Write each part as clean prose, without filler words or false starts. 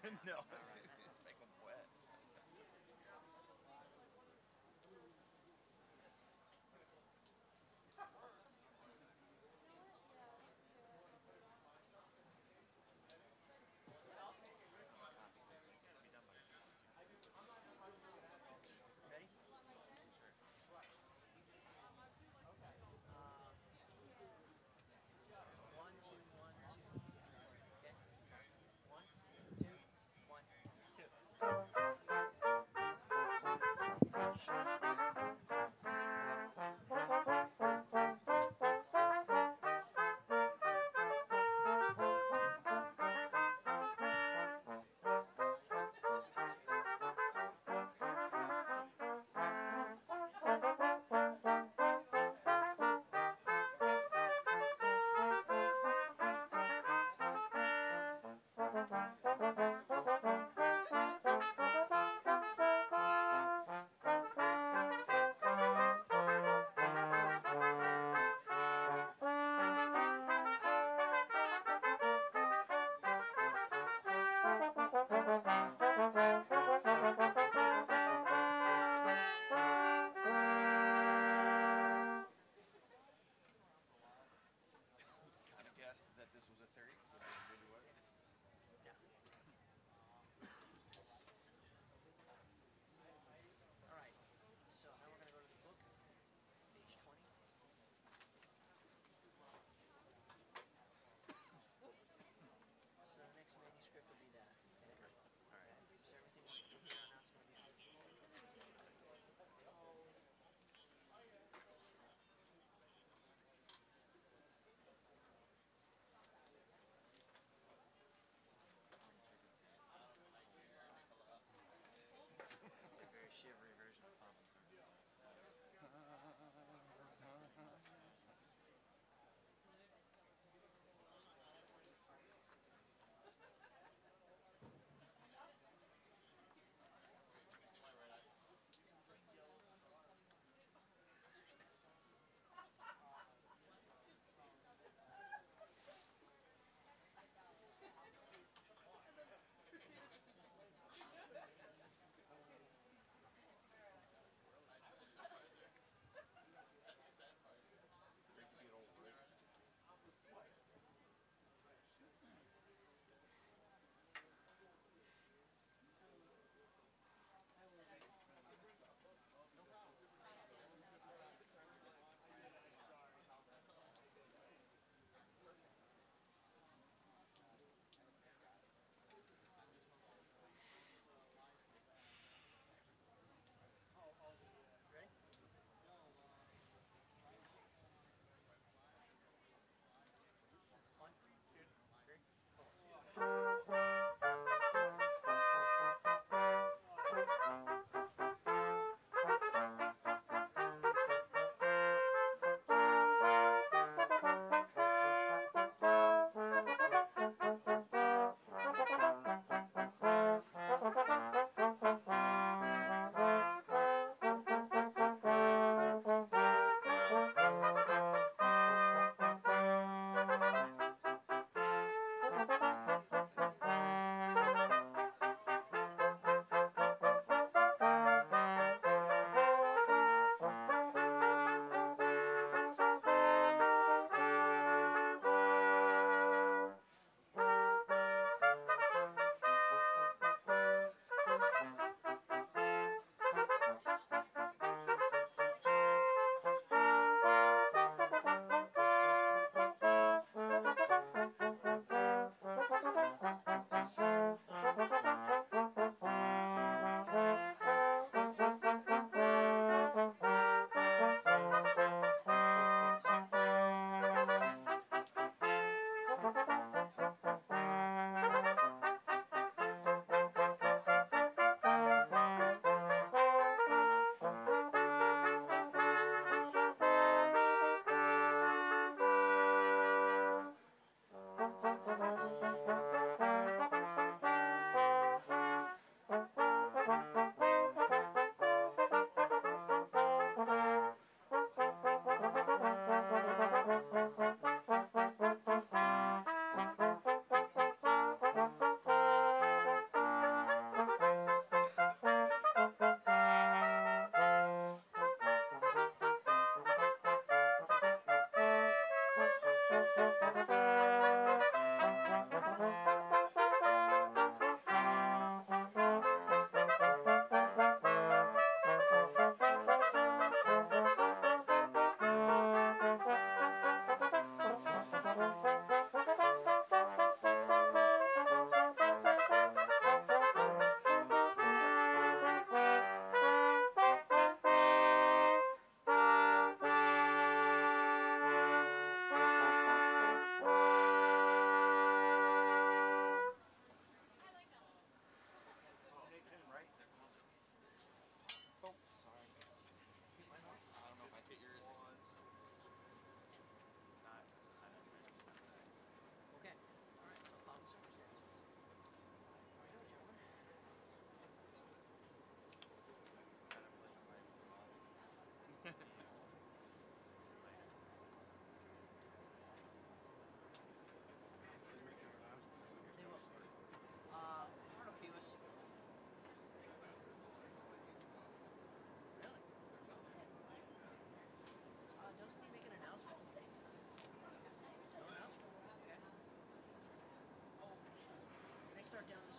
No, just make them wet. Ready? Okay. 1, 2, 1, 2. Okay. 1, 2, 1.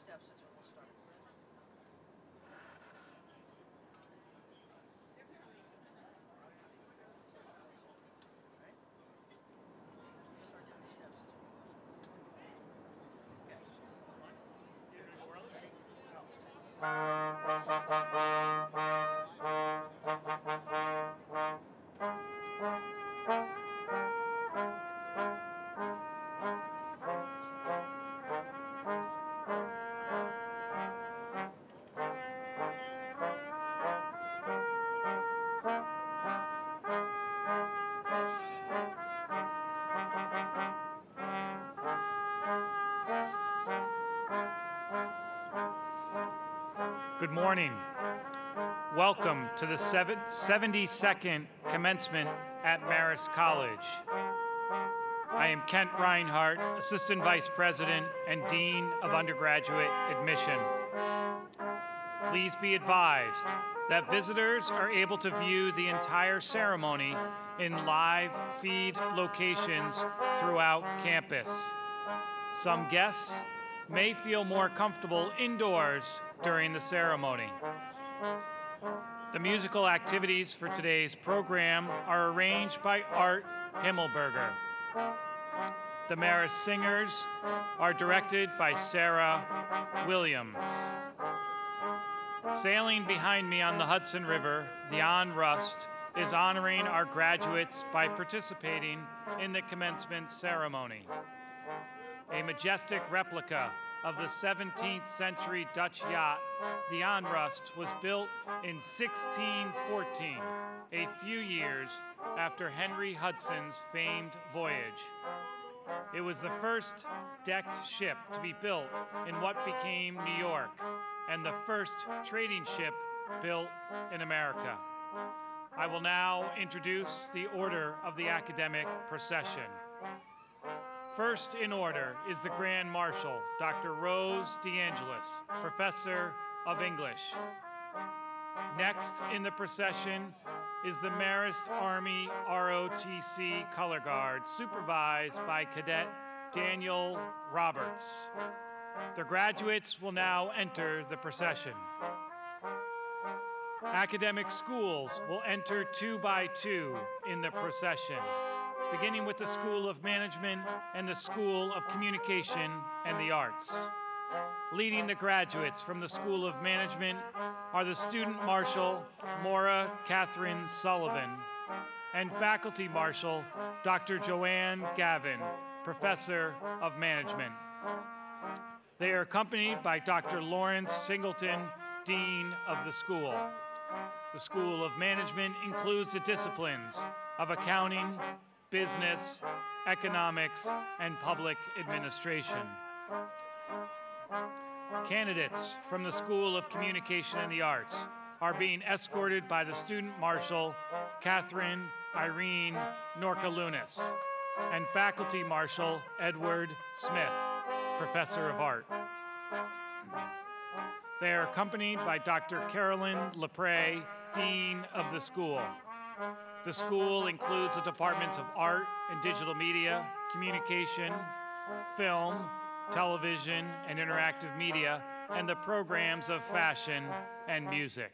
steps, that's when we'll start. Right? Start down the steps. Okay. Ready? Good morning. Welcome to the 72nd Commencement at Marist College. I am Kent Reinhardt, Assistant Vice President and Dean of Undergraduate Admission. Please be advised that visitors are able to view the entire ceremony in live feed locations throughout campus. Some guests may feel more comfortable indoors during the ceremony. The musical activities for today's program are arranged by Art Himmelberger. The Marist singers are directed by Sarah Williams. Sailing behind me on the Hudson River, the Rust is honoring our graduates by participating in the commencement ceremony. A majestic replica of the 17th century Dutch yacht, the Rust, was built in 1614, a few years after Henry Hudson's famed voyage. It was the first decked ship to be built in what became New York, and the first trading ship built in America. I will now introduce the order of the academic procession. First in order is the Grand Marshal, Dr. Rose DeAngelis, Professor of English. Next in the procession is the Marist Army ROTC Color Guard, supervised by Cadet Daniel Roberts. The graduates will now enter the procession. Academic schools will enter 2 by 2 in the procession, beginning with the School of Management and the School of Communication and the Arts. Leading the graduates from the School of Management are the Student Marshal, Maura Catherine Sullivan, and Faculty Marshal, Dr. Joanne Gavin, Professor of Management. They are accompanied by Dr. Lawrence Singleton, Dean of the school. The School of Management includes the disciplines of accounting, business, economics, and public administration. Candidates from the School of Communication and the Arts are being escorted by the Student Marshal, Catherine Irene Norcalunas, and Faculty Marshal, Edward Smith, Professor of Art. They are accompanied by Dr. Carolyn LaPrey, Dean of the school. The school includes the departments of Art and Digital Media, Communication, Film, Television, and Interactive Media, and the programs of Fashion and Music.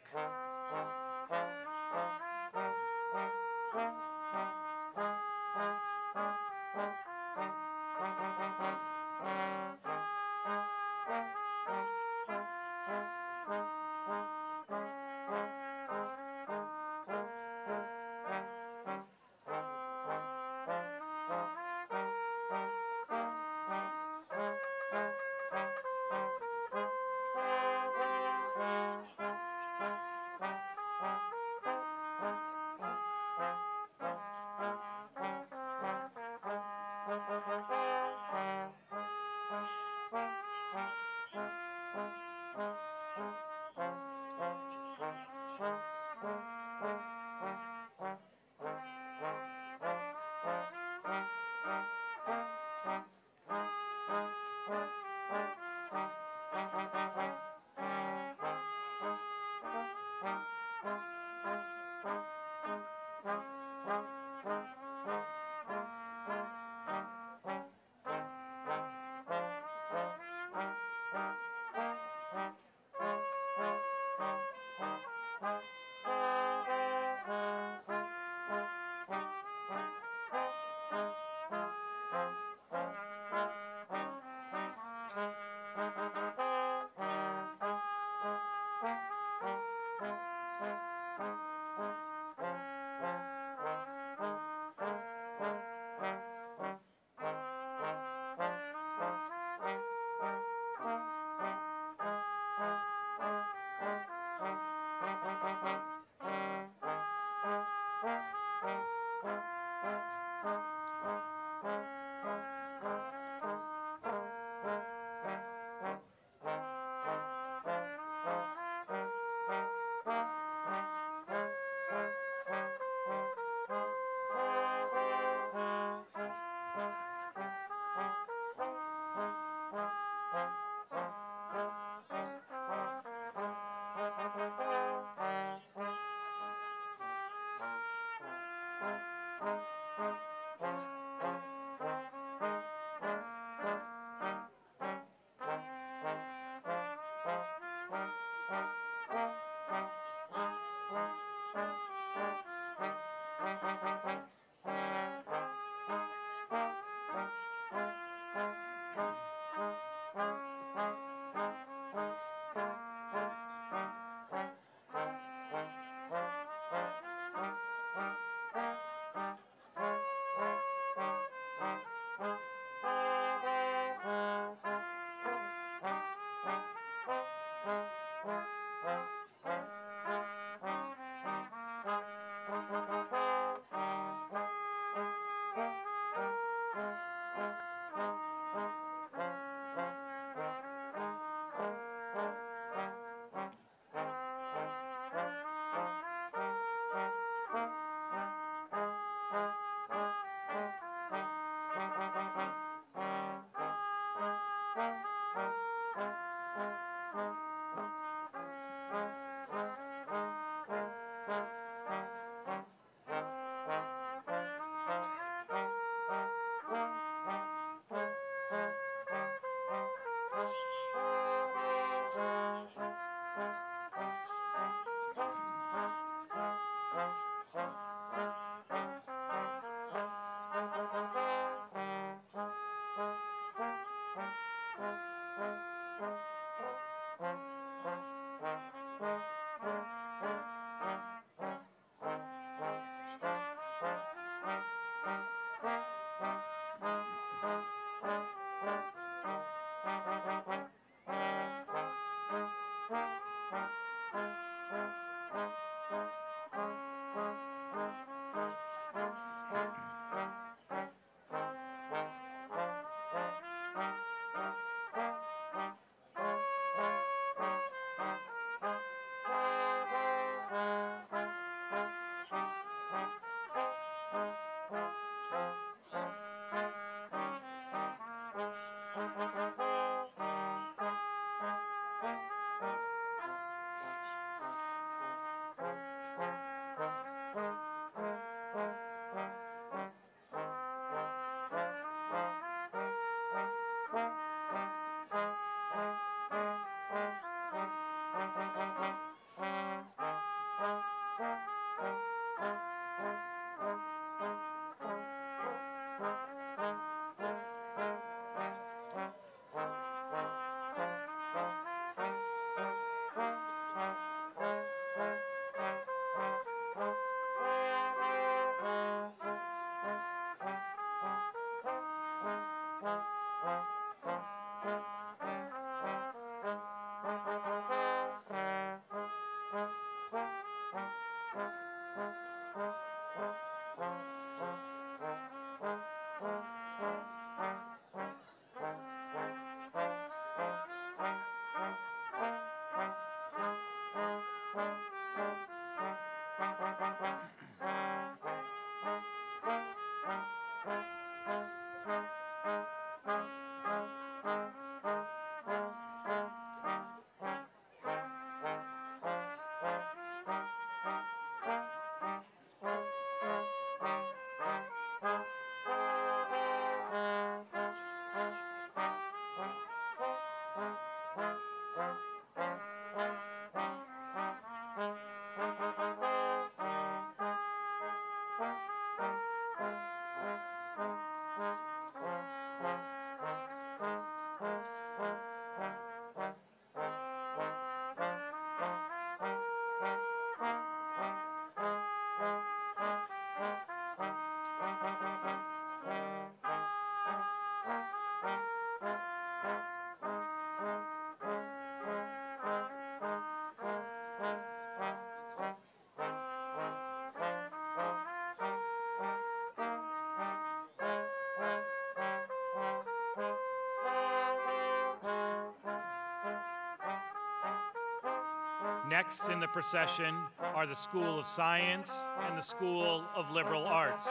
Next in the procession are the School of Science and the School of Liberal Arts.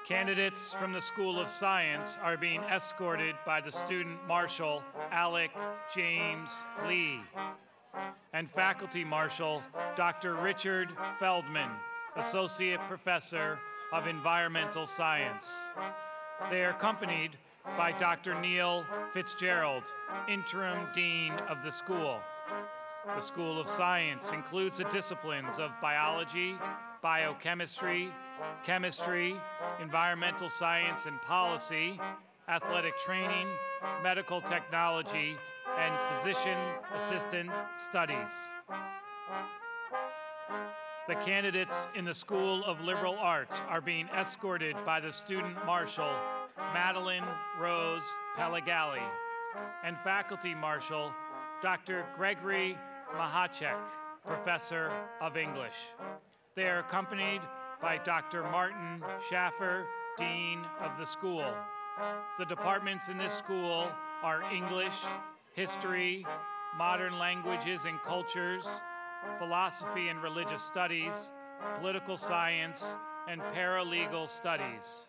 Candidates from the School of Science are being escorted by the Student Marshal, Alec James Lee, and Faculty Marshal, Dr. Richard Feldman, Associate Professor of Environmental Science. They are accompanied by Dr. Neil Fitzgerald, Interim Dean of the school. The School of Science includes the disciplines of biology, biochemistry, chemistry, environmental science and policy, athletic training, medical technology, and physician assistant studies. The candidates in the School of Liberal Arts are being escorted by the Student Marshal, Madeline Rose Pelagali, and Faculty Marshal, Dr. Gregory Mahacek, Professor of English. They are accompanied by Dr. Martin Schaffer, Dean of the school. The departments in this school are English, History, Modern Languages and Cultures, Philosophy and Religious Studies, Political Science, and Paralegal Studies.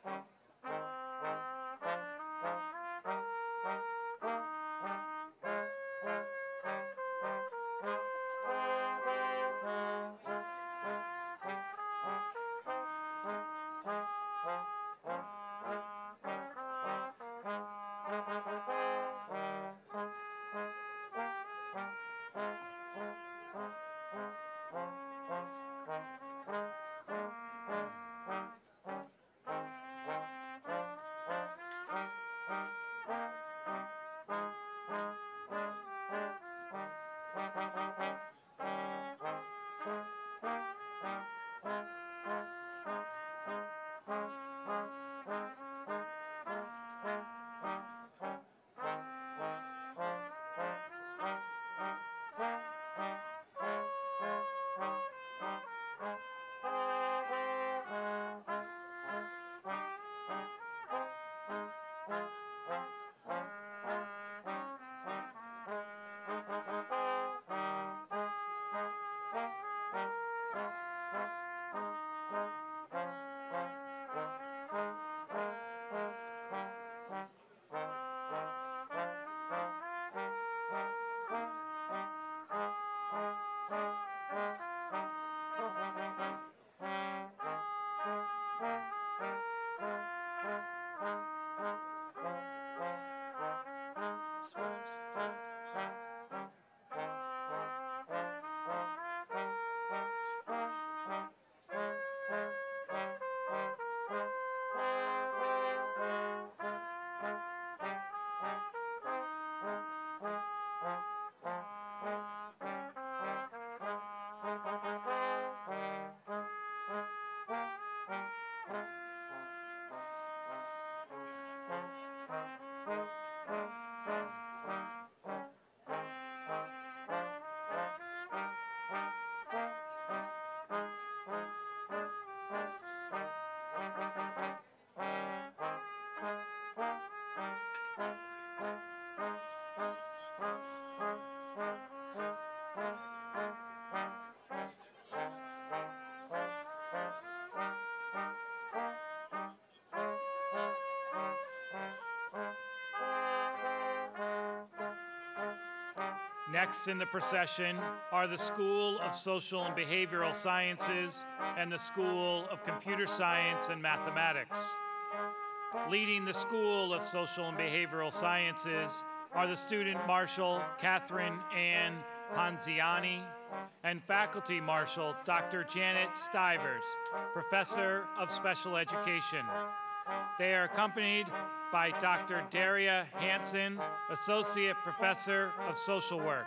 Next in the procession are the School of Social and Behavioral Sciences and the School of Computer Science and Mathematics. Leading the School of Social and Behavioral Sciences are the Student Marshal, Catherine Ann Ponziani, and Faculty Marshal, Dr. Janet Stivers, Professor of Special Education. They are accompanied by Dr. Daria Hansen, Associate Professor of Social Work.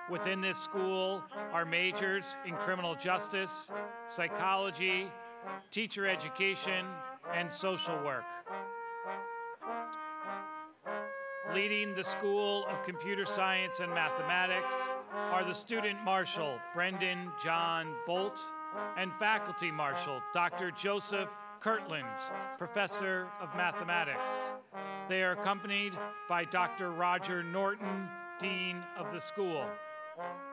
Within this school are majors in criminal justice, psychology, teacher education, and social work. Leading the School of Computer Science and Mathematics are the Student Marshal, Brendan John Bolt, and Faculty Marshal, Dr. Joseph Kirtland, Professor of Mathematics. They are accompanied by Dr. Roger Norton, Dean of the school.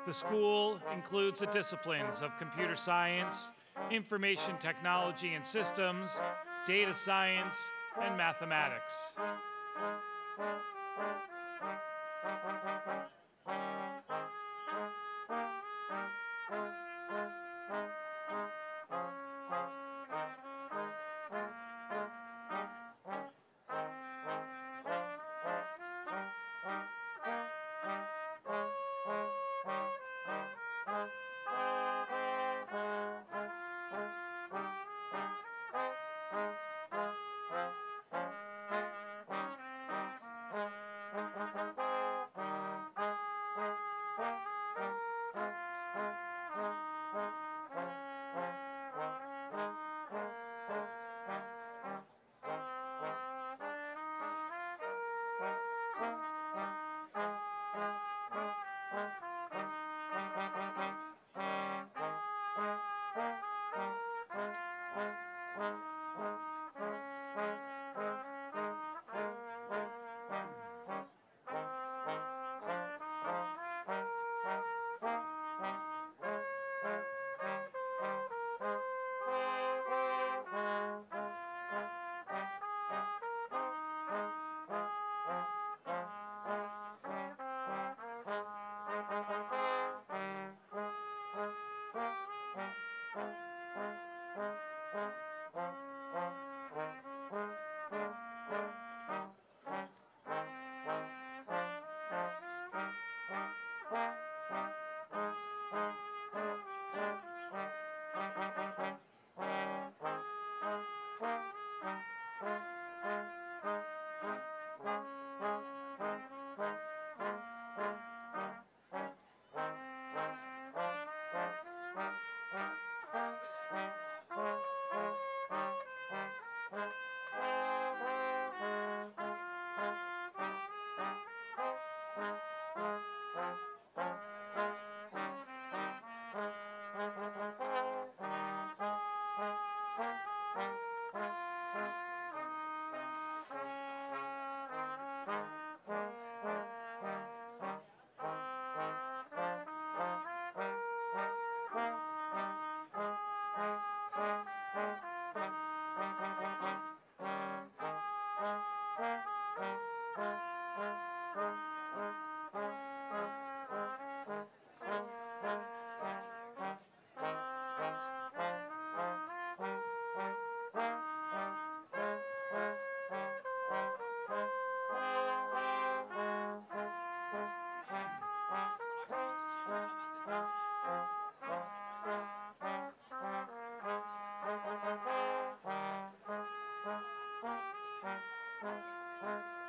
The school includes the disciplines of computer science, information technology and systems, data science, and mathematics.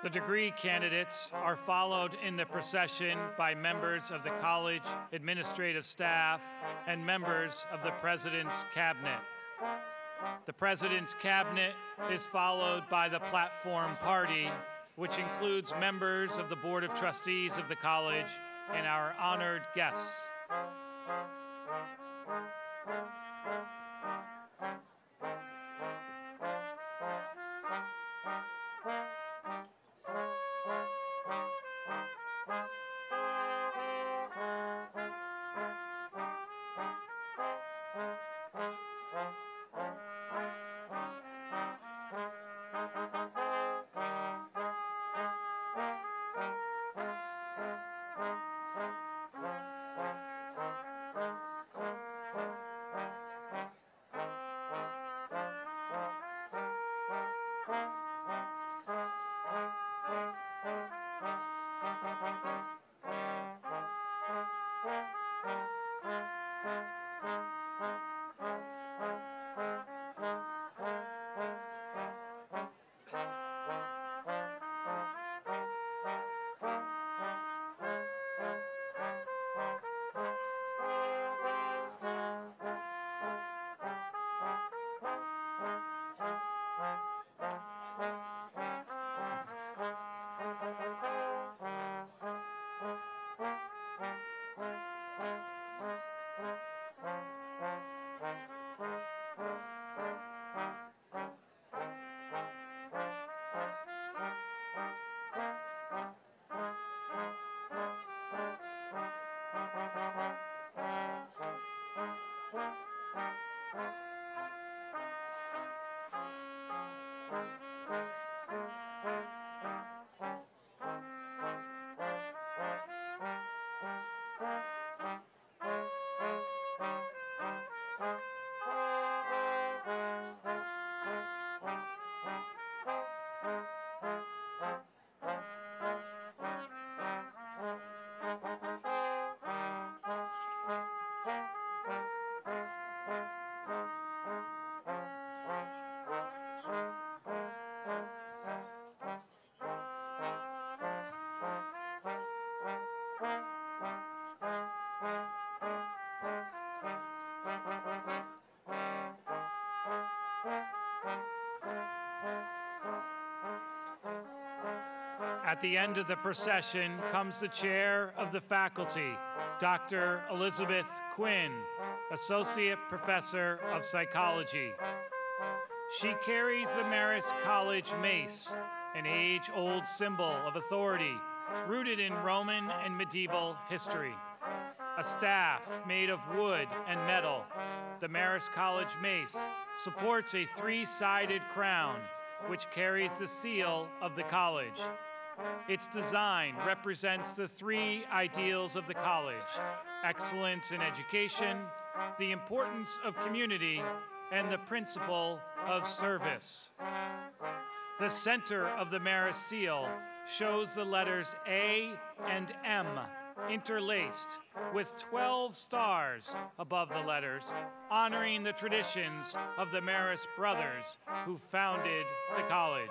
The degree candidates are followed in the procession by members of the college administrative staff and members of the President's Cabinet. The President's Cabinet is followed by the platform party, which includes members of the Board of Trustees of the college and our honored guests. At the end of the procession comes the chair of the faculty, Dr. Elizabeth Quinn, Associate Professor of Psychology. She carries the Marist College mace, an age-old symbol of authority rooted in Roman and medieval history. A staff made of wood and metal, the Marist College mace supports a three-sided crown which carries the seal of the college. Its design represents the three ideals of the college: excellence in education, the importance of community, and the principle of service. The center of the Marist seal shows the letters A and M interlaced with 12 stars above the letters, honoring the traditions of the Marist brothers who founded the college.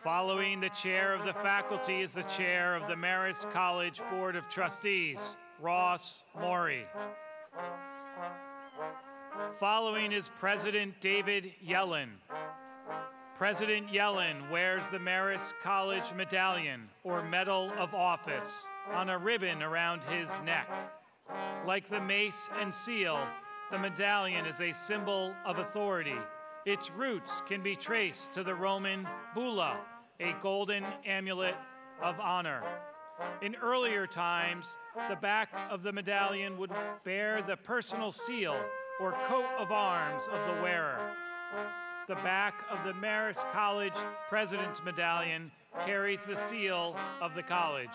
Following the chair of the faculty is the chair of the Marist College Board of Trustees, Ross Morey. Following is President David Yellen. President Yellen wears the Marist College Medallion, or Medal of Office, on a ribbon around his neck. Like the mace and seal, the medallion is a symbol of authority. Its roots can be traced to the Roman bulla, a golden amulet of honor. In earlier times, the back of the medallion would bear the personal seal or coat of arms of the wearer. The back of the Marist College President's Medallion carries the seal of the college.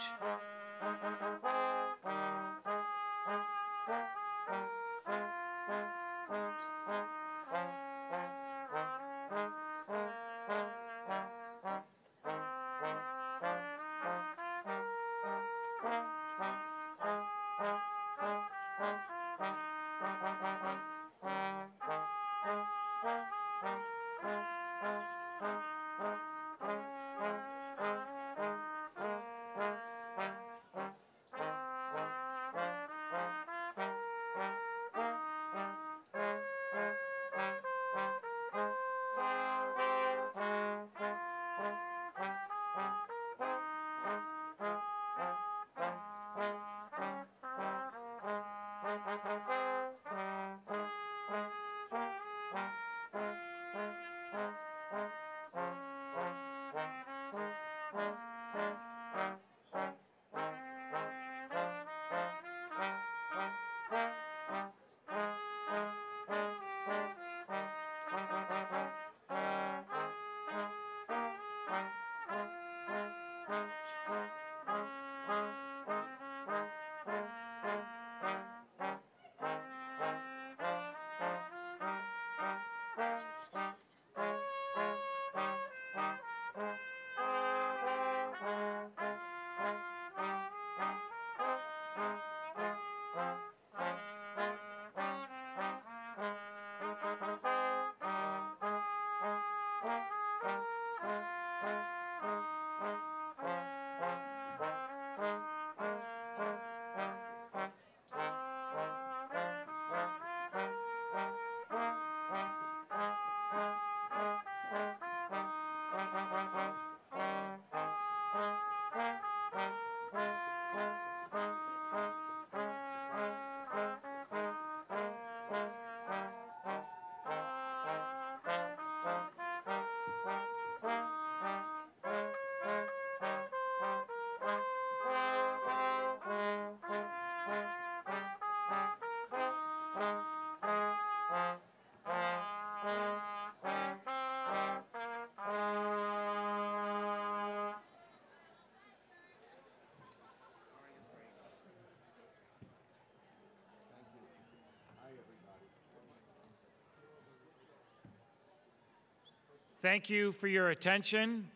Thank you for your attention.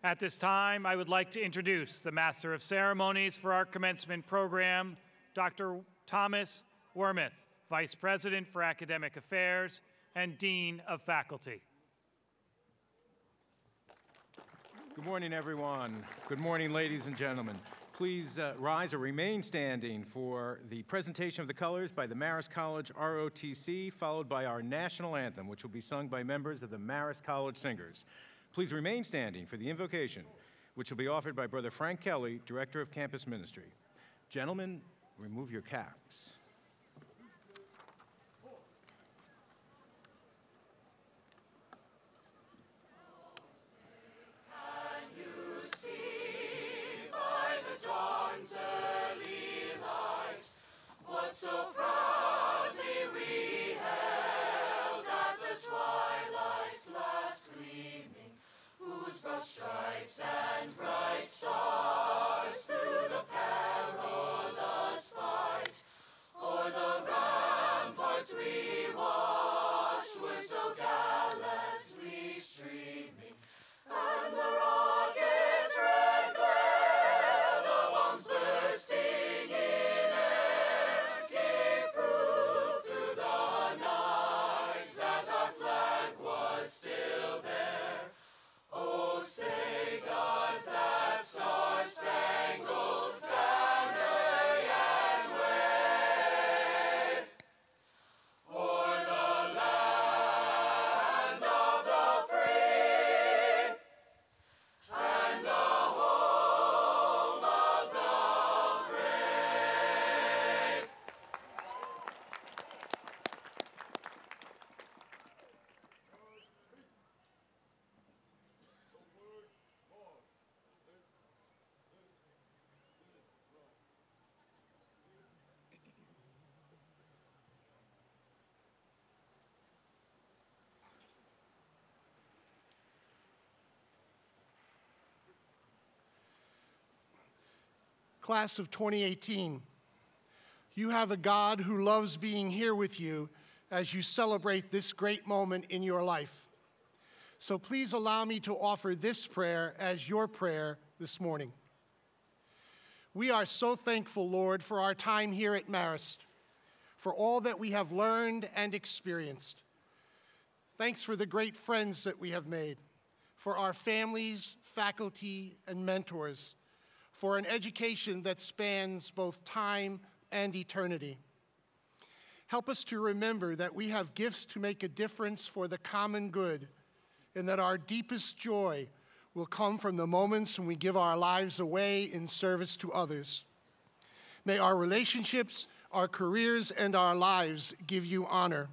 At this time, I would like to introduce the Master of Ceremonies for our commencement program, Dr. Thomas Wormuth, Vice President for Academic Affairs and Dean of Faculty. Good morning, everyone. Good morning, ladies and gentlemen. Please rise or remain standing for the presentation of the colors by the Marist College ROTC, followed by our national anthem, which will be sung by members of the Marist College Singers. Please remain standing for the invocation, which will be offered by Brother Frank Kelly, Director of Campus Ministry. Gentlemen, remove your caps. So proudly we held at the twilight's last gleaming, whose broad stripes and bright stars through the perilous fight o'er the ramparts we watched were so gallantly streaming, and the rockets' red glare, the bombs bursting in still there. Oh, say does that star-spangled banner yet wave o'er the land of the free and the home of the brave? Class of 2018, you have a God who loves being here with you as you celebrate this great moment in your life. So please allow me to offer this prayer as your prayer this morning. We are so thankful, Lord, for our time here at Marist, for all that we have learned and experienced. Thanks for the great friends that we have made, for our families, faculty, and mentors, for an education that spans both time and eternity. Help us to remember that we have gifts to make a difference for the common good, and that our deepest joy will come from the moments when we give our lives away in service to others. May our relationships, our careers, and our lives give you honor.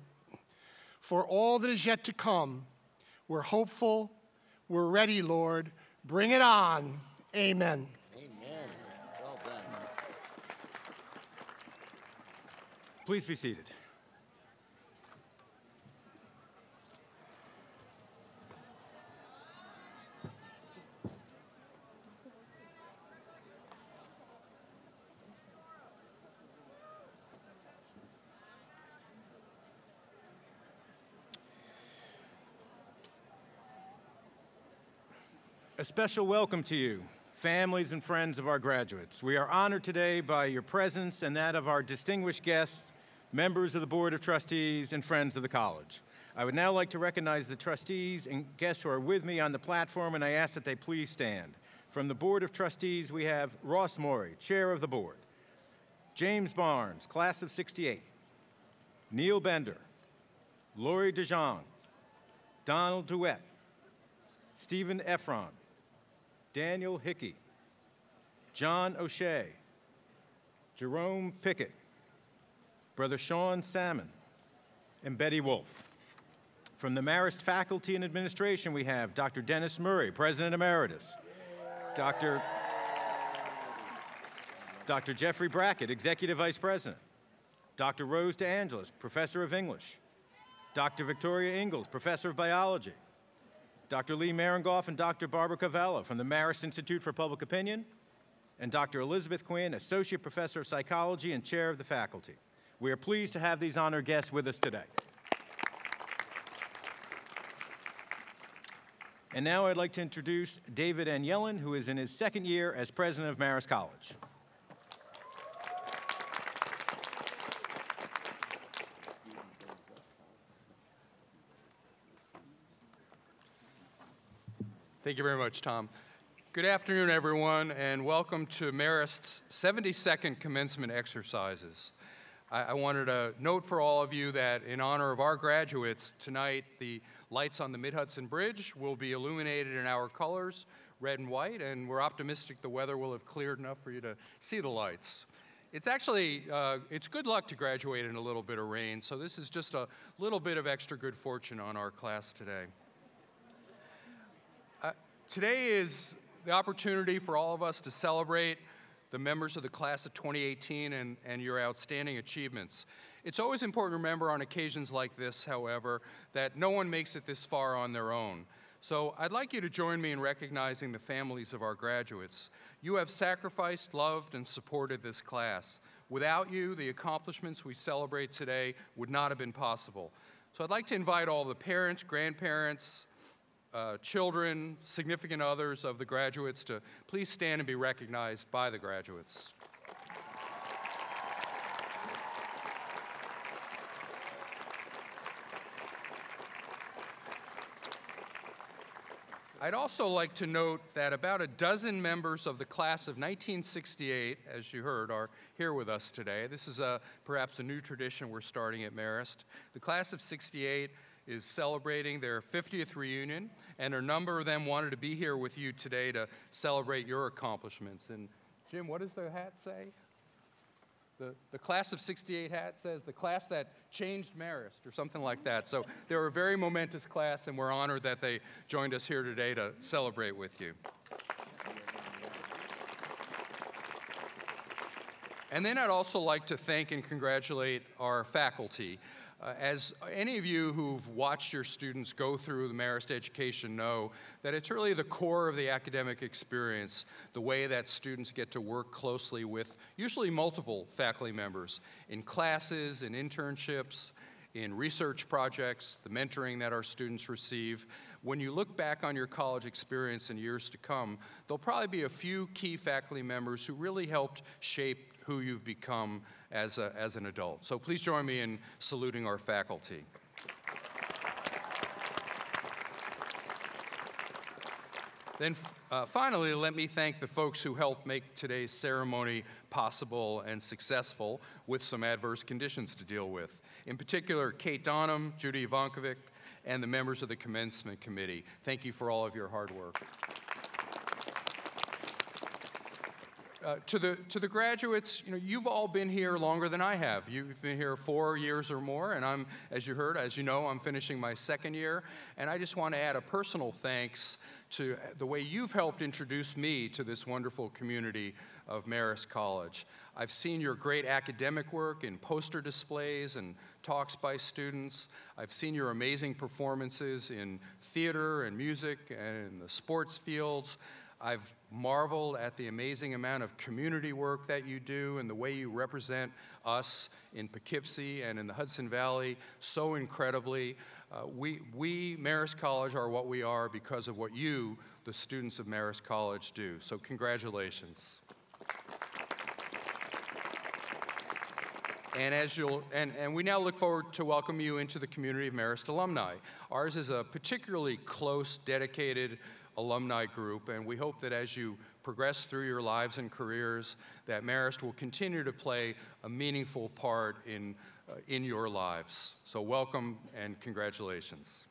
For all that is yet to come, we're hopeful, we're ready, Lord. Bring it on. Amen. Please be seated. A special welcome to you, families and friends of our graduates. We are honored today by your presence and that of our distinguished guests, members of the Board of Trustees, and friends of the college. I would now like to recognize the trustees and guests who are with me on the platform, and I ask that they please stand. From the Board of Trustees, we have Ross Morey, Chair of the Board, James Barnes, Class of '68, Neil Bender, Lori DeJong, Donald DeWitt, Stephen Efron, Daniel Hickey, John O'Shea, Jerome Pickett, Brother Sean Salmon, and Betty Wolf. From the Marist Faculty and Administration, we have Dr. Dennis Murray, President Emeritus, Dr. Jeffrey Brackett, Executive Vice President, Dr. Rose DeAngelis, Professor of English, Dr. Victoria Ingalls, Professor of Biology, Dr. Lee Marengoff and Dr. Barbara Cavallo from the Marist Institute for Public Opinion, and Dr. Elizabeth Quinn, Associate Professor of Psychology and Chair of the Faculty. We are pleased to have these honored guests with us today. And now I'd like to introduce David N. Yellen, who is in his second year as president of Marist College. Thank you very much, Tom. Good afternoon, everyone, and welcome to Marist's 72nd commencement exercises. I wanted to note for all of you that in honor of our graduates, tonight the lights on the Mid-Hudson Bridge will be illuminated in our colors, red and white, and we're optimistic the weather will have cleared enough for you to see the lights. It's actually, it's good luck to graduate in a little bit of rain, so this is just a little bit of extra good fortune on our class today. Today is the opportunity for all of us to celebrate the members of the class of 2018 and your outstanding achievements. It's always important to remember on occasions like this, however, that no one makes it this far on their own. So I'd like you to join me in recognizing the families of our graduates. You have sacrificed, loved, and supported this class. Without you, the accomplishments we celebrate today would not have been possible. So I'd like to invite all the parents, grandparents, children, significant others of the graduates to please stand and be recognized by the graduates. I'd also like to note that about a dozen members of the class of 1968, as you heard, are here with us today. This is perhaps a new tradition we're starting at Marist. The class of '68 is celebrating their 50th reunion, and a number of them wanted to be here with you today to celebrate your accomplishments. And Jim, what does the hat say? The class of '68 hat says the class that changed Marist, or something like that. So they're a very momentous class, and we're honored that they joined us here today to celebrate with you. And then I'd also like to thank and congratulate our faculty. As any of you who've watched your students go through the Marist education know, that it's really the core of the academic experience, the way that students get to work closely with usually multiple faculty members in classes, in internships, in research projects, the mentoring that our students receive. When you look back on your college experience in years to come, there'll probably be a few key faculty members who really helped shape who you've become as an adult. So please join me in saluting our faculty. Then finally, let me thank the folks who helped make today's ceremony possible and successful with some adverse conditions to deal with. In particular, Kate Donham, Judy Ivankovic, and the members of the Commencement Committee. Thank you for all of your hard work. To the graduates, you've all been here longer than I have. You've been here 4 years or more, and I'm, as you know, I'm finishing my second year, and I just want to add a personal thanks to the way you've helped introduce me to this wonderful community of Marist College. I've seen your great academic work in poster displays and talks by students. I've seen your amazing performances in theater and music and in the sports fields. I've marveled at the amazing amount of community work that you do and the way you represent us in Poughkeepsie and in the Hudson Valley so incredibly. We, Marist College, are what we are because of what you, the students of Marist College, do. So congratulations. And we now look forward to welcome you into the community of Marist alumni. Ours is a particularly close, dedicated alumni group, and we hope that as you progress through your lives and careers, that Marist will continue to play a meaningful part in your lives. So welcome and congratulations.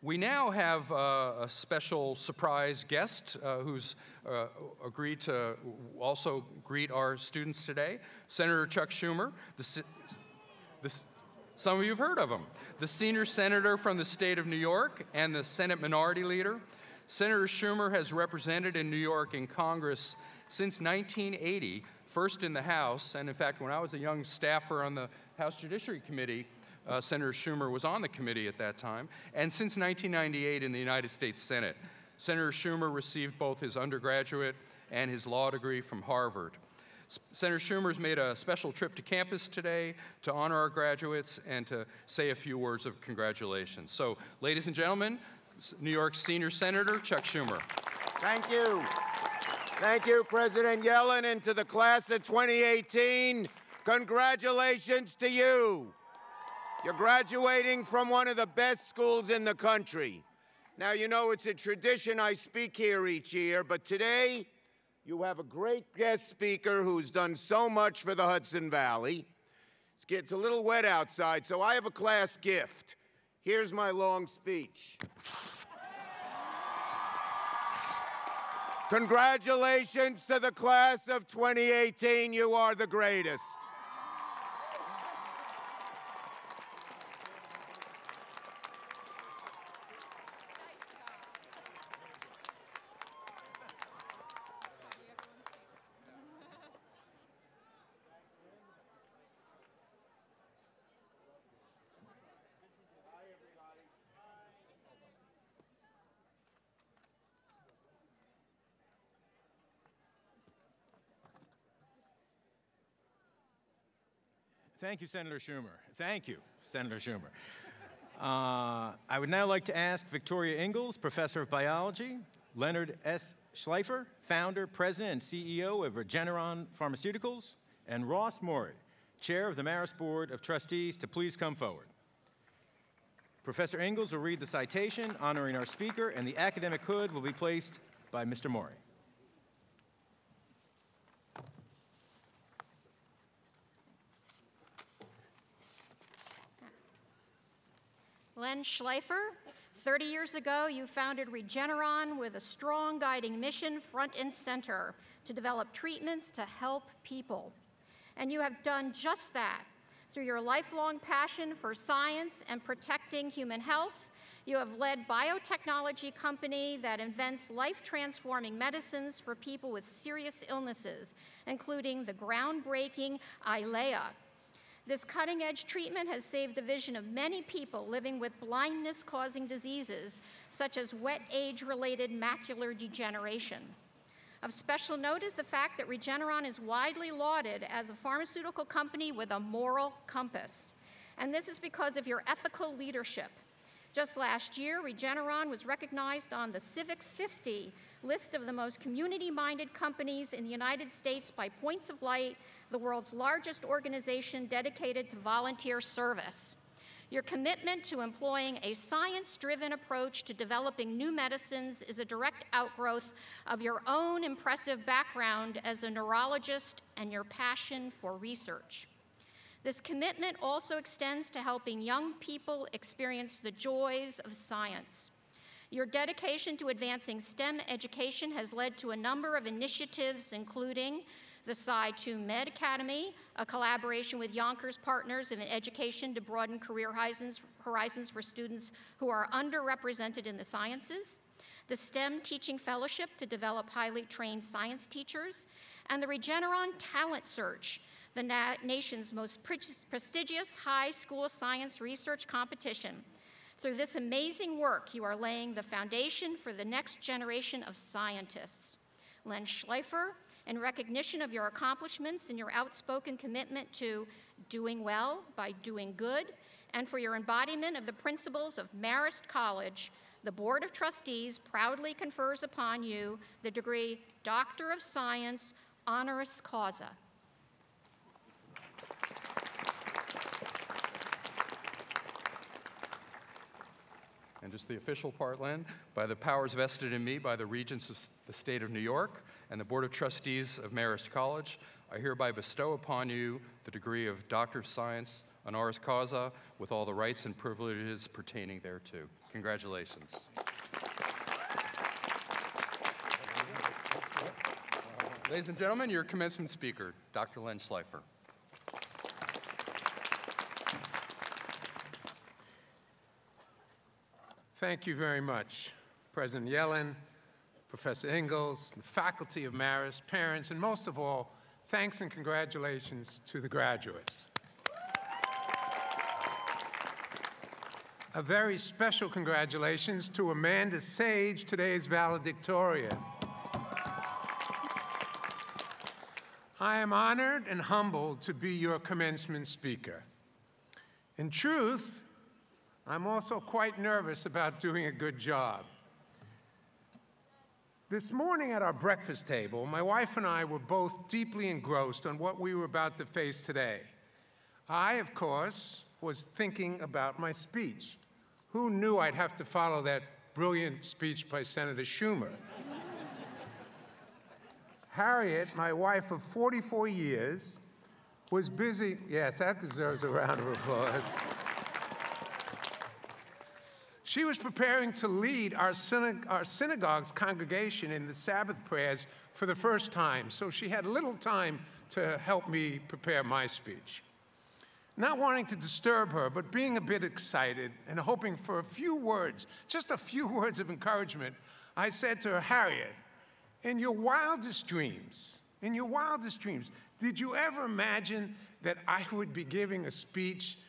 We now have a special surprise guest who's agreed to also greet our students today, Senator Chuck Schumer. Some of you have heard of him. The senior senator from the state of New York and the Senate Minority Leader. Senator Schumer has represented in New York in Congress since 1980, first in the House, and in fact, when I was a young staffer on the House Judiciary Committee, Senator Schumer was on the committee at that time, and since 1998 in the United States Senate. Senator Schumer received both his undergraduate and his law degree from Harvard. Senator Schumer's made a special trip to campus today to honor our graduates and to say a few words of congratulations. So, ladies and gentlemen, New York Senior Senator Chuck Schumer. Thank you. Thank you, President Yellen, and to the class of 2018, congratulations to you. You're graduating from one of the best schools in the country. Now, you know it's a tradition I speak here each year, but today you have a great guest speaker who's done so much for the Hudson Valley. It's a little wet outside, so I have a class gift. Here's my long speech. Congratulations to the class of 2018. You are the greatest. Thank you, Senator Schumer. Thank you, Senator Schumer. I would now like to ask Victoria Ingalls, Professor of Biology, Leonard S. Schleifer, Founder, President, and CEO of Regeneron Pharmaceuticals, and Ross Morey, Chair of the Marist Board of Trustees, to please come forward. Professor Ingalls will read the citation honoring our speaker, and the academic hood will be placed by Mr. Morey. Len Schleifer, 30 years ago, you founded Regeneron with a strong guiding mission front and center to develop treatments to help people. And you have done just that. Through your lifelong passion for science and protecting human health, you have led biotechnology company that invents life-transforming medicines for people with serious illnesses, including the groundbreaking Eylea. This cutting-edge treatment has saved the vision of many people living with blindness-causing diseases, such as wet age-related macular degeneration. Of special note is the fact that Regeneron is widely lauded as a pharmaceutical company with a moral compass. And this is because of your ethical leadership. Just last year, Regeneron was recognized on the Civic 50 list of the most community-minded companies in the United States by Points of Light, the world's largest organization dedicated to volunteer service. Your commitment to employing a science-driven approach to developing new medicines is a direct outgrowth of your own impressive background as a neurologist and your passion for research. This commitment also extends to helping young people experience the joys of science. Your dedication to advancing STEM education has led to a number of initiatives, including the Sci2 Med Academy, a collaboration with Yonkers Partners in Education to broaden career horizons for students who are underrepresented in the sciences, the STEM Teaching Fellowship to develop highly trained science teachers, and the Regeneron Talent Search, the nation's most prestigious high school science research competition. Through this amazing work, you are laying the foundation for the next generation of scientists. Len Schleifer, in recognition of your accomplishments and your outspoken commitment to doing well by doing good, and for your embodiment of the principles of Marist College, the Board of Trustees proudly confers upon you the degree Doctor of Science, honoris causa. And just the official part, Len, by the powers vested in me by the Regents of the State of New York and the Board of Trustees of Marist College, I hereby bestow upon you the degree of Doctor of Science, honoris causa, with all the rights and privileges pertaining thereto. Congratulations. Ladies and gentlemen, your commencement speaker, Dr. Len Schleifer. Thank you very much, President Yellen, Professor Ingalls, the faculty of Marist, parents, and most of all, thanks and congratulations to the graduates. A very special congratulations to Amanda Sage, today's valedictorian. I am honored and humbled to be your commencement speaker. In truth, I'm also quite nervous about doing a good job. This morning at our breakfast table, my wife and I were both deeply engrossed on what we were about to face today. I, of course, was thinking about my speech. Who knew I'd have to follow that brilliant speech by Senator Schumer? Harriet, my wife of 44 years, was busy. Yes, that deserves a round of applause. She was preparing to lead our synagogue's congregation in the Sabbath prayers for the first time, so she had little time to help me prepare my speech. Not wanting to disturb her, but being a bit excited and hoping for a few words, just a few words of encouragement, I said to her, Harriet, in your wildest dreams, did you ever imagine that I would be giving a speech,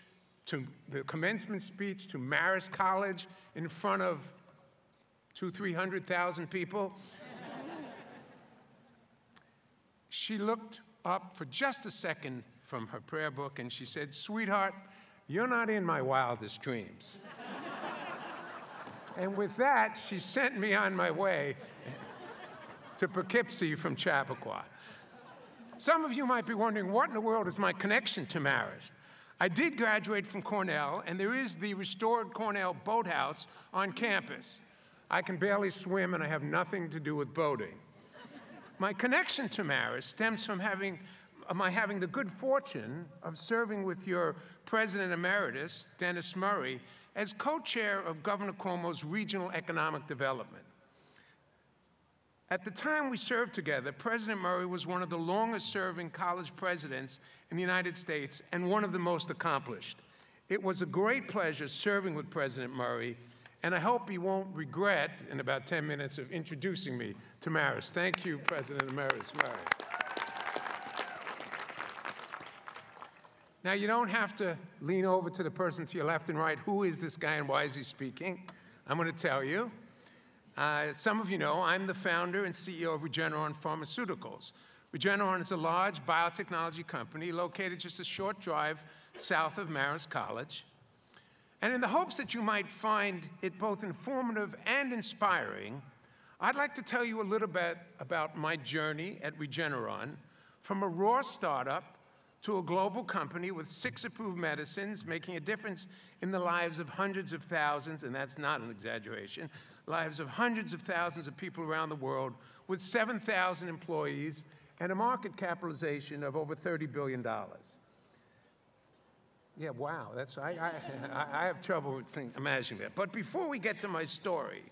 the commencement speech to Marist College in front of 200,000-300,000 people? She looked up for just a second from her prayer book and she said, sweetheart, you're not in my wildest dreams. And with that, she sent me on my way to Poughkeepsie from Chappaqua. Some of you might be wondering, what in the world is my connection to Marist? I did graduate from Cornell, and there is the restored Cornell boathouse on campus. I can barely swim, and I have nothing to do with boating. My connection to Marist stems from having the good fortune of serving with your President Emeritus, Dennis Murray, as co-chair of Governor Cuomo's Regional Economic Development. At the time we served together, President Murray was one of the longest-serving college presidents in the United States and one of the most accomplished. It was a great pleasure serving with President Murray, and I hope he won't regret, in about 10 minutes, of introducing me to Marist. Thank you, President Emeritus Murray. Now, you don't have to lean over to the person to your left and right, who is this guy and why is he speaking? I'm going to tell you. Some of you know I'm the founder and CEO of Regeneron Pharmaceuticals. Regeneron is a large biotechnology company located just a short drive south of Marist College. And in the hopes that you might find it both informative and inspiring, I'd like to tell you a little bit about my journey at Regeneron, from a raw startup to a global company with 6 approved medicines, making a difference in the lives of hundreds of thousands, and that's not an exaggeration, lives of hundreds of thousands of people around the world, with 7,000 employees and a market capitalization of over $30 billion. Yeah, wow, I have trouble with imagining that. But before we get to my story,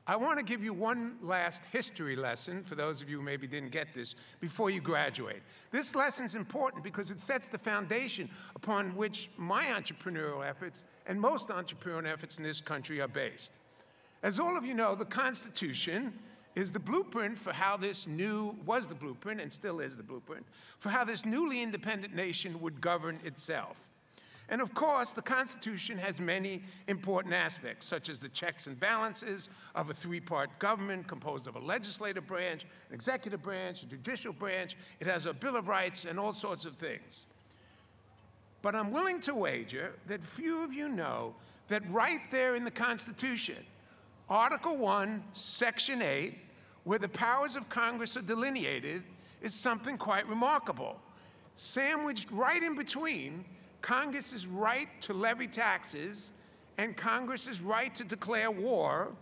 I want to give you one last history lesson, for those of you who maybe didn't get this, before you graduate. This lesson's important because it sets the foundation upon which my entrepreneurial efforts and most entrepreneurial efforts in this country are based. As all of you know, the Constitution is the blueprint for how this was the blueprint and still is the blueprint, for how this newly independent nation would govern itself. And of course, the Constitution has many important aspects, such as the checks and balances of a 3-part government composed of a legislative branch, an executive branch, a judicial branch. It has a Bill of Rights and all sorts of things. But I'm willing to wager that few of you know that right there in the Constitution, Article 1, Section 8, where the powers of Congress are delineated, is something quite remarkable. Sandwiched right in between Congress's right to levy taxes and Congress's right to declare war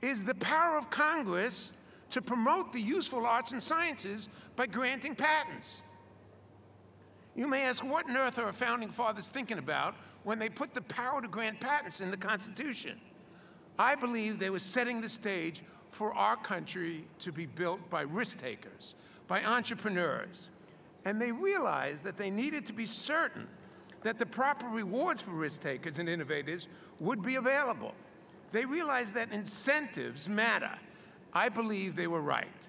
is the power of Congress to promote the useful arts and sciences by granting patents. You may ask, what on earth are our founding fathers thinking about when they put the power to grant patents in the Constitution? I believe they were setting the stage for our country to be built by risk takers, by entrepreneurs. And they realized that they needed to be certain that the proper rewards for risk takers and innovators would be available. They realized that incentives matter. I believe they were right.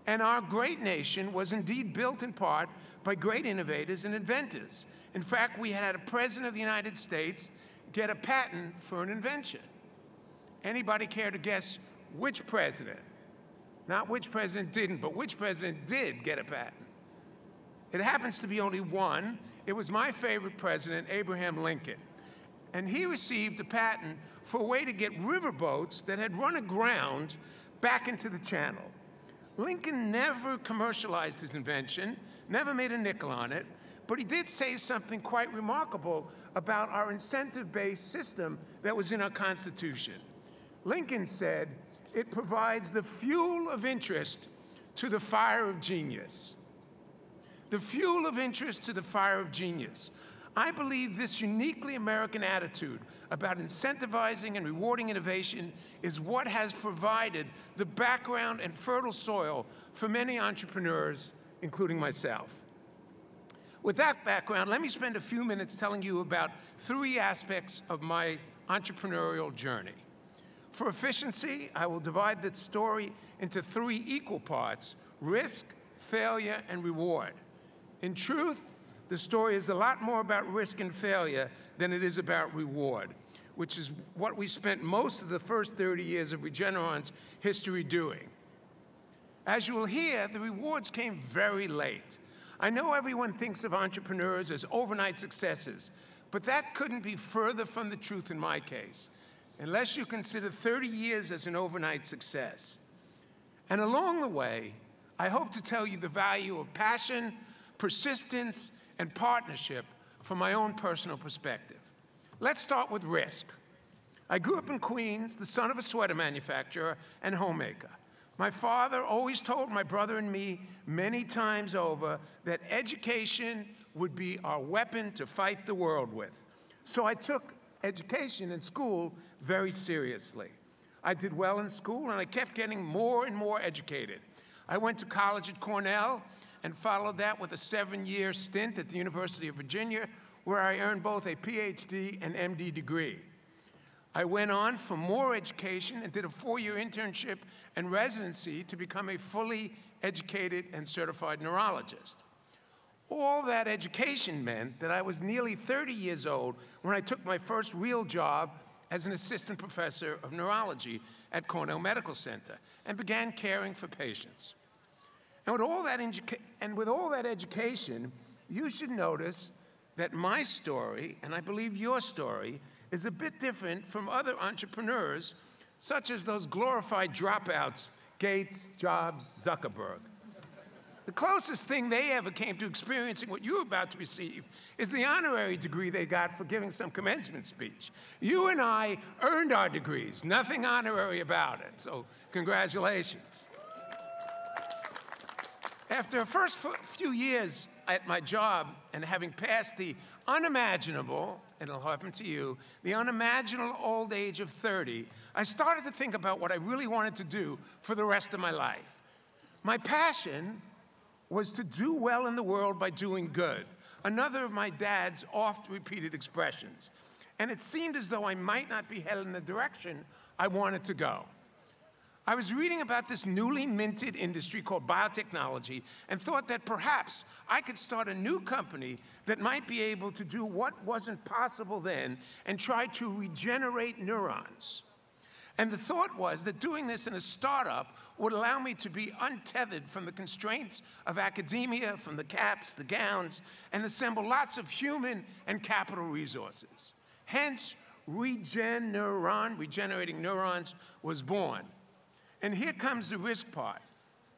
And our great nation was indeed built in part by great innovators and inventors. In fact, we had a president of the United States get a patent for an invention. Anybody care to guess which president? Not which president didn't, but which president did get a patent? It happens to be only one. It was my favorite president, Abraham Lincoln. and he received a patent for a way to get riverboats that had run aground back into the channel. Lincoln never commercialized his invention, never made a nickel on it, but he did say something quite remarkable about our incentive-based system that was in our Constitution. Lincoln said, "It provides the fuel of interest to the fire of genius." The fuel of interest to the fire of genius. I believe this uniquely American attitude about incentivizing and rewarding innovation is what has provided the background and fertile soil for many entrepreneurs, including myself. With that background, let me spend a few minutes telling you about 3 aspects of my entrepreneurial journey. For efficiency, I will divide the story into 3 equal parts: risk, failure, and reward. In truth, the story is a lot more about risk and failure than it is about reward, which is what we spent most of the first 30 years of Regeneron's history doing. As you will hear, the rewards came very late. I know everyone thinks of entrepreneurs as overnight successes, but that couldn't be further from the truth in my case, unless you consider 30 years as an overnight success. And along the way, I hope to tell you the value of passion, persistence, and partnership from my own personal perspective. Let's start with risk. I grew up in Queens, the son of a sweater manufacturer and homemaker. My father always told my brother and me many times over that education would be our weapon to fight the world with. So I took education in school very seriously. I did well in school, and I kept getting more and more educated. I went to college at Cornell and followed that with a 7-year stint at the University of Virginia, where I earned both a PhD and MD degree. I went on for more education and did a 4-year internship and residency to become a fully educated and certified neurologist. All that education meant that I was nearly 30 years old when I took my first real job as an assistant professor of neurology at Cornell Medical Center and began caring for patients. And with all that education, you should notice that my story, and I believe your story, is a bit different from other entrepreneurs, such as those glorified dropouts, Gates, Jobs, Zuckerberg. The closest thing they ever came to experiencing what you're about to receive is the honorary degree they got for giving some commencement speech. You and I earned our degrees, nothing honorary about it, so congratulations. After the first few years at my job and having passed the unimaginable, and it'll happen to you, the unimaginable old age of 30, I started to think about what I really wanted to do for the rest of my life. My passion was to do well in the world by doing good, another of my dad's oft-repeated expressions. And it seemed as though I might not be headed in the direction I wanted to go. I was reading about this newly minted industry called biotechnology and thought that perhaps I could start a new company that might be able to do what wasn't possible then and try to regenerate neurons. And the thought was that doing this in a startup would allow me to be untethered from the constraints of academia, from the caps, the gowns, and assemble lots of human and capital resources. Hence, regenerating neurons, was born. And here comes the risk part.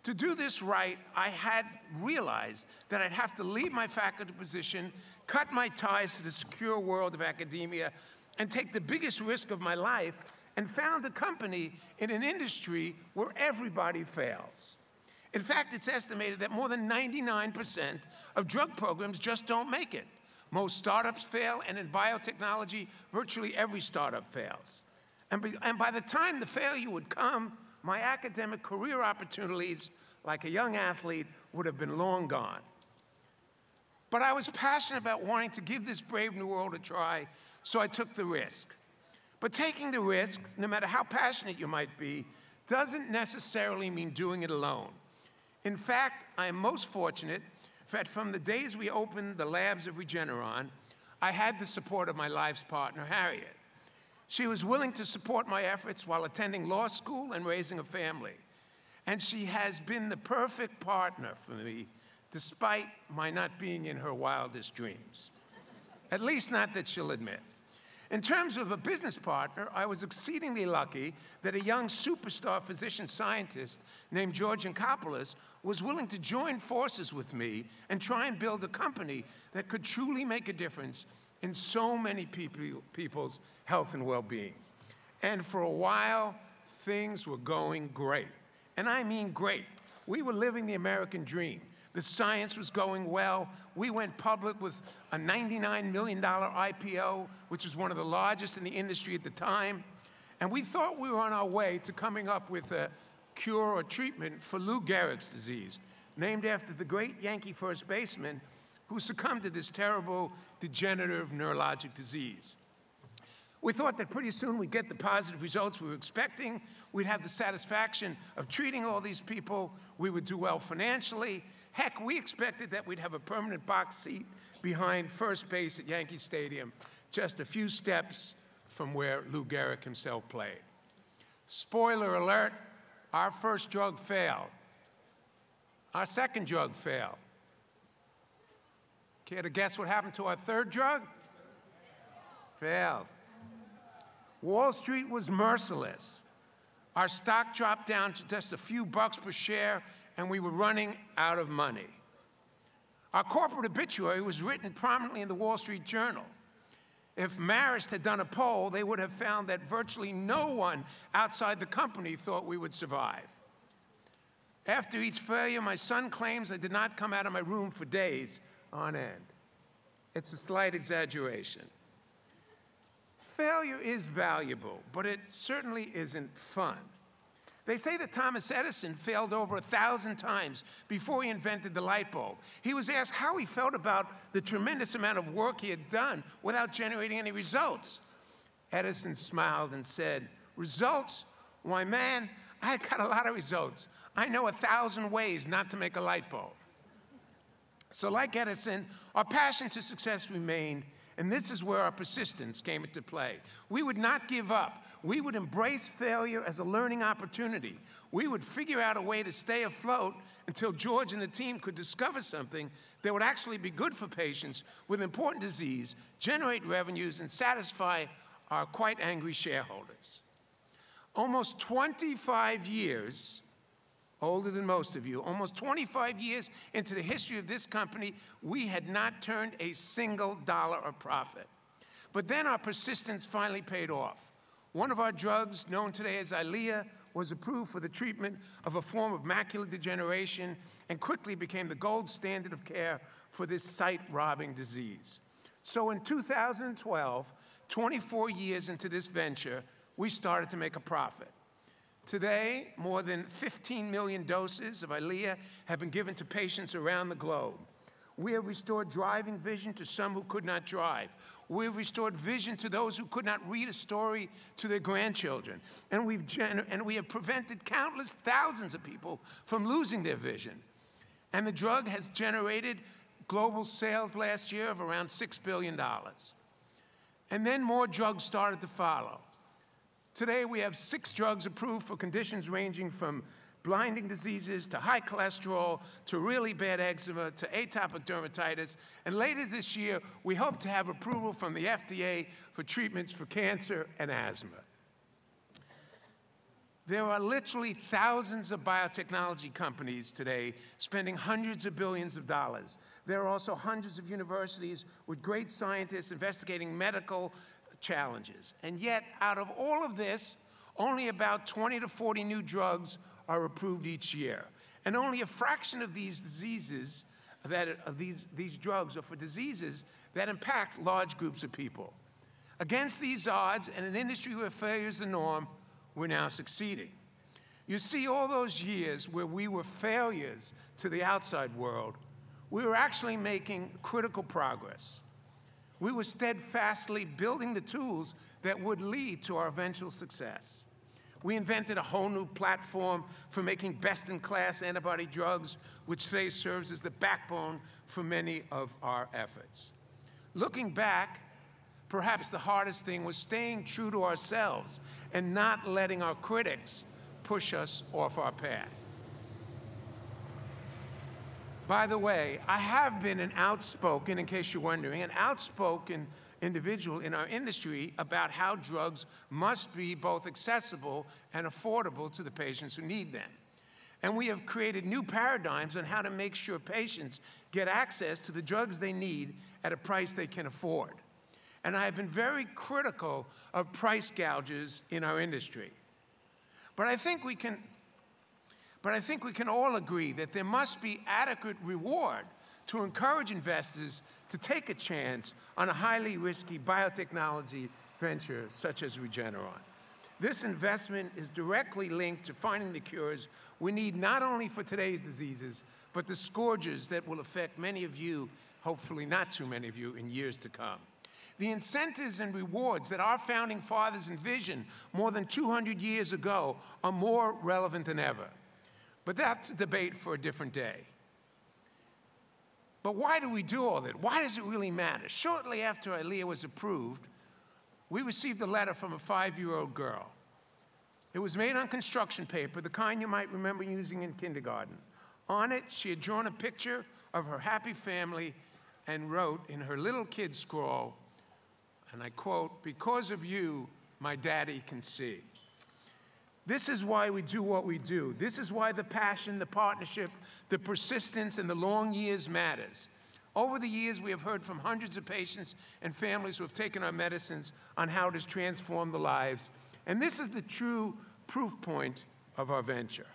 To do this right, I had realized that I'd have to leave my faculty position, cut my ties to the secure world of academia, and take the biggest risk of my life and found a company in an industry where everybody fails. In fact, it's estimated that more than 99% of drug programs just don't make it. Most startups fail, and in biotechnology, virtually every startup fails. And by the time the failure would come, my academic career opportunities, like a young athlete, would have been long gone. But I was passionate about wanting to give this brave new world a try, so I took the risk. But taking the risk, no matter how passionate you might be, doesn't necessarily mean doing it alone. In fact, I am most fortunate that from the days we opened the labs of Regeneron, I had the support of my life's partner, Harriet. She was willing to support my efforts while attending law school and raising a family. And she has been the perfect partner for me, despite my not being in her wildest dreams. At least not that she'll admit. In terms of a business partner, I was exceedingly lucky that a young superstar physician scientist named George Yancopoulos was willing to join forces with me and try and build a company that could truly make a difference in so many people's health and well-being. And for a while, things were going great. And I mean great. We were living the American dream. The science was going well. We went public with a $99 million IPO, which was one of the largest in the industry at the time. And we thought we were on our way to coming up with a cure or treatment for Lou Gehrig's disease, named after the great Yankee first baseman who succumbed to this terrible degenerative neurologic disease. We thought that pretty soon we'd get the positive results we were expecting. We'd have the satisfaction of treating all these people. We would do well financially. Heck, we expected that we'd have a permanent box seat behind first base at Yankee Stadium, just a few steps from where Lou Gehrig himself played. Spoiler alert, our first drug failed. Our second drug failed. Care to guess what happened to our third drug? Failed. Wall Street was merciless. Our stock dropped down to just a few bucks per share, and we were running out of money. Our corporate obituary was written prominently in the Wall Street Journal. If Marist had done a poll, they would have found that virtually no one outside the company thought we would survive. After each failure, my son claims I did not come out of my room for days on end. It's a slight exaggeration. Failure is valuable, but it certainly isn't fun. They say that Thomas Edison failed over 1,000 times before he invented the light bulb. He was asked how he felt about the tremendous amount of work he had done without generating any results. Edison smiled and said, "Results? Why, man, I got a lot of results. I know 1,000 ways not to make a light bulb." So like Edison, our passion to success remained, and this is where our persistence came into play. We would not give up. We would embrace failure as a learning opportunity. We would figure out a way to stay afloat until George and the team could discover something that would actually be good for patients with important disease, generate revenues, and satisfy our quite angry shareholders. Almost 25 years, older than most of you, almost 25 years into the history of this company, we had not turned a single dollar of profit. But then our persistence finally paid off. One of our drugs, known today as Eylea, was approved for the treatment of a form of macular degeneration and quickly became the gold standard of care for this sight-robbing disease. So in 2012, 24 years into this venture, we started to make a profit. Today, more than 15 million doses of Eylea have been given to patients around the globe. We have restored driving vision to some who could not drive. We have restored vision to those who could not read a story to their grandchildren. And we have prevented countless thousands of people from losing their vision. And the drug has generated global sales last year of around $6 billion. And then more drugs started to follow. Today, we have 6 drugs approved for conditions ranging from blinding diseases to high cholesterol to really bad eczema to atopic dermatitis. And later this year, we hope to have approval from the FDA for treatments for cancer and asthma. There are literally thousands of biotechnology companies today spending hundreds of billions of dollars. There are also hundreds of universities with great scientists investigating medical challenges. And yet, out of all of this, only about 20 to 40 new drugs are approved each year. And only a fraction of these diseases, these drugs are for diseases that impact large groups of people. Against these odds, in an industry where failure is the norm, we're now succeeding. You see, all those years where we were failures to the outside world, we were actually making critical progress. We were steadfastly building the tools that would lead to our eventual success. We invented a whole new platform for making best-in-class antibody drugs, which today serves as the backbone for many of our efforts. Looking back, perhaps the hardest thing was staying true to ourselves and not letting our critics push us off our path. By the way, I have been an outspoken, in case you're wondering, an outspoken individual in our industry about how drugs must be both accessible and affordable to the patients who need them. And we have created new paradigms on how to make sure patients get access to the drugs they need at a price they can afford. And I have been very critical of price gouges in our industry. But I think we can all agree that there must be adequate reward to encourage investors to take a chance on a highly risky biotechnology venture such as Regeneron. This investment is directly linked to finding the cures we need not only for today's diseases, but the scourges that will affect many of you, hopefully not too many of you, in years to come. The incentives and rewards that our founding fathers envisioned more than 200 years ago are more relevant than ever. But that's a debate for a different day. But why do we do all that? Why does it really matter? Shortly after EYLEA was approved, we received a letter from a 5-year-old girl. It was made on construction paper, the kind you might remember using in kindergarten. On it, she had drawn a picture of her happy family and wrote in her little kid scrawl, and I quote, "Because of you, my daddy can see." This is why we do what we do. This is why the passion, the partnership, the persistence, and the long years matters. Over the years, we have heard from hundreds of patients and families who have taken our medicines on how it has transformed their lives. And this is the true proof point of our venture.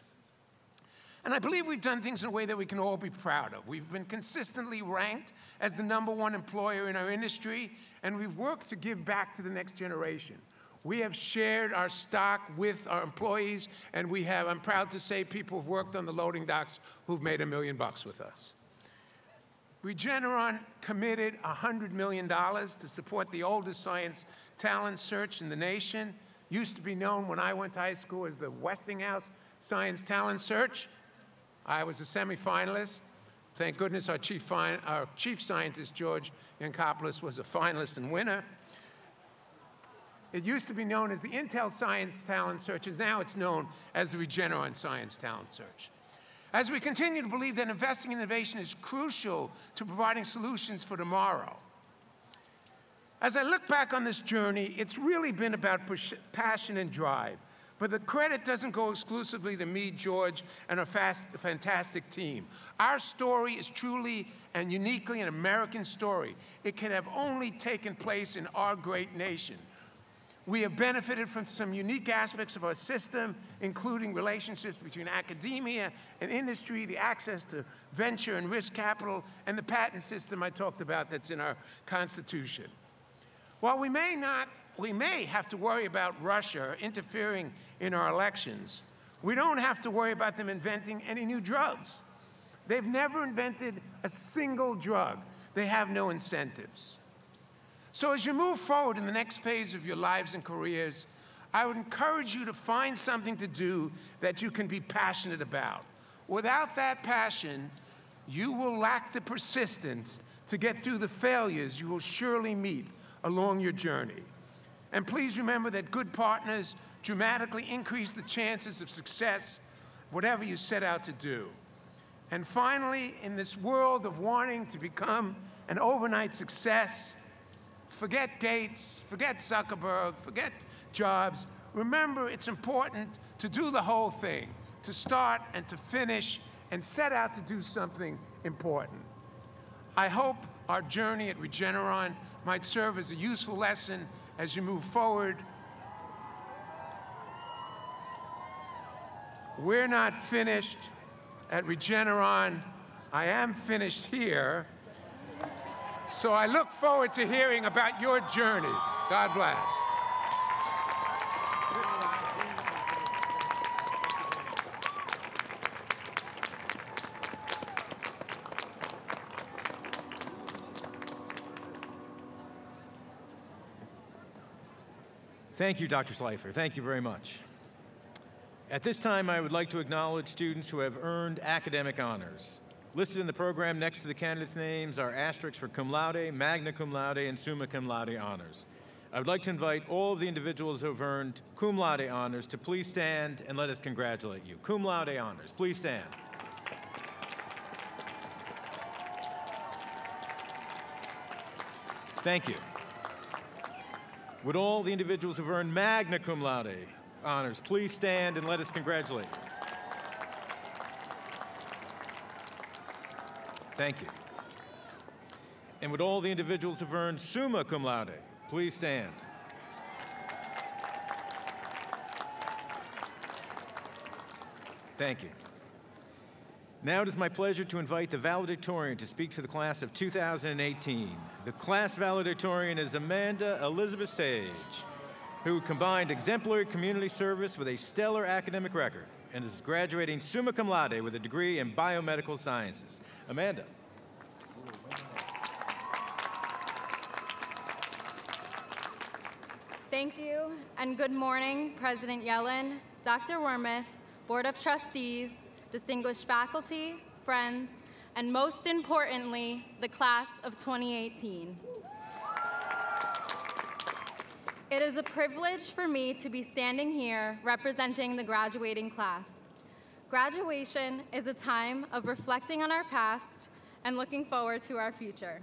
And I believe we've done things in a way that we can all be proud of. We've been consistently ranked as the #1 employer in our industry, and we've worked to give back to the next generation. We have shared our stock with our employees, and we have, I'm proud to say, people who've worked on the loading docks who've made $1 million with us. Regeneron committed $100 million to support the oldest science talent search in the nation. Used to be known when I went to high school as the Westinghouse Science Talent Search. I was a semifinalist. Thank goodness our chief scientist, George Yancopoulos, was a finalist and winner. It used to be known as the Intel Science Talent Search, and now it's known as the Regeneron Science Talent Search. As we continue to believe that investing in innovation is crucial to providing solutions for tomorrow. As I look back on this journey, it's really been about passion and drive. But the credit doesn't go exclusively to me, George, and our fantastic team. Our story is truly and uniquely an American story. It could have only taken place in our great nation. We have benefited from some unique aspects of our system, including relationships between academia and industry, the access to venture and risk capital, and the patent system I talked about that's in our Constitution. While we may have to worry about Russia interfering in our elections, we don't have to worry about them inventing any new drugs. They've never invented a single drug. They have no incentives. So as you move forward in the next phase of your lives and careers, I would encourage you to find something to do that you can be passionate about. Without that passion, you will lack the persistence to get through the failures you will surely meet along your journey. And please remember that good partners dramatically increase the chances of success, whatever you set out to do. And finally, in this world of wanting to become an overnight success, forget Gates, forget Zuckerberg, forget Jobs. Remember, it's important to do the whole thing, to start and to finish and set out to do something important. I hope our journey at Regeneron might serve as a useful lesson as you move forward. We're not finished at Regeneron. I am finished here. So I look forward to hearing about your journey. God bless. Thank you, Dr. Schleifer. Thank you very much. At this time, I would like to acknowledge students who have earned academic honors. Listed in the program next to the candidates' names are asterisks for cum laude, magna cum laude, and summa cum laude honors. I would like to invite all of the individuals who have earned cum laude honors to please stand and let us congratulate you. Cum laude honors, please stand. Thank you. Would all the individuals who've earned magna cum laude honors please stand and let us congratulate? Thank you. And would all the individuals who've earned summa cum laude please stand? Thank you. Now it is my pleasure to invite the valedictorian to speak to the class of 2018. The class valedictorian is Amanda Elizabeth Sage, who combined exemplary community service with a stellar academic record and is graduating summa cum laude with a degree in biomedical sciences. Amanda. Thank you, and good morning, President Yellen, Dr. Wormuth, Board of Trustees, distinguished faculty, friends, and most importantly, the class of 2018. It is a privilege for me to be standing here representing the graduating class. Graduation is a time of reflecting on our past and looking forward to our future.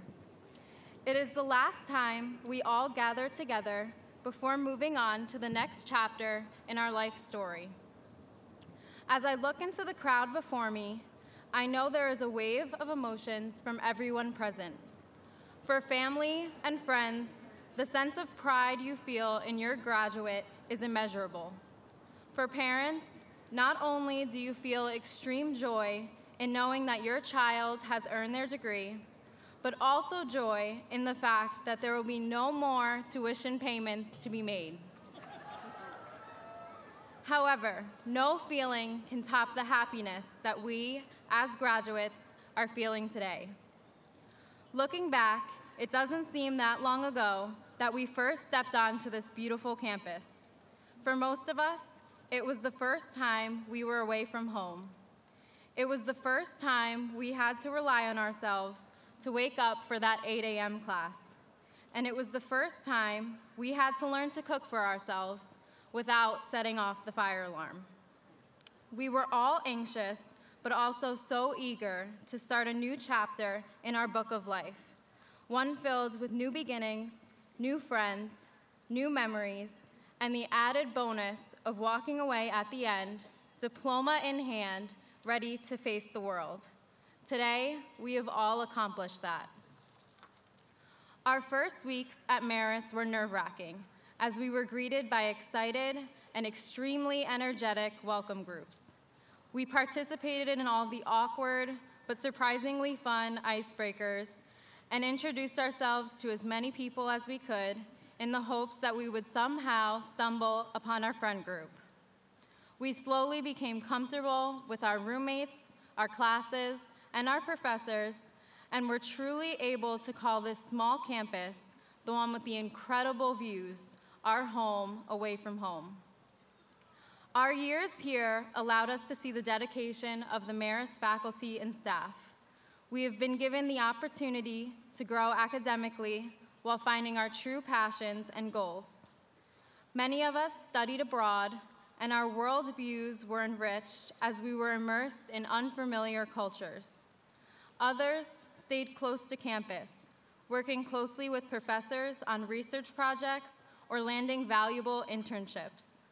It is the last time we all gather together before moving on to the next chapter in our life story. As I look into the crowd before me, I know there is a wave of emotions from everyone present. For family and friends, the sense of pride you feel in your graduate is immeasurable. For parents, not only do you feel extreme joy in knowing that your child has earned their degree, but also joy in the fact that there will be no more tuition payments to be made. However, no feeling can top the happiness that we, as graduates, are feeling today. Looking back, it doesn't seem that long ago that we first stepped onto this beautiful campus. For most of us, it was the first time we were away from home. It was the first time we had to rely on ourselves to wake up for that 8 a.m. class. And it was the first time we had to learn to cook for ourselves without setting off the fire alarm. We were all anxious, but also so eager to start a new chapter in our book of life, one filled with new beginnings, new friends, new memories, and the added bonus of walking away at the end, diploma in hand, ready to face the world. Today, we have all accomplished that. Our first weeks at Marist were nerve-wracking, as we were greeted by excited and extremely energetic welcome groups. We participated in all the awkward but surprisingly fun icebreakers and introduced ourselves to as many people as we could in the hopes that we would somehow stumble upon our friend group. We slowly became comfortable with our roommates, our classes, and our professors, and were truly able to call this small campus the one with the incredible views, our home away from home. Our years here allowed us to see the dedication of the Marist faculty and staff. We have been given the opportunity to grow academically while finding our true passions and goals. Many of us studied abroad, and our worldviews were enriched as we were immersed in unfamiliar cultures. Others stayed close to campus, working closely with professors on research projects or landing valuable internships.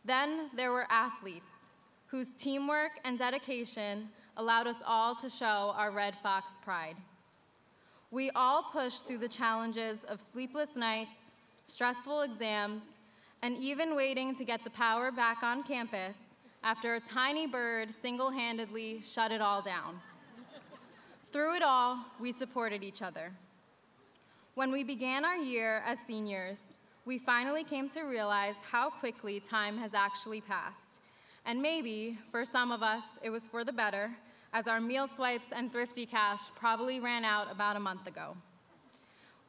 Then there were athletes, whose teamwork and dedication allowed us all to show our Red Fox pride. We all pushed through the challenges of sleepless nights, stressful exams, and even waiting to get the power back on campus after a tiny bird single-handedly shut it all down. Through it all, we supported each other. When we began our year as seniors, we finally came to realize how quickly time has actually passed. And maybe, for some of us, it was for the better, as our meal swipes and thrifty cash probably ran out about a month ago.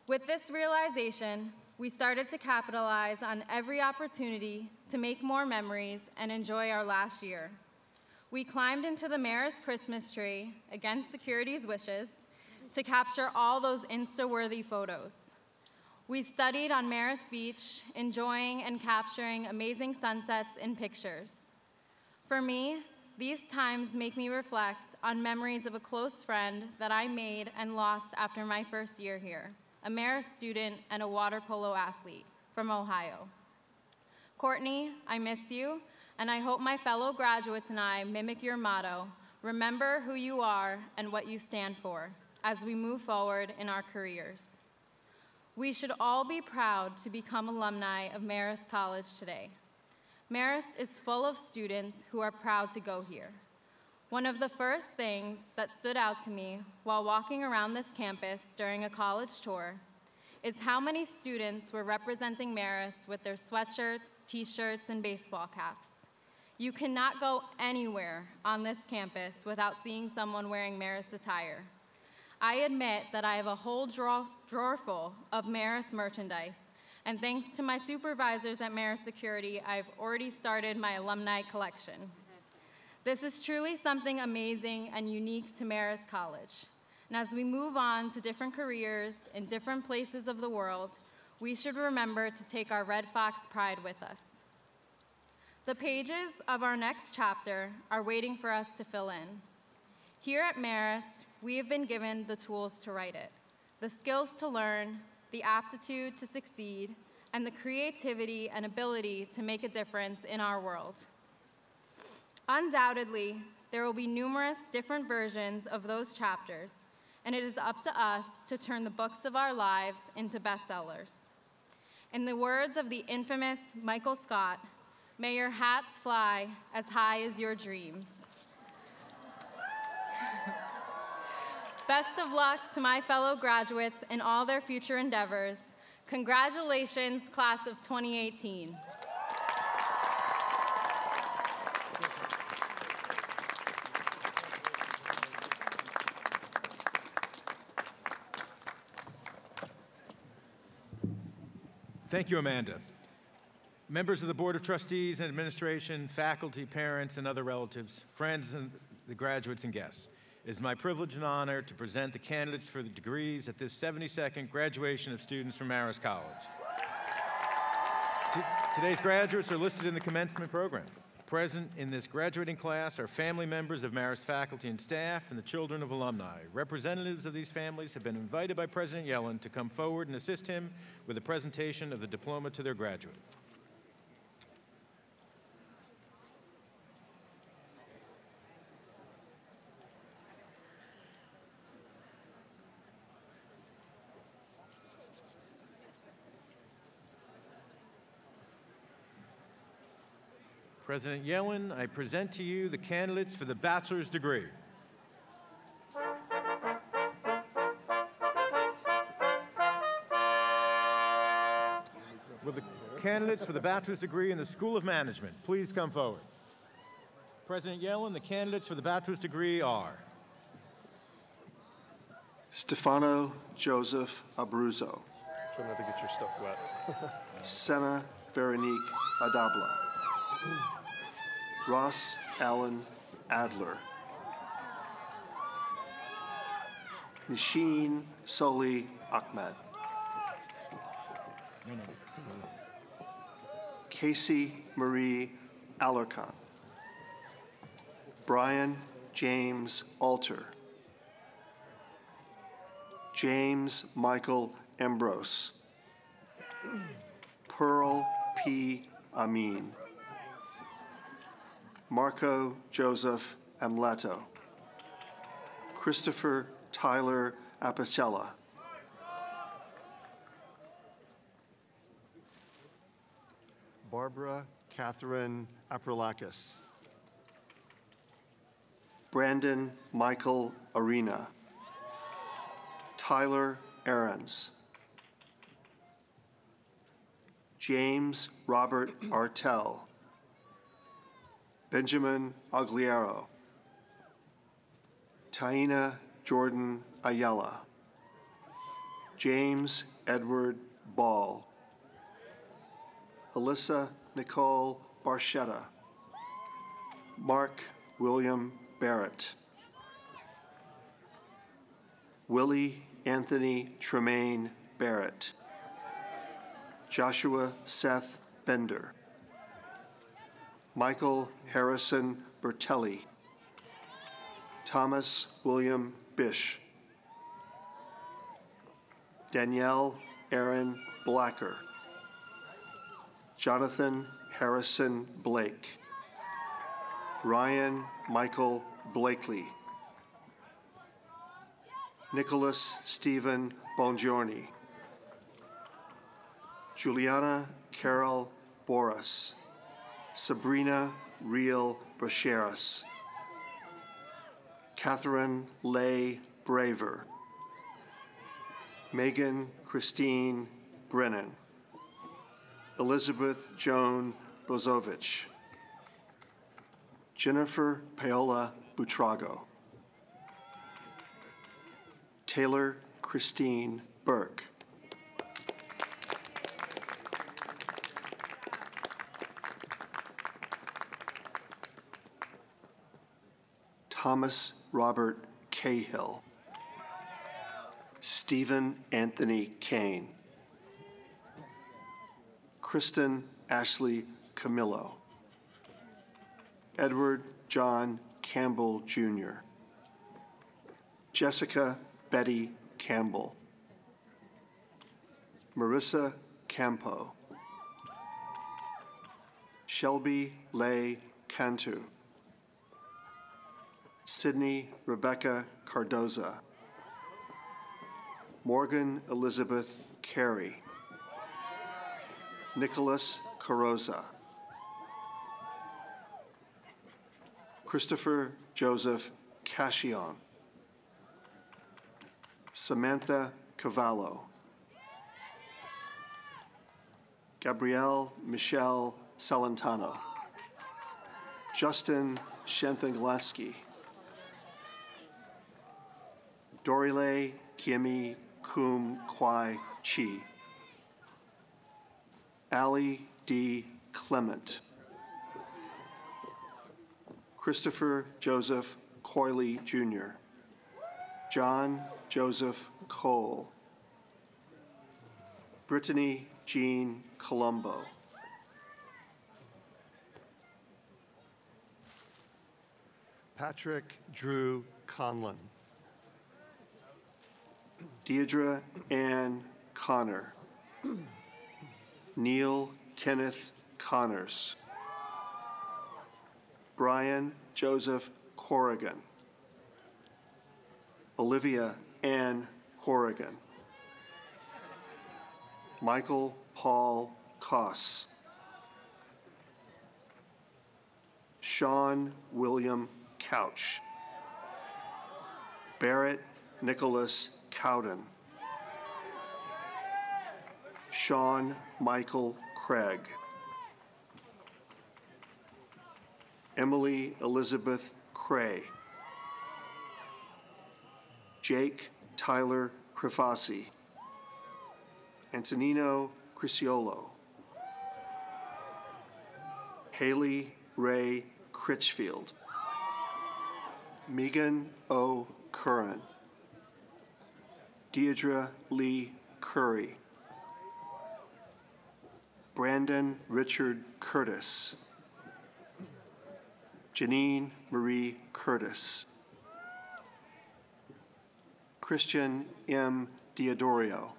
With this realization, we started to capitalize on every opportunity to make more memories and enjoy our last year. We climbed into the Marist Christmas tree, against security's wishes, to capture all those Insta-worthy photos. We studied on Marist Beach, enjoying and capturing amazing sunsets in pictures. For me, these times make me reflect on memories of a close friend that I made and lost after my first year here, a Marist student and a water polo athlete, from Ohio. Courtney, I miss you, and I hope my fellow graduates and I mimic your motto, remember who you are and what you stand for, as we move forward in our careers. We should all be proud to become alumni of Marist College today. Marist is full of students who are proud to go here. One of the first things that stood out to me while walking around this campus during a college tour is how many students were representing Marist with their sweatshirts, t-shirts, and baseball caps. You cannot go anywhere on this campus without seeing someone wearing Marist attire. I admit that I have a whole drawer full of Marist merchandise, and thanks to my supervisors at Marist Security, I've already started my alumni collection. This is truly something amazing and unique to Marist College. And as we move on to different careers in different places of the world, we should remember to take our Red Fox pride with us. The pages of our next chapter are waiting for us to fill in. Here at Marist, we have been given the tools to write it, the skills to learn, the aptitude to succeed, and the creativity and ability to make a difference in our world. Undoubtedly, there will be numerous different versions of those chapters, and it is up to us to turn the books of our lives into bestsellers. In the words of the infamous Michael Scott, may your hats fly as high as your dreams. Best of luck to my fellow graduates in all their future endeavors. Congratulations, class of 2018. Thank you, Amanda. Members of the Board of Trustees and Administration, faculty, parents, and other relatives, friends, and the graduates and guests, it is my privilege and honor to present the candidates for the degrees at this 72nd graduation of students from Marist College. Today's graduates are listed in the commencement program. Present in this graduating class are family members of Marist faculty and staff and the children of alumni. Representatives of these families have been invited by President Yellen to come forward and assist him with the presentation of the diploma to their graduate. President Yellen, I present to you the candidates for the bachelor's degree. Will the candidates for the bachelor's degree in the School of Management please come forward? President Yellen, the candidates for the bachelor's degree are Stefano Joseph Abruzzo. Try not to get your stuff wet. Senna Veronique Adabla. Ross Allen Adler. Nisheen Soli Ahmed. Casey Marie Alarcon. Brian James Alter. James Michael Ambrose. Pearl P. Amin. Marco Joseph Amleto. Christopher Tyler Apicella. Barbara Catherine Aprilakis. Brandon Michael Arena. Tyler Aarons. James Robert Artell. Benjamin Agliero. Taina Jordan Ayala. James Edward Ball. Alyssa Nicole Barchetta. Mark William Barrett. Willie Anthony Tremaine Barrett. Joshua Seth Bender. Michael Harrison Bertelli. Thomas William Bish. Danielle Aaron Blacker. Jonathan Harrison Blake, Ryan Michael Blakely, Nicholas Stephen Bongiorni, Juliana Carol Boras, Sabrina Real Bracheras, Catherine Leigh Braver, Megan Christine Brennan, Elizabeth Joan Brozovich, Jennifer Paola Butrago, Taylor Christine Burke, Thomas Robert Cahill, Stephen Anthony Kane, Kristen Ashley Camillo, Edward John Campbell Jr., Jessica Betty Campbell, Marissa Campo, Shelby Leigh Cantu, Sydney Rebecca Cardoza, Morgan Elizabeth Carey, Nicholas Carroza, Christopher Joseph Cashion, Samantha Cavallo, Gabrielle Michelle Celentano, Justin Shantangleski, Dorile Kiemi Kum Kwai Chi, Allie D. Clement, Christopher Joseph Coyley Jr., John Joseph Cole, Brittany Jean Colombo, Patrick Drew Conlon, Deidre Ann Connor, Neil Kenneth Connors, Brian Joseph Corrigan, Olivia Ann Corrigan, Michael Paul Koss, Sean William Couch, Barrett Nicholas Cowden, Sean Michael Craig, Emily Elizabeth Cray, Jake Tyler Crifasi, Antonino Crisiolo, Haley Ray Critchfield, Megan O. Curran, Deidre Lee Curry, Brandon Richard Curtis, Janine Marie Curtis, Christian M. Diodorio,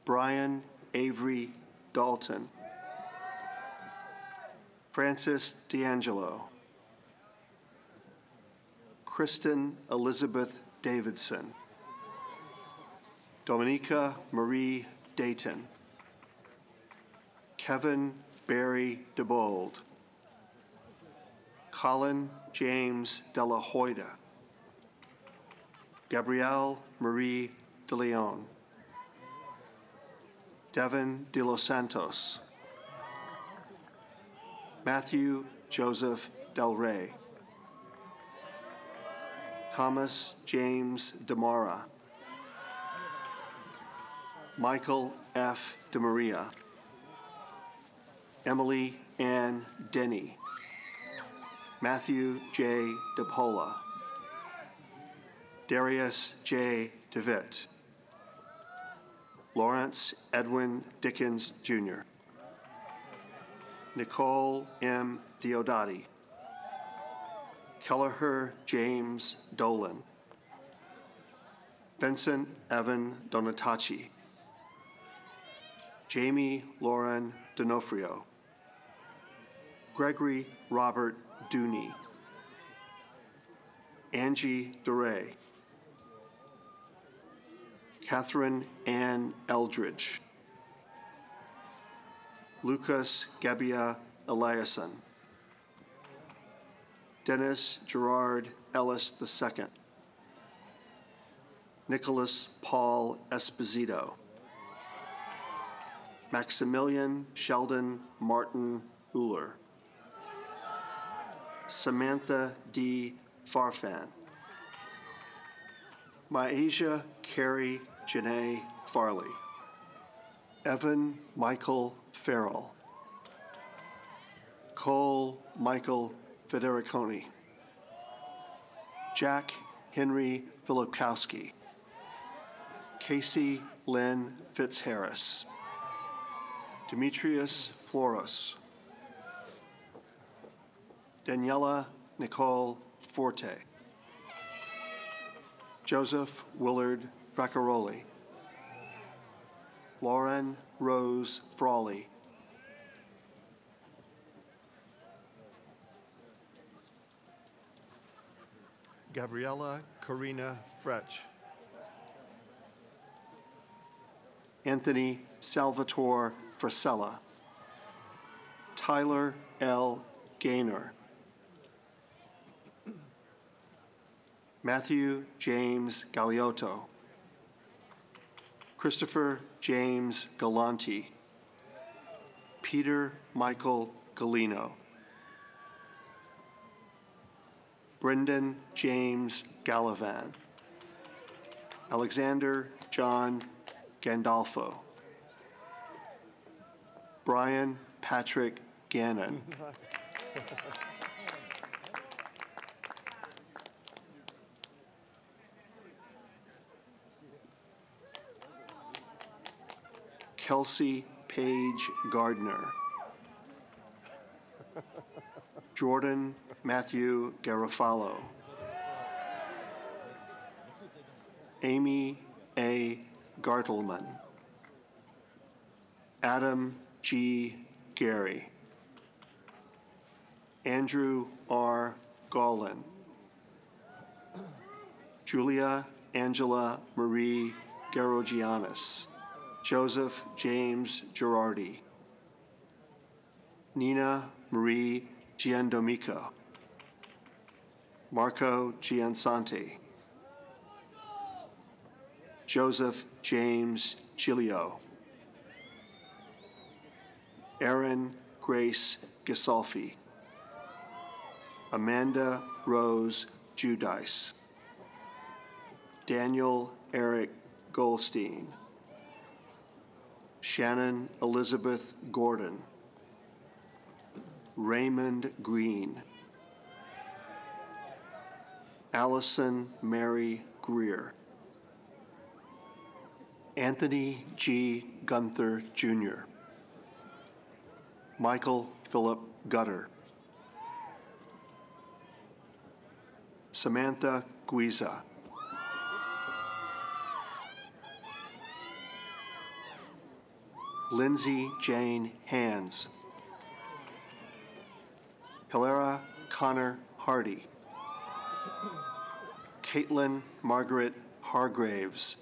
Brian Avery Dalton, Francis D'Angelo, Kristen Elizabeth Davidson, Dominica Marie Dayton, Kevin Barry DeBold, Colin James De La Hoyda, Gabrielle Marie De Leon, Devin De Los Santos, Matthew Joseph Del Rey, Thomas James DeMara, Michael F. DeMaria, Emily Ann Denny, Matthew J. DePola, Darius J. DeVitt, Lawrence Edwin Dickens, Jr., Nicole M. Diodati, Kelleher James Dolan, Vincent Evan Donatacci, Jamie Lauren D'Onofrio, Gregory Robert Dooney, Angie DeRay, Catherine Ann Eldridge, Lucas Gebbia Eliasson, Dennis Gerard Ellis II, Nicholas Paul Esposito, Maximilian Sheldon Martin Uller, Samantha D. Farfan, Myasia Carey Janae Farley, Evan Michael Farrell, Cole Michael Federiconi, Jack Henry Filipkowski, Casey Lynn Fitzharris, Demetrius Floros, Daniela Nicole Forte, Joseph Willard Vaccaroli, Lauren Rose Frawley, Gabriella Corina Fretch, Anthony Salvatore Frisella, Tyler L. Gaynor, Matthew James Galiotto, Christopher James Galanti, Peter Michael Galino, Brendan James Gallivan, Alexander John Gandolfo, Brian Patrick Gannon, Kelsey Page Gardner, Jordan Matthew Garofalo, Amy A. Gartelman, Adam G. Gary, Andrew R. Gallin, Julia Angela Marie Garogianis, Joseph James Girardi, Nina Marie Giandomico, Marco Giansanti, Joseph James Chilio, Erin Grace Gisolfi, Amanda Rose Judice, Daniel Eric Goldstein, Shannon Elizabeth Gordon, Raymond Green, Allison Mary Greer, Anthony G. Gunther Jr., Michael Philip Gutter, Samantha Guiza, Lindsay Jane Hands, Hilara Connor Hardy, Caitlin Margaret Hargraves,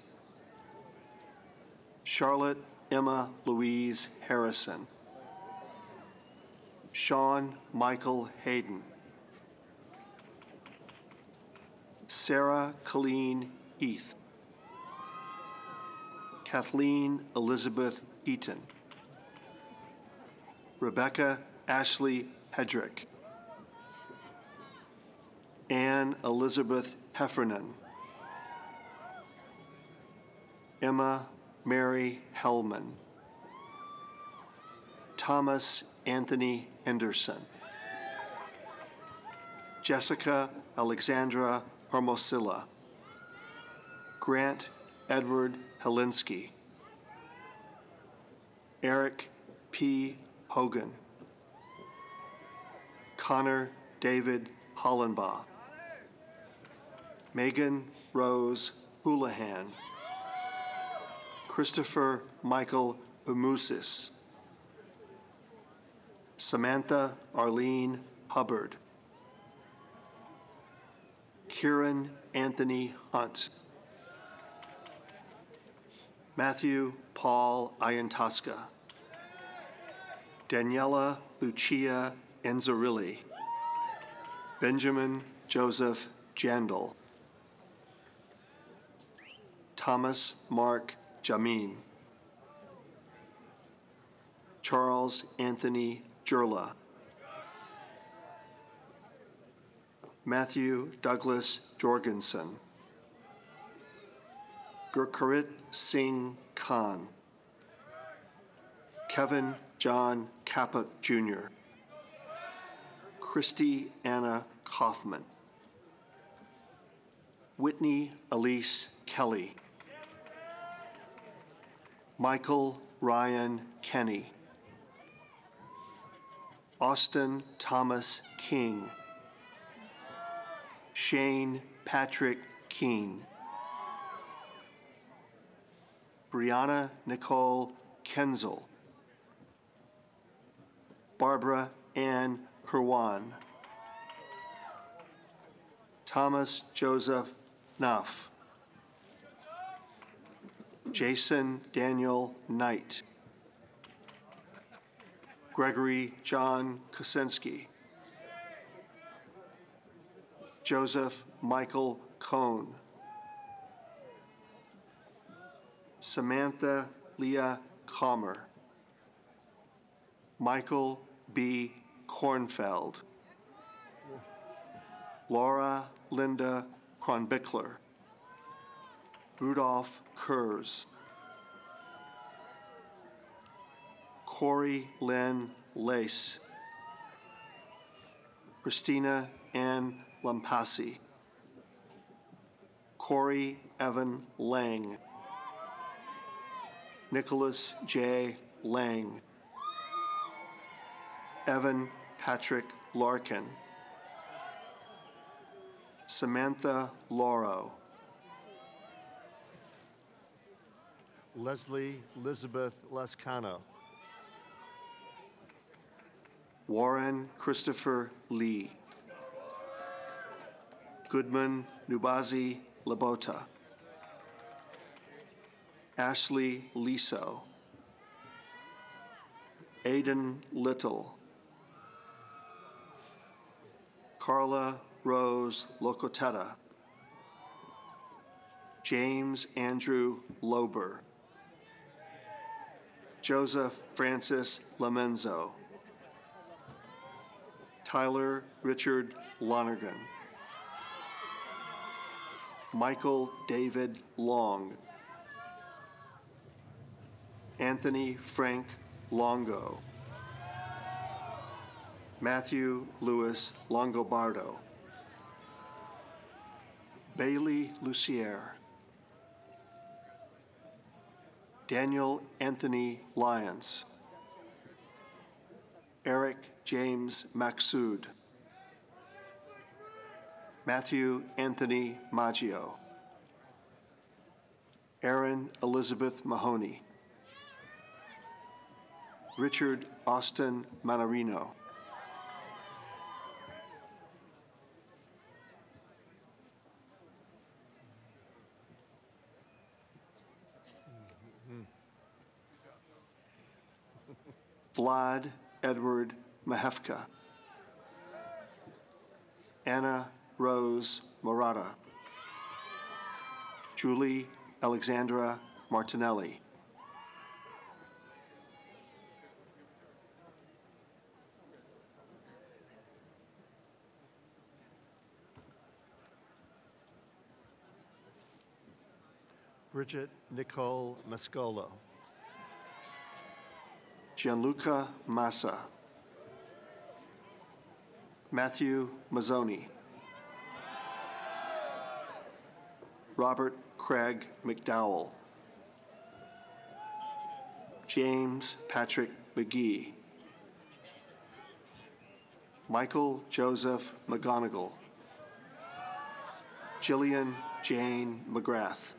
Charlotte Emma Louise Harrison, Sean Michael Hayden, Sarah Colleen Heath, Kathleen Elizabeth Eaton, Rebecca Ashley Hedrick, Anne Elizabeth Heffernan, Emma Mary Hellman, Thomas Anthony Henderson, Jessica Alexandra Hermosilla, Grant Edward Helinski, Eric P. Hogan, Connor David Hollenbaugh, Megan Rose Houlihan, Christopher Michael Umusis. Samantha Arlene Hubbard. Kieran Anthony Hunt. Matthew Paul Iantaska. Daniela Lucia Enzarilli. Benjamin Joseph Jandal. Thomas Mark Jamin. Charles Anthony Jurla. Matthew Douglas Jorgensen. Gurkarit Singh Khan. Kevin John Kappa Jr. Christy Anna Kaufman. Whitney Elise Kelly. Michael Ryan Kenny. Austin Thomas King. Shane Patrick Keene. Brianna Nicole Kenzel. Barbara Ann Kerwan. Thomas Joseph Nuff. Jason Daniel Knight. Gregory John Kosinski. Joseph Michael Cohn. Samantha Leah Commer. Michael B. Kornfeld. Laura Linda Kronbichler. Rudolph Kurz. Corey Lynn Lace. Christina Ann Lampasi. Corey Evan Lang. Nicholas J. Lang. Evan Patrick Larkin. Samantha Lauro. Leslie Elizabeth Lascano. Warren Christopher Lee. Goodman Nubazi Labota. Ashley Liso. Aidan Little. Carla Rose Locotetta. James Andrew Lober. Joseph Francis Lamenzo. Tyler Richard Lonergan. Michael David Long. Anthony Frank Longo. Matthew Louis Longobardo. Bailey Lucier. Daniel Anthony Lyons. Eric James Maxud. Matthew Anthony Maggio. Aaron Elizabeth Mahoney. Richard Austin Manarino. Vlad Edward Mahefka. Anna Rose Morata. Julie Alexandra Martinelli. Bridget Nicole Mascolo. Gianluca Massa. Matthew Mazzoni. Robert Craig McDowell. James Patrick McGee. Michael Joseph McGonigal. Jillian Jane McGrath.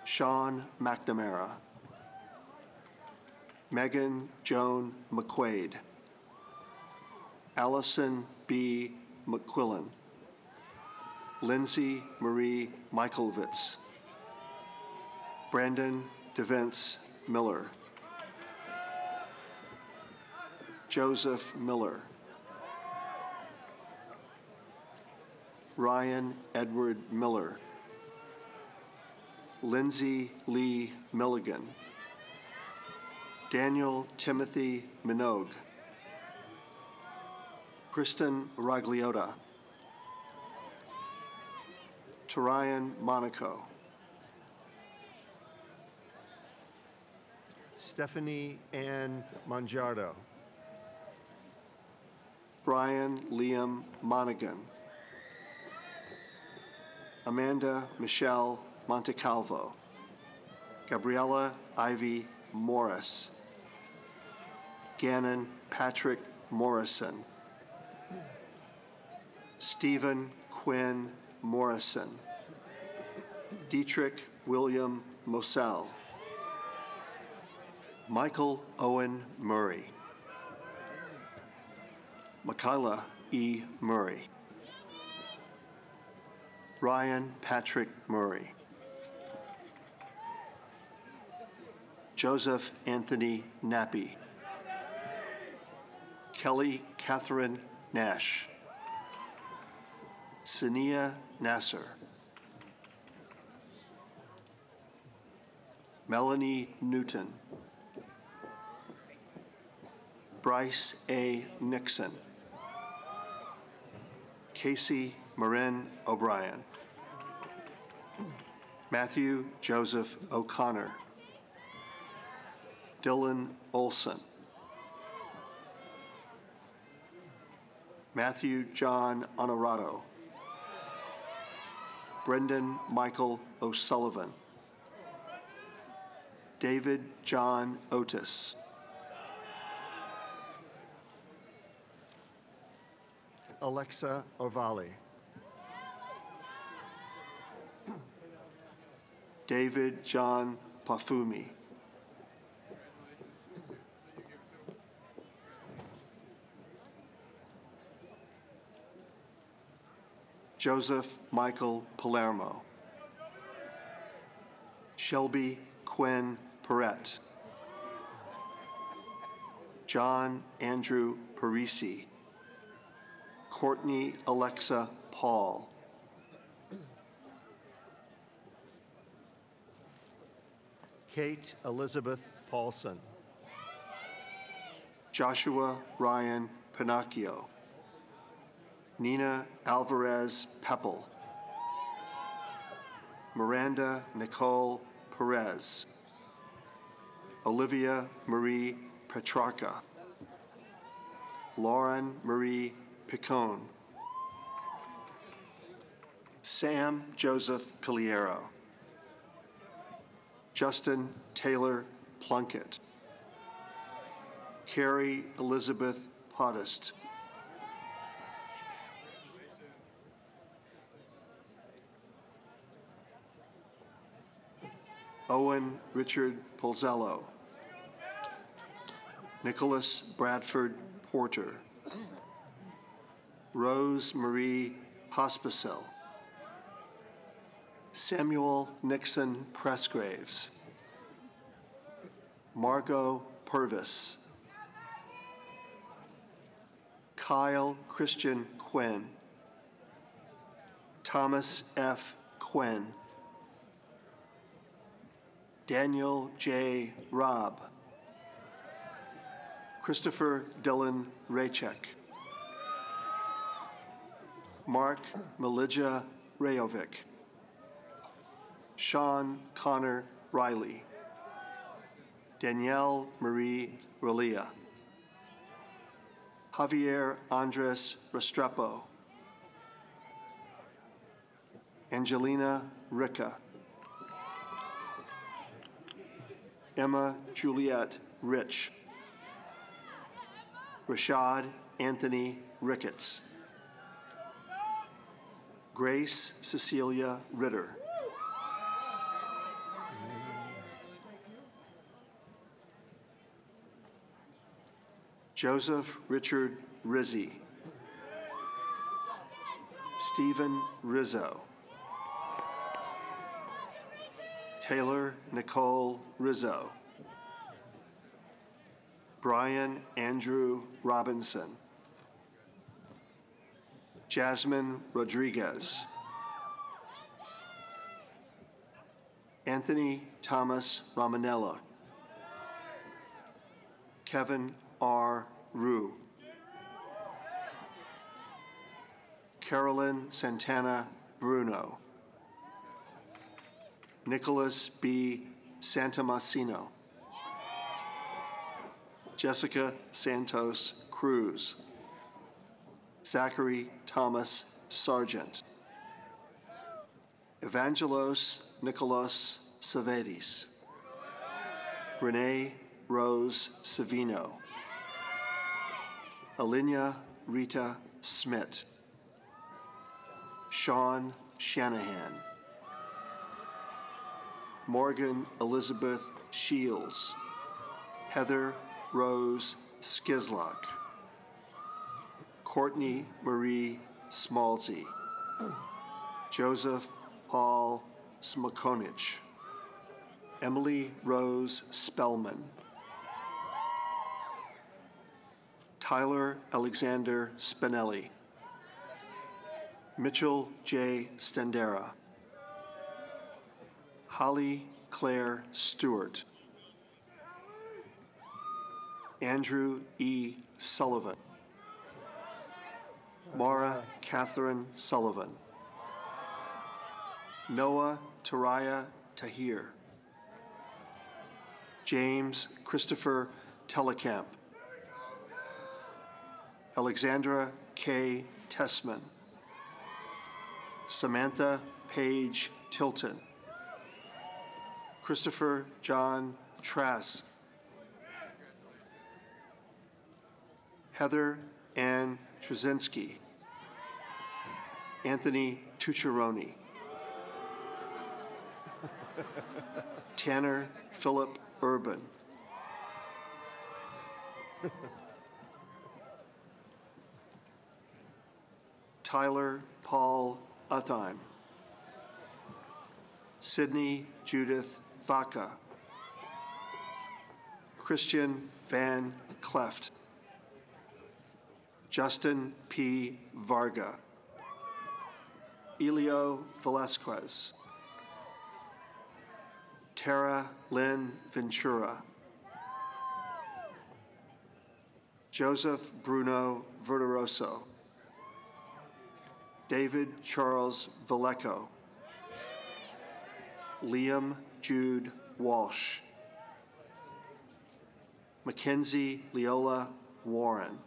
Sean McNamara. Megan Joan McQuaid, Allison B. McQuillan, Lindsay Marie Michaelvitz, Brandon DeVence Miller, Joseph Miller, Ryan Edward Miller, Lindsay Lee Milligan, Daniel Timothy Minogue, Kristen Ragliota, Tarayan Monaco, Stephanie Ann Monjardo, Brian Liam Monaghan, Amanda Michelle Montecalvo, Gabriella Ivy Morris, Gannon Patrick Morrison, Stephen Quinn Morrison, Dietrich William Moselle, Michael Owen Murray, Michaela E. Murray, Ryan Patrick Murray, Joseph Anthony Nappy, Kelly Catherine Nash, Sania Nasser, Melanie Newton, Bryce A. Nixon, Casey Marin O'Brien, Matthew Joseph O'Connor, Dylan Olson, Matthew John Honorato, Brendan Michael O'Sullivan, David John Otis, Alexa Orvali, David John Pafumi, Joseph Michael Palermo, Shelby Quinn Perrette, John Andrew Parisi, Courtney Alexa Paul, Kate Elizabeth Paulson, Joshua Ryan Pinocchio, Nina Alvarez Peppel, Miranda Nicole Perez, Olivia Marie Petrarca, Lauren Marie Picone, Sam Joseph Piliero, Justin Taylor Plunkett, Carrie Elizabeth Podest, Owen Richard Polzello, Nicholas Bradford Porter, Rose Marie Hospital, Samuel Nixon Pressgraves, Margot Purvis, Kyle Christian Quinn, Thomas F. Quinn, Daniel J. Robb, Christopher Dylan Raychek, Mark Melija Rayovic, Sean Connor Riley, Danielle Marie Rolia, Javier Andres Restrepo, Angelina Ricca, Emma Juliet Rich, Rashad Anthony Ricketts, Grace Cecilia Ritter, Joseph Richard Rizzi, Stephen Rizzo, Taylor Nicole Rizzo, Brian Andrew Robinson, Jasmine Rodriguez, Anthony Thomas Ramanella, Kevin R. Rue, Carolyn Santana Bruno, Nicholas B. Santomassino, Jessica Santos Cruz, Zachary Thomas Sargent, Evangelos Nicholas Savedis, Renee Rose Savino, Alinia Rita Smith, Sean Shanahan, Morgan Elizabeth Shields, Heather Rose Skizlock, Courtney Marie Smalzy, Joseph Paul Smokonich, Emily Rose Spellman, Tyler Alexander Spinelli, Mitchell J. Stendera, Holly Claire Stewart, Andrew E. Sullivan, Maura Catherine Sullivan, Noah Taraya Tahir, James Christopher Telekamp, Alexandra K. Tessman, Samantha Page Tilton, Christopher John Trask, Heather Ann Trzynski, Anthony Tucciaroni, Tanner Philip Urban, Tyler Paul Utheim, Sydney Judith Vaca, Christian Van Cleft, Justin P. Varga, Elio Velasquez, Tara Lynn Ventura, Joseph Bruno Verderoso, David Charles Valleco, Liam Jude Walsh, Mackenzie Leola Warren,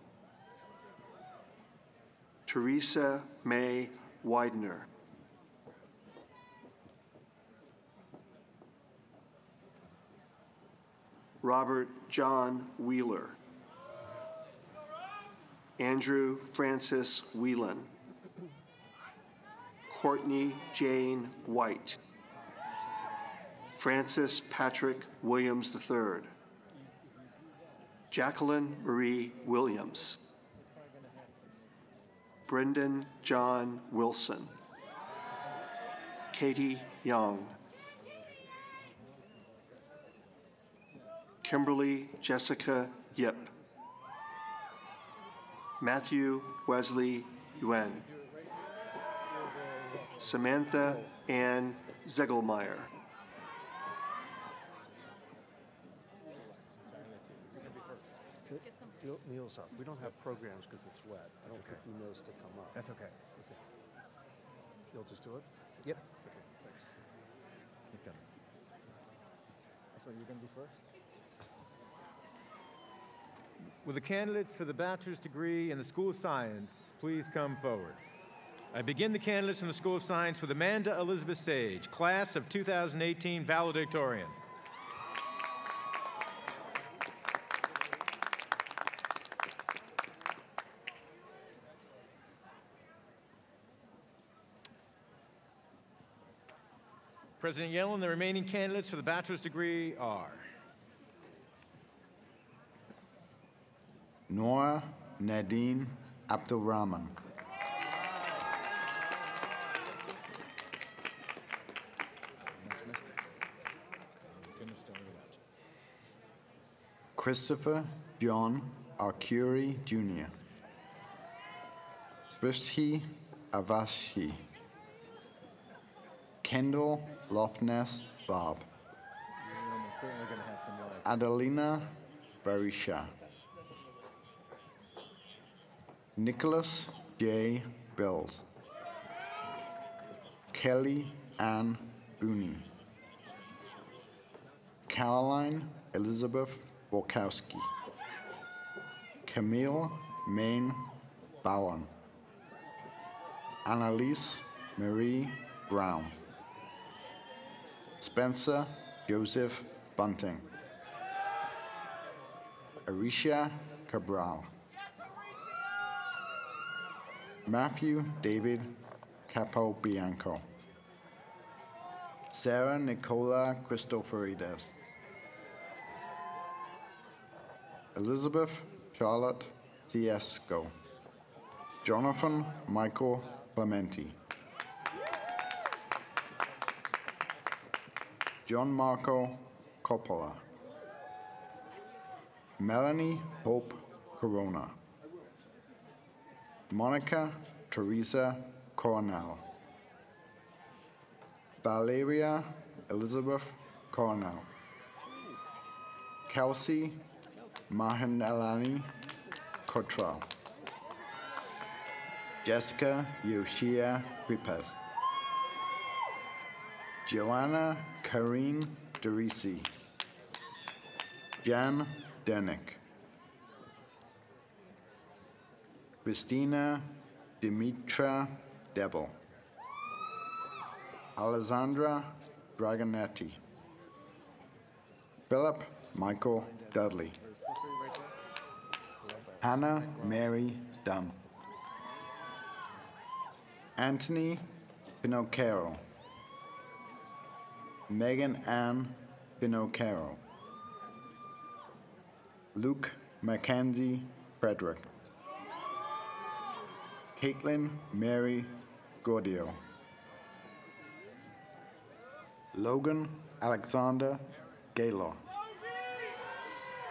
Teresa May Widener, Robert John Wheeler, Andrew Francis Whelan, Courtney Jane White, Francis Patrick Williams III, Jacqueline Marie Williams, Brendan John Wilson, Katie Young, Kimberly Jessica Yip, Matthew Wesley Yuen, Samantha Ann Zegelmeyer, Neil's up. We don't have programs because it's wet. I don't think he knows to come up. That's okay. You'll just do it? Yep. Okay, thanks. He's coming. So you're going to be first? Will the candidates for the bachelor's degree in the School of Science please come forward? I begin the candidates in the School of Science with Amanda Elizabeth Sage, class of 2018 valedictorian. President Yellen, the remaining candidates for the bachelor's degree are Noor Nadine Abdulrahman. Christopher John Arcuri Jr. Srishti Avashi. Kendall Loftness Bob. You're almost certainly going to have some live. Adelina Barisha. Nicholas J. Bills. Kelly Ann Booney. Caroline Elizabeth Borkowski. Camille Maine Bowen. Annalise Marie Brown. Spencer Joseph Bunting. Arisha Cabral. Matthew David Capobianco. Sarah Nicola Cristoforides. Elizabeth Charlotte Ciesco. Jonathan Michael Clementi. John Marco Coppola. Melanie Hope Corona. Monica Teresa Coronel. Valeria Elizabeth Coronel. Kelsey Mahanalani Cottrell. Jessica Yoshia Ripes. Joanna Karine Derisi. Jan Dernick. Christina Dimitra Debel. Alessandra Dragonetti. Philip Michael Dudley. Hannah Mary Dunn. Anthony Pinocchero. Megan Ann Pinocchero. Luke Mackenzie Frederick. Caitlin Mary Gordio. Logan Alexander Gaylor.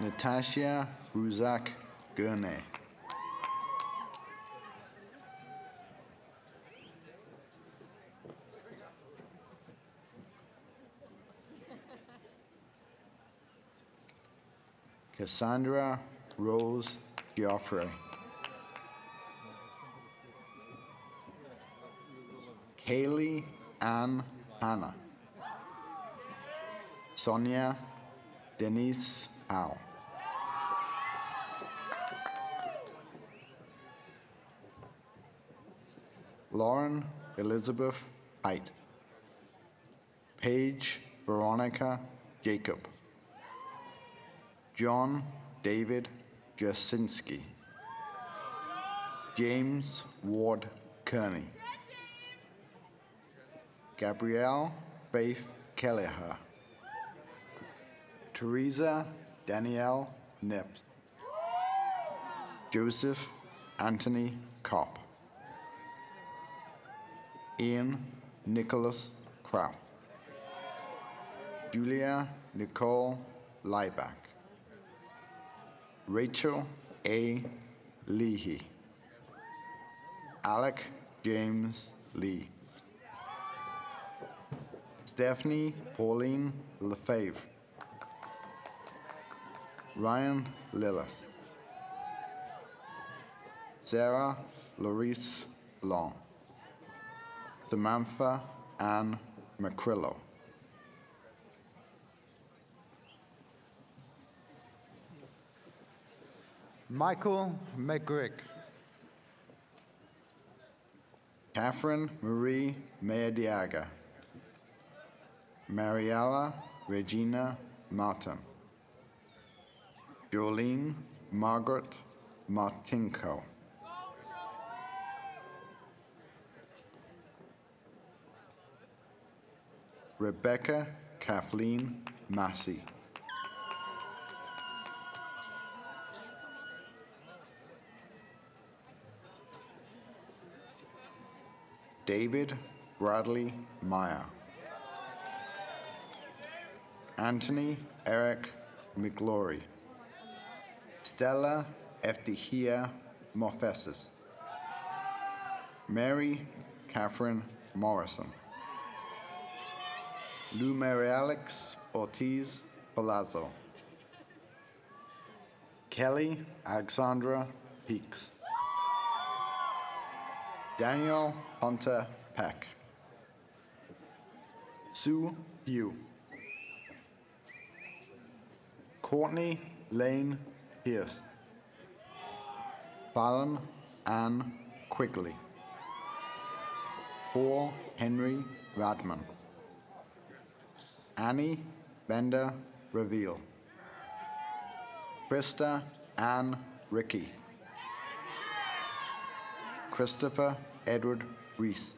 Natasha Ruzak Gurney. Cassandra Rose Geoffrey. Kaylee Ann Hanna. Sonia Denise Howe. Lauren Elizabeth Height. Paige Veronica Jacob. John David Jasinski. James Ward Kearney. Gabrielle Faith Kelleher. Teresa Danielle Nips. Joseph Anthony Kopp. Ian Nicholas Kraut. Julia Nicole Lieback. Rachel A. Leahy. Alec James Lee. Stephanie Pauline Lefebvre. Ryan Lilith. Sarah Laurice Long. Samantha Ann McCrillo. Michael McGrick. Catherine Marie Mayadiaga. Mariella Regina Martin. Jolene Margaret Martinko. Rebecca Kathleen Massey. David Bradley Meyer. Anthony Eric McGlory. Stella Eftihia Morphesis. Mary Catherine Morrison. Lou Mary Alex Ortiz Palazzo. Kelly Alexandra Peaks. Daniel Hunter Peck. Sue Hugh. Courtney Lane Pierce. Fallon Ann Quigley. Paul Henry Radman. Annie Bender Reveal. Krista Ann Rickey. Christopher Edward Reese.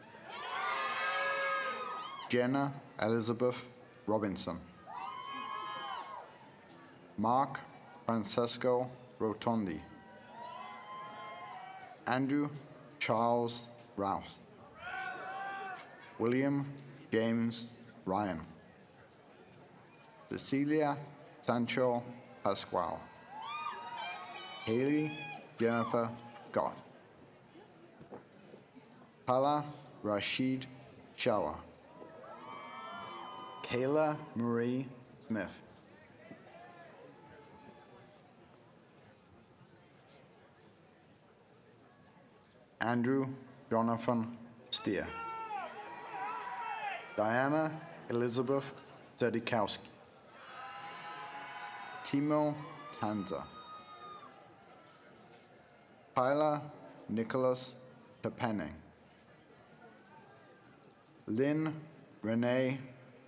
Jenna Elizabeth Robinson. Mark Francesco Rotondi. Andrew Charles Rouse. William James Ryan. Cecilia Sancho Pascual. Haley Jennifer Scott. Hala Rashid Shawa. Kayla Marie Smith. Andrew Jonathan Steer. Diana Elizabeth Zedikowski. Timo Tanza. Tyler Nicholas Tepenning. Lynn Renee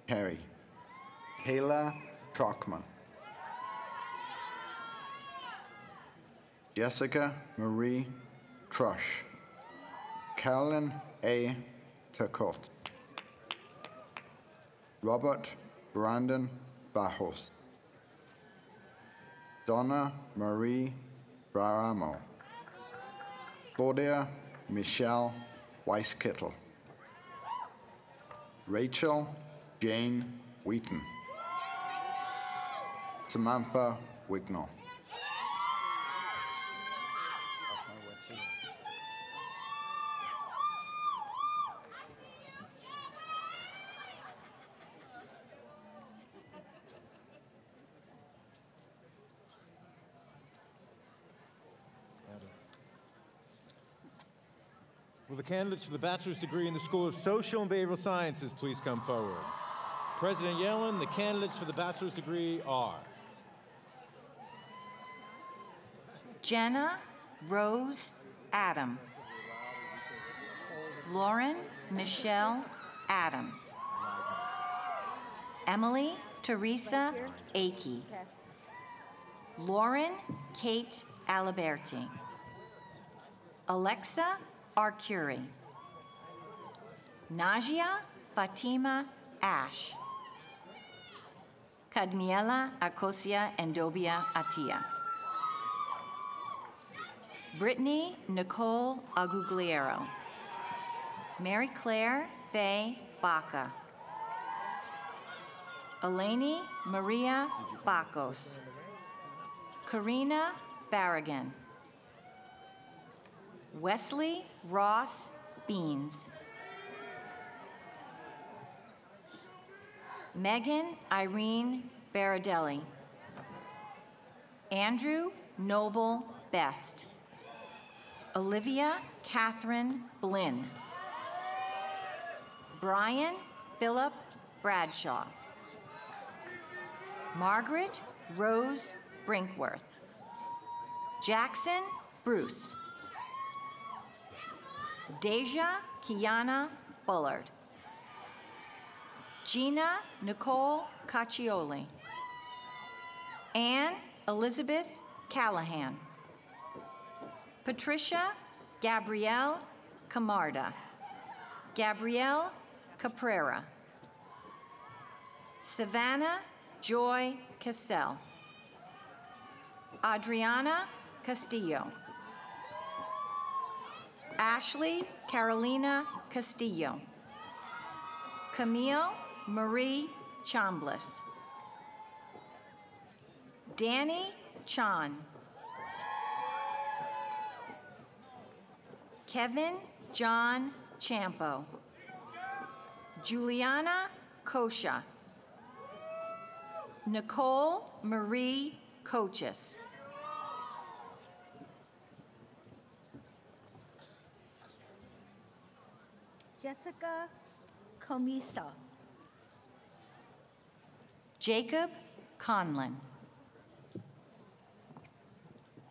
Perry. Kayla Trockman. Jessica Marie Trush. Carolyn A. Turcotte. Robert Brandon Bajos. Donna Marie Baramo. Claudia Michelle Weiskittel. Rachel Jane Wheaton. Samantha Wignall. Will the candidates for the bachelor's degree in the School of Social and Behavioral Sciences please come forward? President Yellen, the candidates for the bachelor's degree are Jenna Rose Adam. Lauren Michelle Adams. Emily Teresa Akey. Lauren Kate Aliberti. Alexa Arcuri. Najia Fatima Ash. Cadmiela Acosia Endobia Atia. Brittany Nicole Agugliero. Mary Claire Faye Baca. Eleni Maria Bacos. Karina Barragan. Wesley Ross Beans. Megan Irene Baradelli. Andrew Noble Best. Olivia Catherine Blinn. Brian Philip Bradshaw. Margaret Rose Brinkworth. Jackson Bruce. Deja Kiana Bullard. Gina Nicole Caccioli. Anne Elizabeth Callahan. Patricia Gabrielle Camarda. Gabrielle Caprera. Savannah Joy Cassell. Adriana Castillo. Ashley Carolina Castillo. Camille Marie Chambliss. Danny Chan. Kevin John Champo. Juliana Kosha. Nicole Marie Coaches. Jessica Comisa. Jacob Conlon.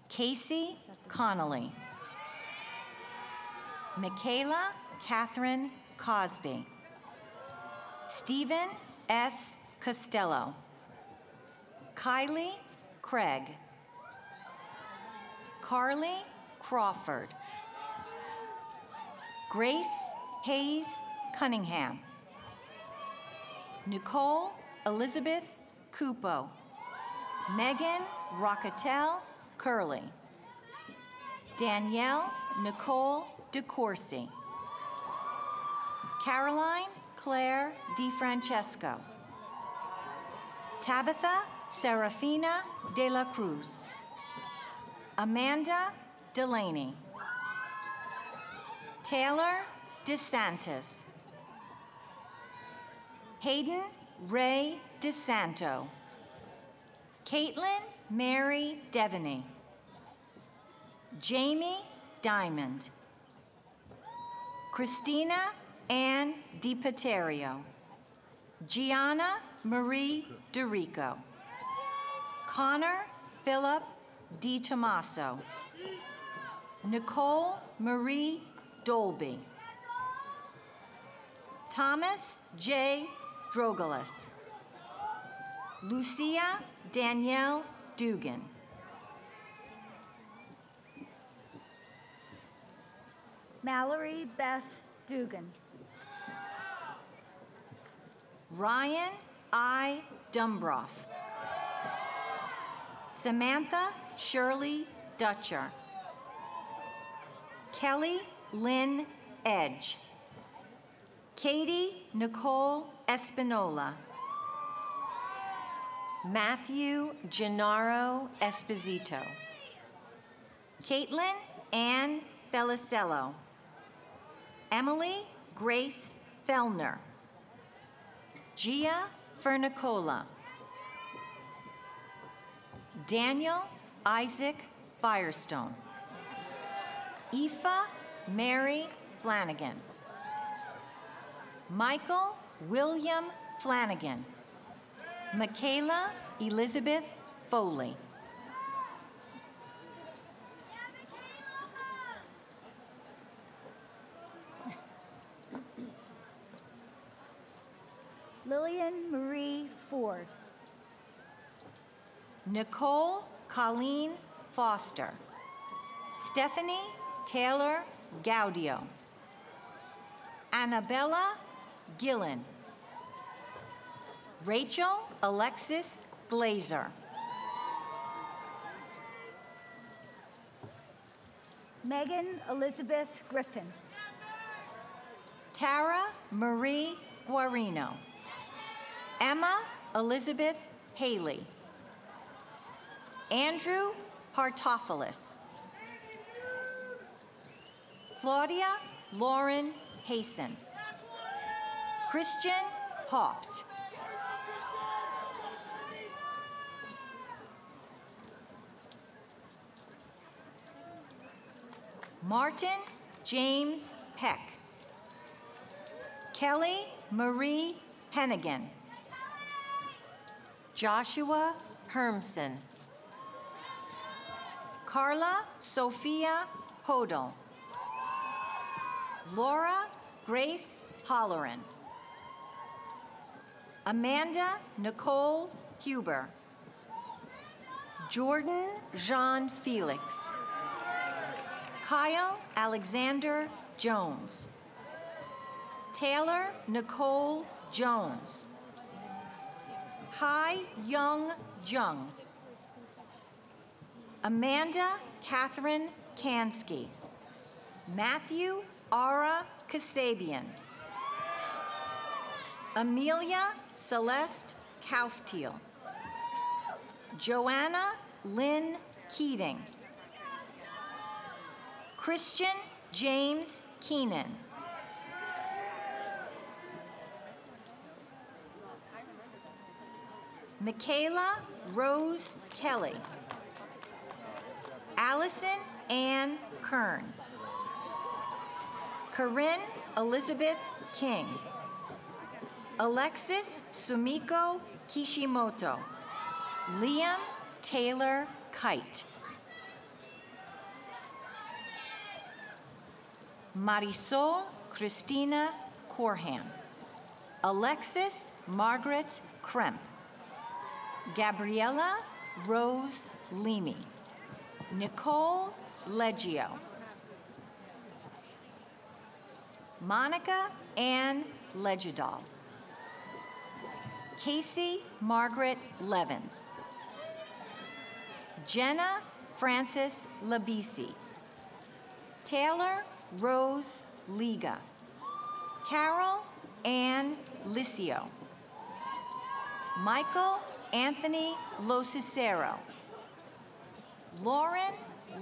Casey Connolly. Michaela Catherine Cosby. Stephen S. Costello. Kylie Craig. Carly Crawford. Grace Hayes Cunningham. Nicole Elizabeth Cupo. Megan Rocketel Curley. Danielle Nicole DeCourcy. Caroline Claire DiFrancesco. Tabitha Serafina de la Cruz. Amanda Delaney. Taylor DeSantis. Hayden Ray DeSanto. Caitlin Mary Devaney. Jamie Diamond. Christina Ann DiPaterio. Gianna Marie DeRico. Connor Philip DiTomaso. Nicole Marie Dolby. Thomas J. Drogalis. Lucia Danielle Dugan. Mallory Beth Dugan. Ryan I. Dumbroff. Samantha Shirley Dutcher. Kelly Lynn Edge. Katie Nicole Espinola. Matthew Gennaro Esposito. Caitlin Ann Belicello. Emily Grace Fellner. Gia Fernicola. Daniel Isaac Firestone. Aoife Mary Flanagan. Michael William Flanagan. Michaela Elizabeth Foley. Lillian Marie Ford. Nicole Colleen Foster. Stephanie Taylor Gaudio. Annabella Gillen. Rachel Alexis Glazer. Megan Elizabeth Griffin. Tara Marie Guarino. Emma Elizabeth Haley. Andrew Partopoulos. Claudia Lauren Hasten. Christian Hopt. Martin James Peck. Kelly Marie Hennigan. Joshua Hermson. Carla Sophia Hodel. Laura Grace Holleran. Amanda Nicole Huber. Jordan Jean Felix. Kyle Alexander Jones. Taylor Nicole Jones. Hai Young Jung. Amanda Catherine Kansky. Matthew Ara Kasabian. Amelia Celeste Kauftiel. Joanna Lynn Keating. Christian James Keenan. Michaela Rose Kelly. Allison Ann Kern. Corinne Elizabeth King. Alexis Sumiko Kishimoto. Liam Taylor Kite. Marisol Christina Corhan. Alexis Margaret Kremp. Gabriella Rose Leamy. Nicole Leggio. Monica Ann Legidal. Casey Margaret Levins. Jenna Frances Labisi. Taylor Rose Liga. Carol Ann Licio. Michael Anthony Locicero. Lauren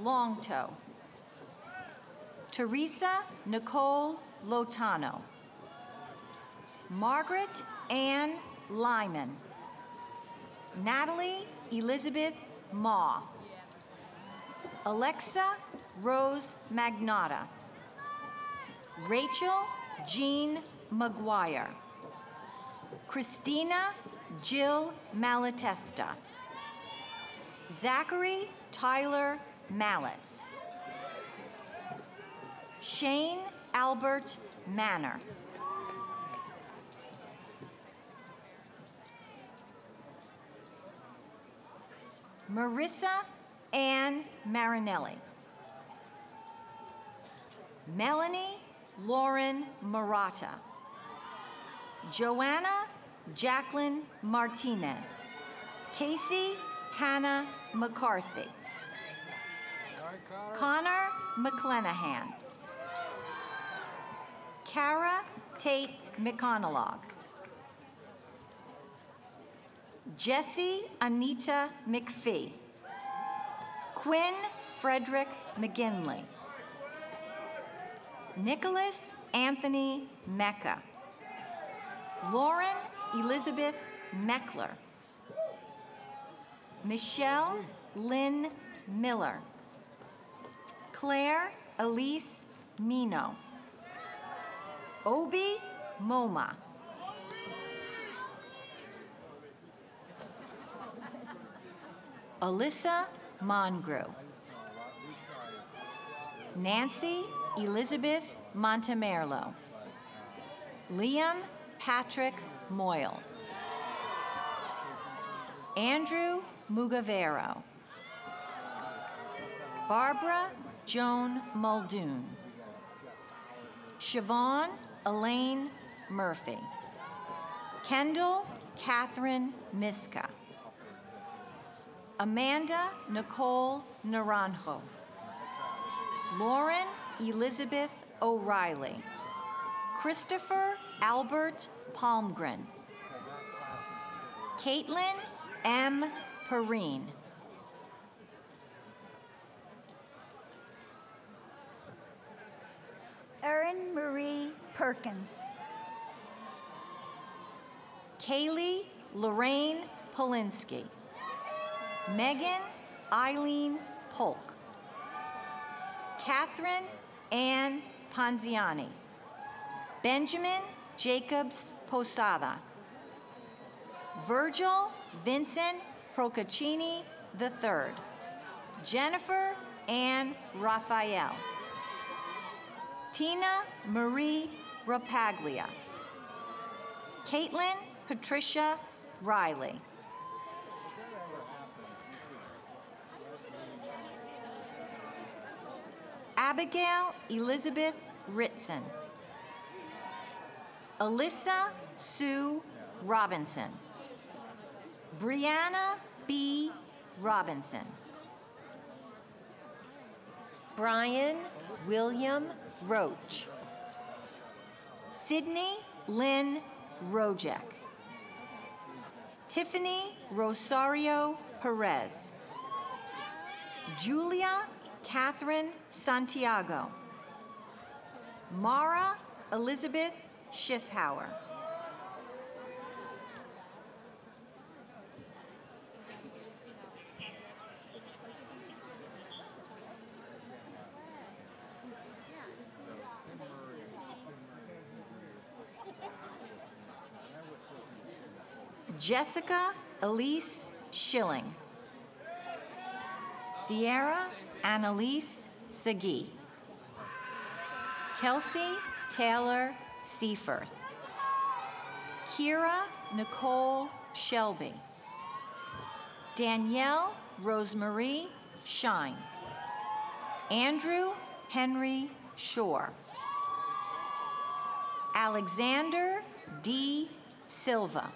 Longtoe. Teresa Nicole Lotano. Margaret Ann Lyman. Natalie Elizabeth Maw. Alexa Rose Magnata. Rachel Jean McGuire. Christina Jill Malatesta. Zachary Tyler Mallets. Shane Albert Manor. Marissa Ann Marinelli. Melanie Lauren Murata. Joanna Jacqueline Martinez. Casey Hannah McCarthy. Connor McClenahan. Kara Tate McConelog. Jessie Anita McPhee. Quinn Frederick McGinley. Nicholas Anthony Mecca. Lauren Elizabeth Meckler. Michelle Lynn Miller. Claire Elise Mino. Obi Moma. Alyssa Mongrew. Nancy Elizabeth Montemerlo. Liam Patrick Moyles. Andrew Mugavero. Barbara Joan Muldoon. Siobhan Elaine Murphy. Kendall Catherine Miska. Amanda Nicole Naranjo. Lauren Elizabeth O'Reilly. Christopher Albert Palmgren. Caitlin M. Perrine. Erin Marie Perkins. Kaylee Lorraine Polinsky. Megan Eileen Polk. Catherine Ann Ponziani. Benjamin Jacobs Posada. Virgil Vincent Procaccini III. Jennifer Ann Raphael. Tina Marie Rapaglia. Caitlin Patricia Riley. Abigail Elizabeth Ritson. Alyssa Sue Robinson. Brianna B. Robinson. Brian William Roach. Sydney Lynn Rojek. Tiffany Rosario Perez. Julia Catherine Santiago. Mara Elizabeth Schiffhauer. Jessica Elise Schilling. Sierra Annalise Segui. Kelsey Taylor Seaforth. Kira Nicole Shelby. Danielle Rosemarie Shine. Andrew Henry Shore. Alexander D. Silva.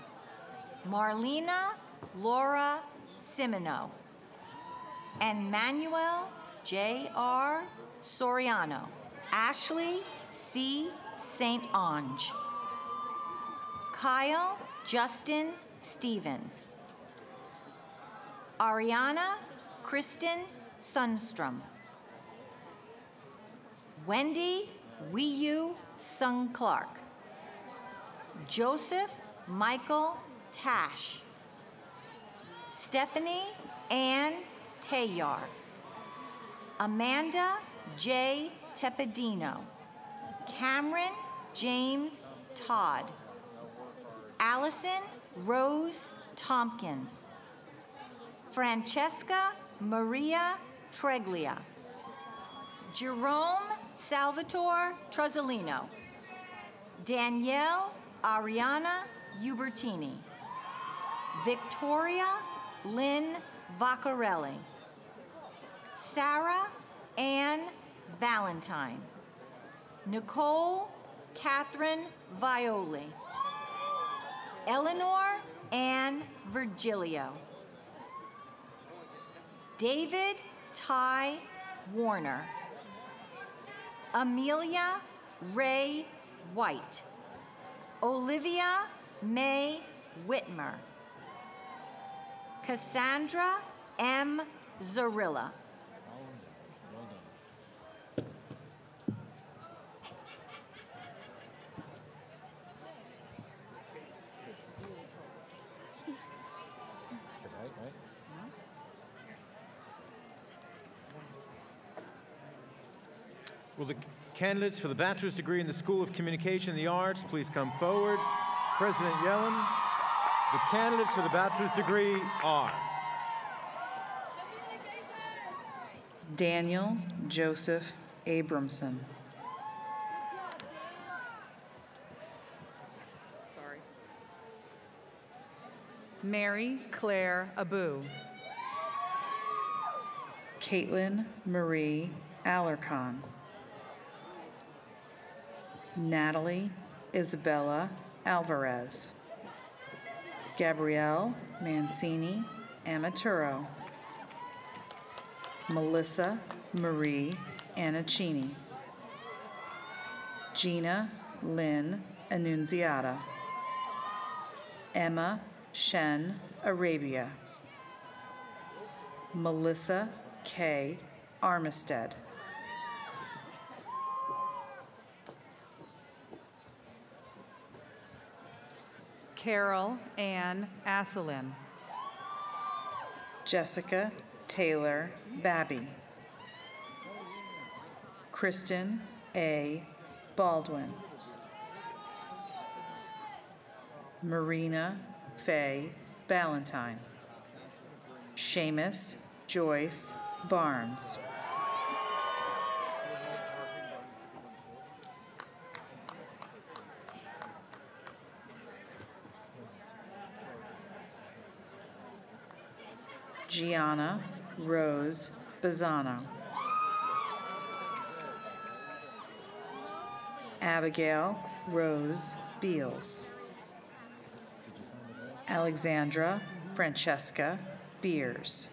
Marlena Laura Simino. And Manuel J.R. Soriano. Ashley C. St. Ange. Kyle Justin Stevens. Ariana Kristen Sundstrom. Wendy Wiyu Sung Clark. Joseph Michael Tash. Stephanie Ann Tayar. Amanda J. Tepedino. Cameron James Todd. Allison Rose Tompkins. Francesca Maria Treglia. Jerome Salvatore Truzzolino. Danielle Ariana Ubertini. Victoria Lynn Vaccarelli. Sarah Ann Valentine. Nicole Catherine Violi. Eleanor Ann Virgilio. David Ty Warner. Amelia Ray White. Olivia May Whitmer. Cassandra M. Zarilla. Will the candidates for the bachelor's degree in the School of Communication and the Arts please come forward? President Yellen, the candidates for the bachelor's degree are Daniel Joseph Abramson. Sorry. Mary Claire Abu. Caitlin Marie Alarcon. Natalie Isabella Alvarez. Gabrielle Mancini Amaturo. Melissa Marie Anacini. Gina Lynn Annunziata. Emma Shen Arabia. Melissa K. Armistead. Carol Ann Asselin. Jessica Taylor Babby. Kristen A. Baldwin. Marina Faye Ballantyne. Seamus Joyce Barnes. Gianna Rose Bazzano. Abigail Rose Beals. Alexandra Francesca Beers.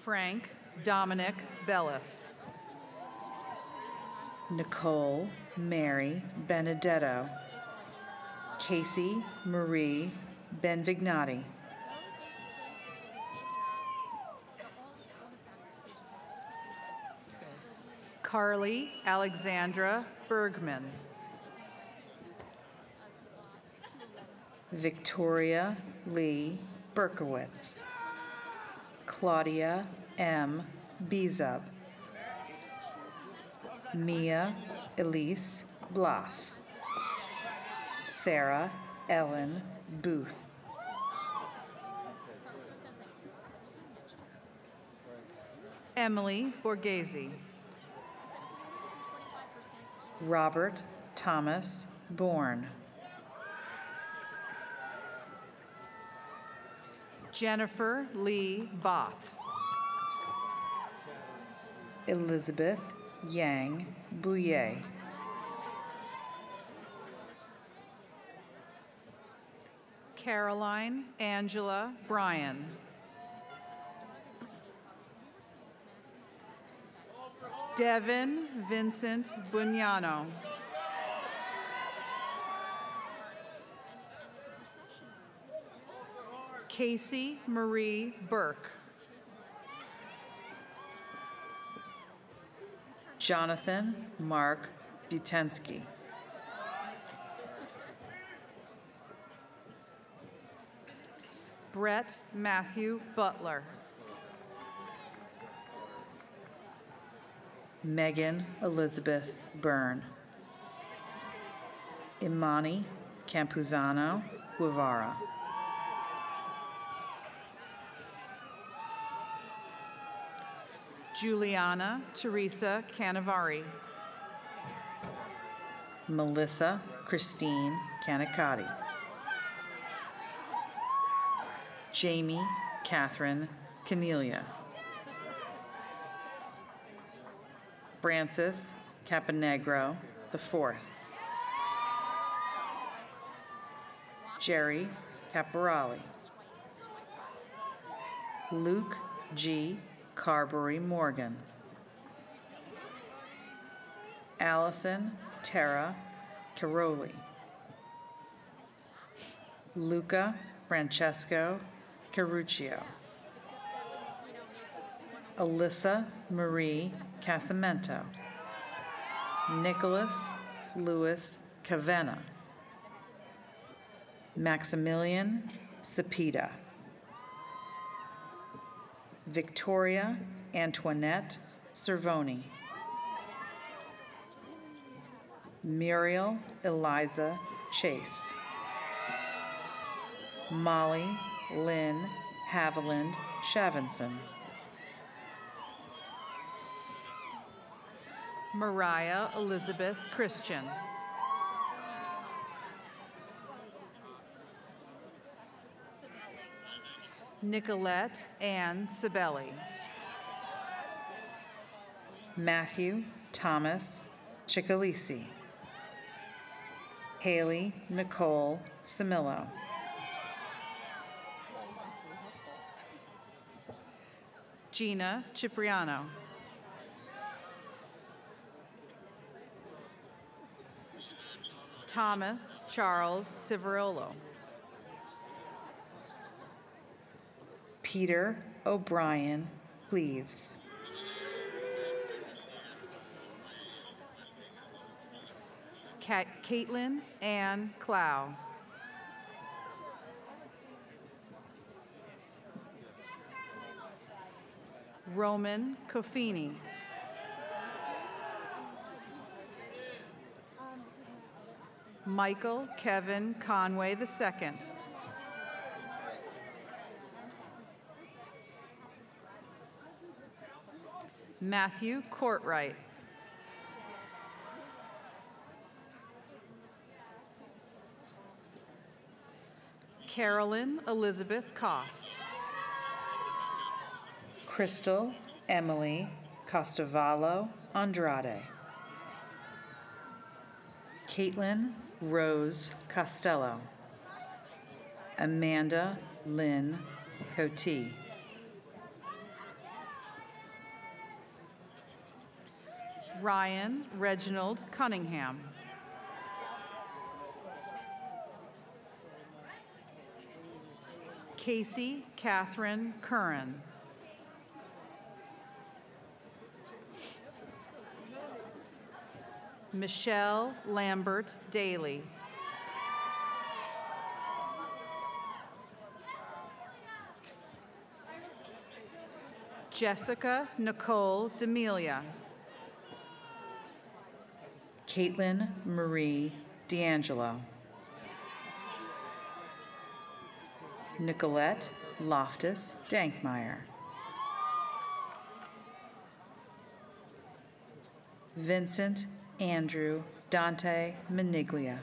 Frank Dominic Bellis. Nicole Mary Benedetto, Casey Marie Benvignati, Carly Alexandra Bergman, Victoria Lee Berkowitz, Claudia M. Bezub, Mia Elise Blas, Sarah Ellen Booth, Emily Borghese, Robert Thomas Bourne, Jennifer Lee Bott, Elizabeth Yang Bouye, Caroline Angela Bryan, Devin Vincent Bugnano, Casey Marie Burke, Jonathan Mark Butensky, Brett Matthew Butler, Megan Elizabeth Byrne, Imani Campuzano Guevara, Juliana Teresa Canavari, Melissa Christine Canicati, Jamie Catherine Canelia, Francis Caponegro IV, Jerry Caporali, Luke G. Carberry Morgan, Allison Tara Caroli, Luca Francesco Caruccio, Alyssa Marie Casamento, Nicholas Louis Cavena, Maximilian Cepeda, Victoria Antoinette Cervoni, Muriel Eliza Chase, Molly Lynn Haviland Shavinson, Mariah Elizabeth Christian, Nicolette Ann Sibeli, Matthew Thomas Chicalisi, Haley Nicole Samillo, Gina Cipriano, Thomas Charles Civarolo, Peter O'Brien Cleaves, Caitlin Ann Clow, Roman Kofini, Michael Kevin Conway II, Matthew Courtwright, Carolyn Elizabeth Cost, Crystal Emily Costavallo Andrade, Caitlin Rose Costello, Amanda Lynn Coty, Ryan Reginald Cunningham. Casey Catherine Curran. Michelle Lambert Daly. Jessica Nicole D'Amelia. Caitlin Marie D'Angelo. Nicolette Loftus Dankmeyer. Vincent Andrew Dante Maniglia.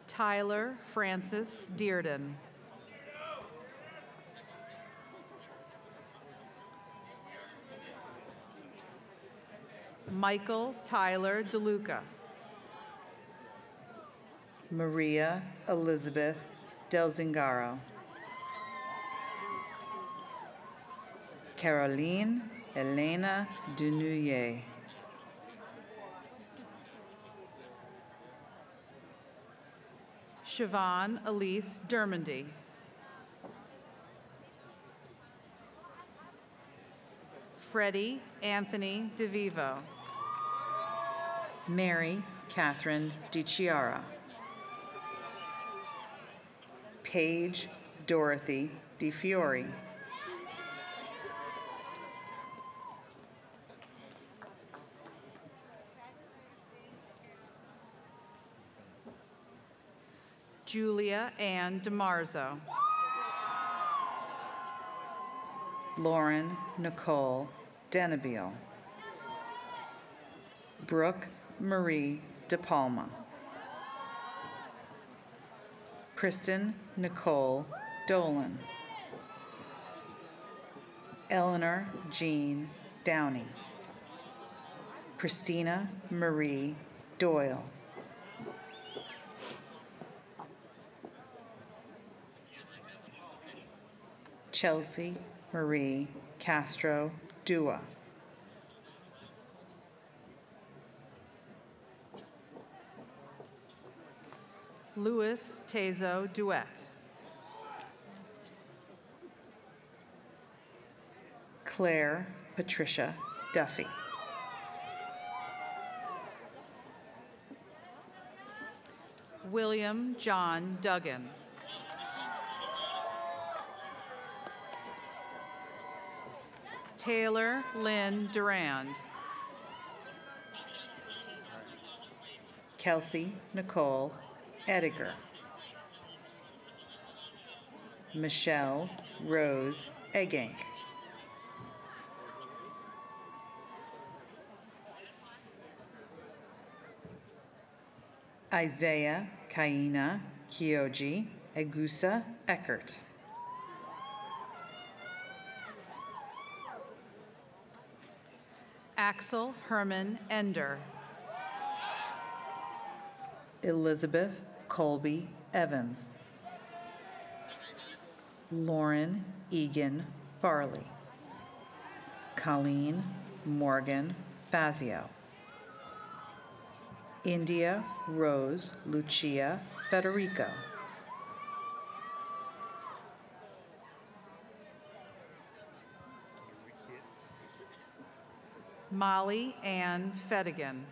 Tyler Francis Dearden. Michael Tyler DeLuca. Maria Elizabeth Del Zingaro. Caroline Elena Dunuyer. Siobhan Elise Dermondy. Freddie Anthony DeVivo. Mary Catherine DiChiara. Paige Dorothy DiFiore. Julia Ann DeMarzo. Lauren Nicole Denabile. Brooke Marie DePalma. Kristen Nicole Dolan. Eleanor Jean Downey. Christina Marie Doyle. Chelsea Marie Castro Dua. Louis Tezo Duet. Claire Patricia Duffy. William John Duggan. Taylor Lynn Durand. Kelsey Nicole Ediger. Michelle Rose Eggank. Isaiah Kaina Kyoji Egusa Eckert. Axel Herman Ender. Elizabeth Colby Evans. Lauren Egan Farley. Colleen Morgan Fazio. India Rose Lucia Federico. Molly Ann Fedigan.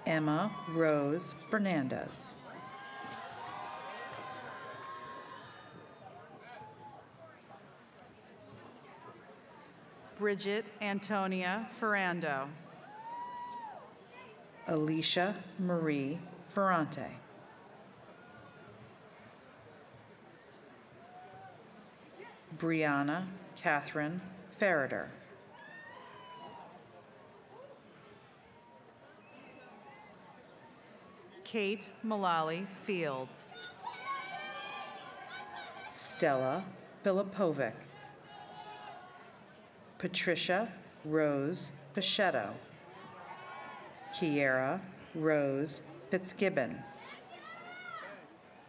Emma Rose Fernandez. Bridget Antonia Ferrando. Alicia Marie Ferrante. Brianna Catherine Ferreter. Kate Mullally Fields. Stella Filipovic. Patricia Rose Pichetto. Kiera Rose Fitzgibbon.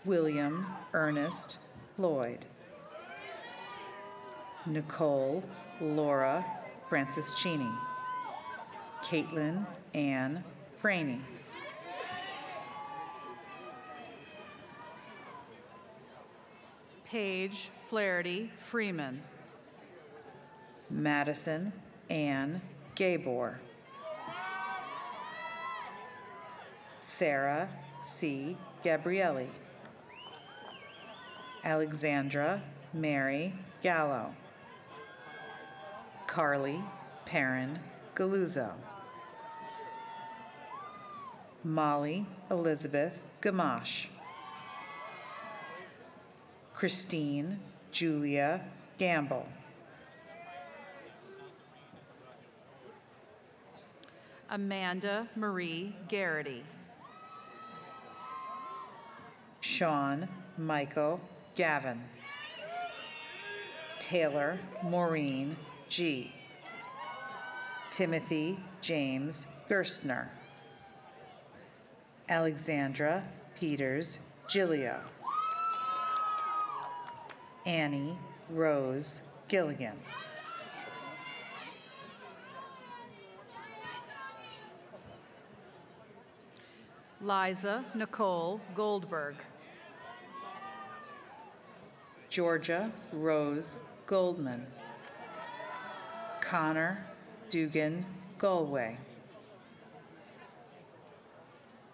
William Ernest Lloyd. Nicole Laura Franciscini. Caitlin Ann Franey. Paige Flaherty Freeman. Madison Ann Gabor. Sarah C. Gabrielli. Alexandra Mary Gallo. Carly Perrin Galuzzo. Molly Elizabeth Gamache. Christine Julia Gamble. Amanda Marie Garrity. Sean Michael Gavin. Taylor Maureen G. Timothy James Gerstner. Alexandra Peters Gillio. Annie Rose Gilligan. Liza Nicole Goldberg. Georgia Rose Goldman. Connor Dugan Galway.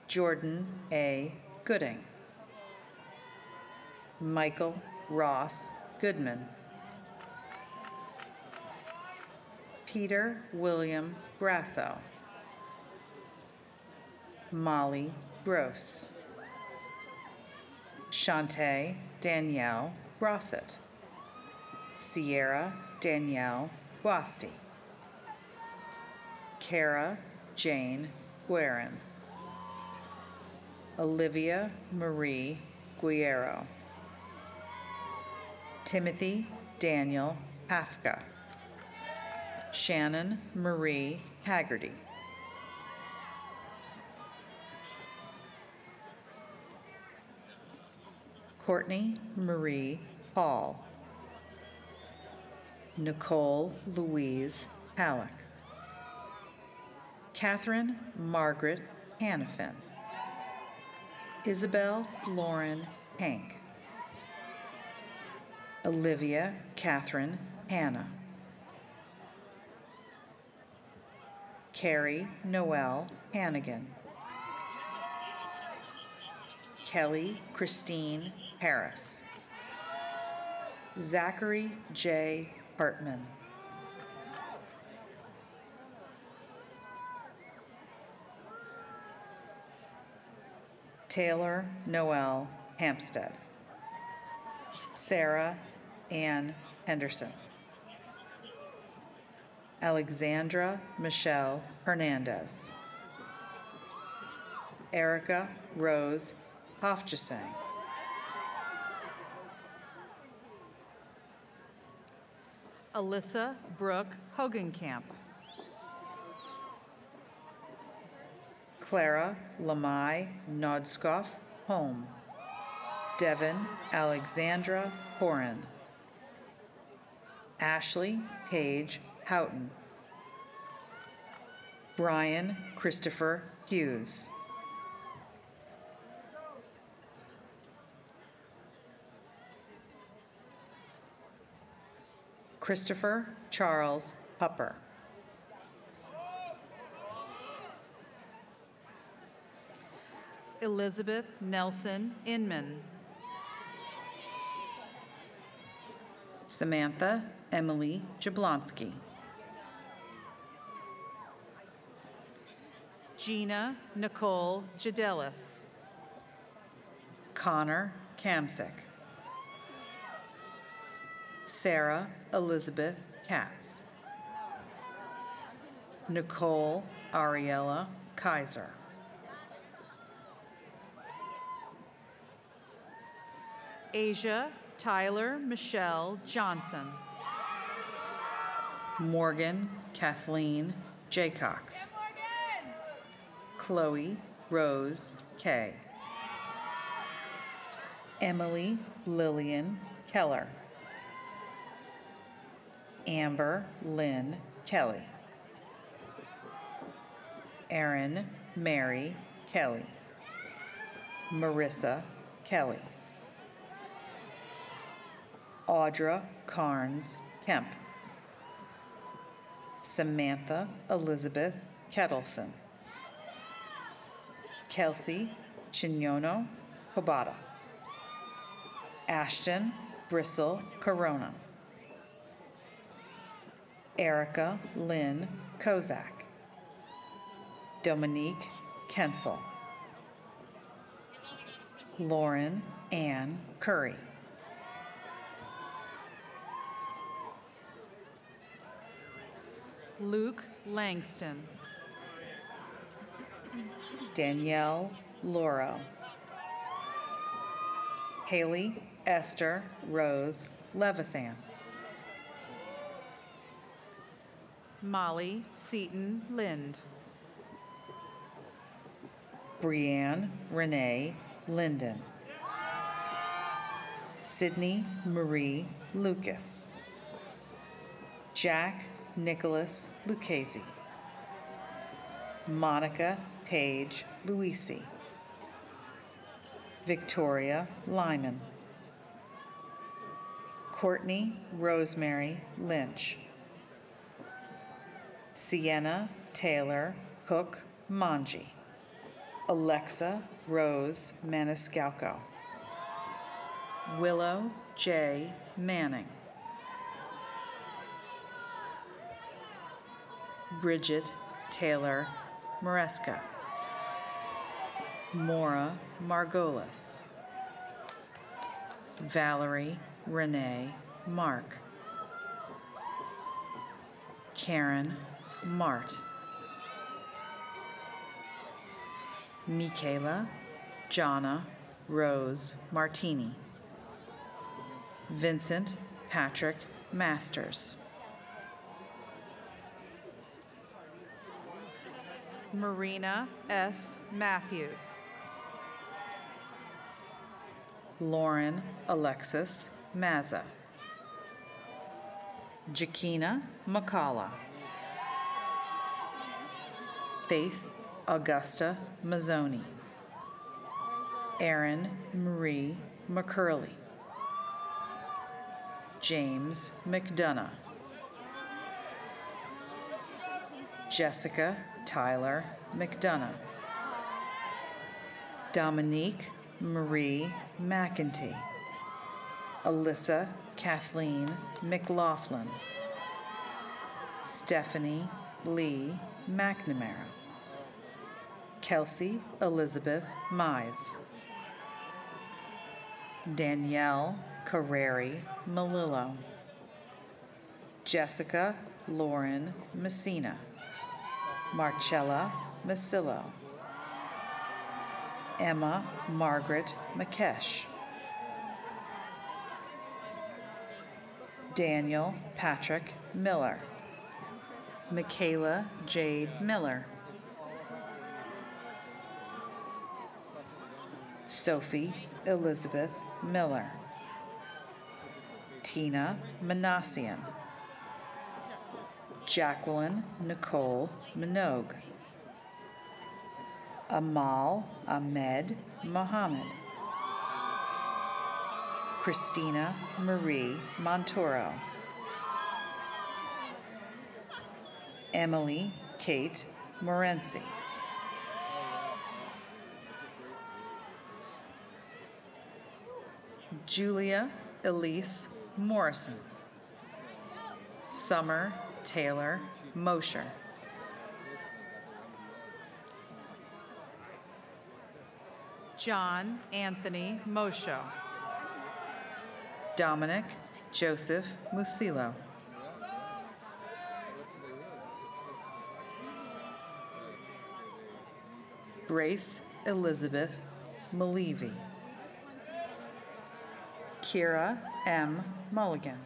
Jordan A. Gooding. Michael Ross Goodman. Peter William Grasso. Molly Gross. Shantae Danielle Rossett. Sierra Danielle Guasti. Kara Jane Guerin. Olivia Marie Guerrero. Timothy Daniel Hafka. Shannon Marie Haggerty. Courtney Marie Hall. Nicole Louise Halleck. Catherine Margaret Hannafin. Isabel Lauren Hank. Olivia Catherine Hannah. Carrie Noel Hannigan. Kelly Christine Harris. Zachary J. Hartman. Taylor Noel Hampstead. Sarah Ann Henderson. Alexandra Michelle Hernandez. Erica Rose Hofjesang. Alyssa Brooke Hogenkamp. Clara Lamai Nodskoff Home. Devin Alexandra Horan. Ashley Paige Houghton. Brian Christopher Hughes. Christopher Charles Hupper. Elizabeth Nelson Inman. Samantha Emily Jablonski. Gina Nicole Jadelis. Connor Kamsick. Sarah Elizabeth Katz. Nicole Ariella Kaiser. Asia Tyler Michelle Johnson. Morgan Kathleen Jaycox. Chloe Rose Kay. Emily Lillian Keller. Amber Lynn Kelly. Erin Mary Kelly. Marissa Kelly. Audra Carnes Kemp. Samantha Elizabeth Kettleson. Kelsey Chinyono Kobata. Ashton Bristol Corona. Erica Lynn Kozak. Dominique Kensel. Lauren Ann Curry. Luke Langston. Danielle Lauro. Haley Esther Rose Levithan. Molly Seaton Lind. Brianne Renee Linden. Sydney Marie Lucas. Jack Nicholas Lucchese. Monica Paige Luisi. Victoria Lyman. Courtney Rosemary Lynch. Sienna Taylor Cook Manji. Alexa Rose Maniscalco. Willow J. Manning. Bridget Taylor Maresca. Maura Margolis. Valerie Renee Mark. Karen Mart. Michaela Jonna Rose Martini. Vincent Patrick Masters. Marina S. Matthews. Lauren Alexis Mazza. Jakina McCalla. Faith Augusta Mazzoni. Erin Marie McCurley. James McDonough. Jessica Tyler McDonough. Dominique Marie McEntee. Alyssa Kathleen McLaughlin. Stephanie Lee McNamara. Kelsey Elizabeth Mize. Danielle Carreri Malillo. Jessica Lauren Messina. Marcella Massillo. Emma Margaret McKesh. Daniel Patrick Miller. Michaela Jade Miller. Sophie Elizabeth Miller. Tina Manassian. Jacqueline Nicole Minogue. Amal Ahmed Mohammed. Christina Marie Montoro. Emily Kate Morenci. Julia Elise Morrison. Summer Taylor Mosher. John Anthony Mosho. Dominic Joseph Musillo. Grace Elizabeth Malivi. Kira M. Mulligan.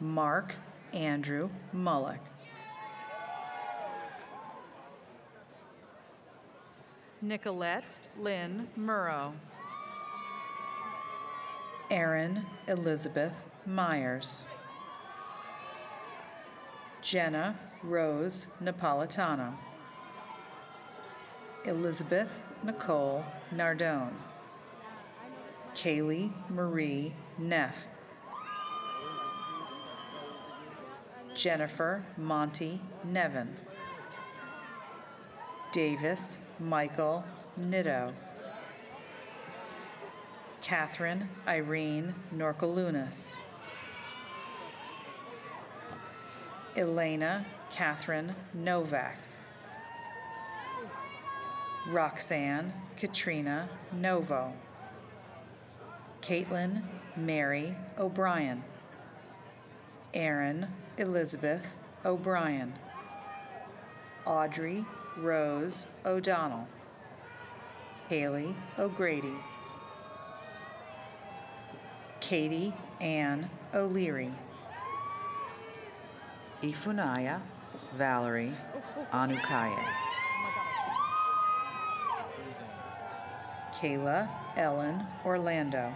Mark Andrew Mullock. Nicolette Lynn Murrow. Erin Elizabeth Myers. Jenna Rose Napolitano. Elizabeth Nicole Nardone. Kaylee Marie Neff. Jennifer Monty Nevin. Davis Michael Nitto. Catherine Irene Norcalunas. Elena Catherine Novak. Roxanne Katrina Novo. Caitlin Mary O'Brien. Erin Elizabeth O'Brien. Audrey Rose O'Donnell. Haley O'Grady. Katie Ann O'Leary. Ifunaya Valerie Anukaye. Kayla Ellen Orlando.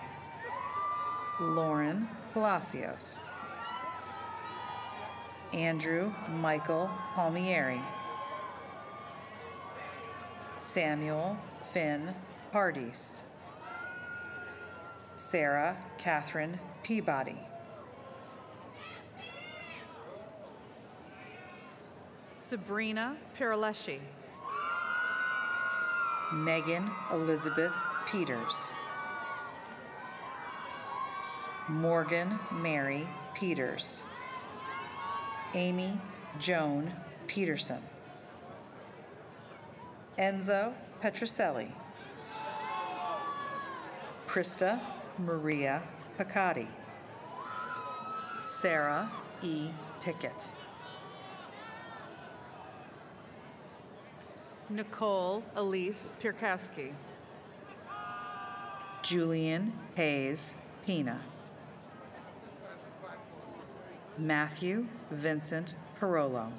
Lauren Palacios. Andrew Michael Palmieri. Samuel Finn Pardis. Sarah Catherine Peabody. Sabrina Piraleschi. Megan Elizabeth Peters. Morgan Mary Peters. Amy Joan Peterson. Enzo Petroselli. Krista Maria Piccati. Sarah E. Pickett. Nicole Elise Pierkowski. Julian Hayes Pina. Matthew Vincent Parolo.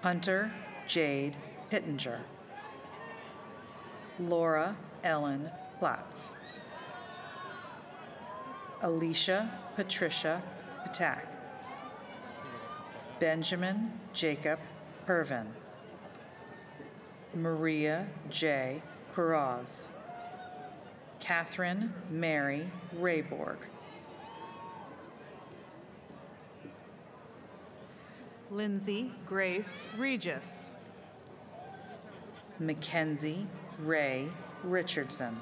Hunter Jade Pittenger. Laura Ellen Platz. Alicia Patricia Patak. Benjamin Jacob Hervin. Maria J. Quiroz. Catherine Mary Rayborg. Lindsay Grace Regis. Mackenzie Ray Richardson.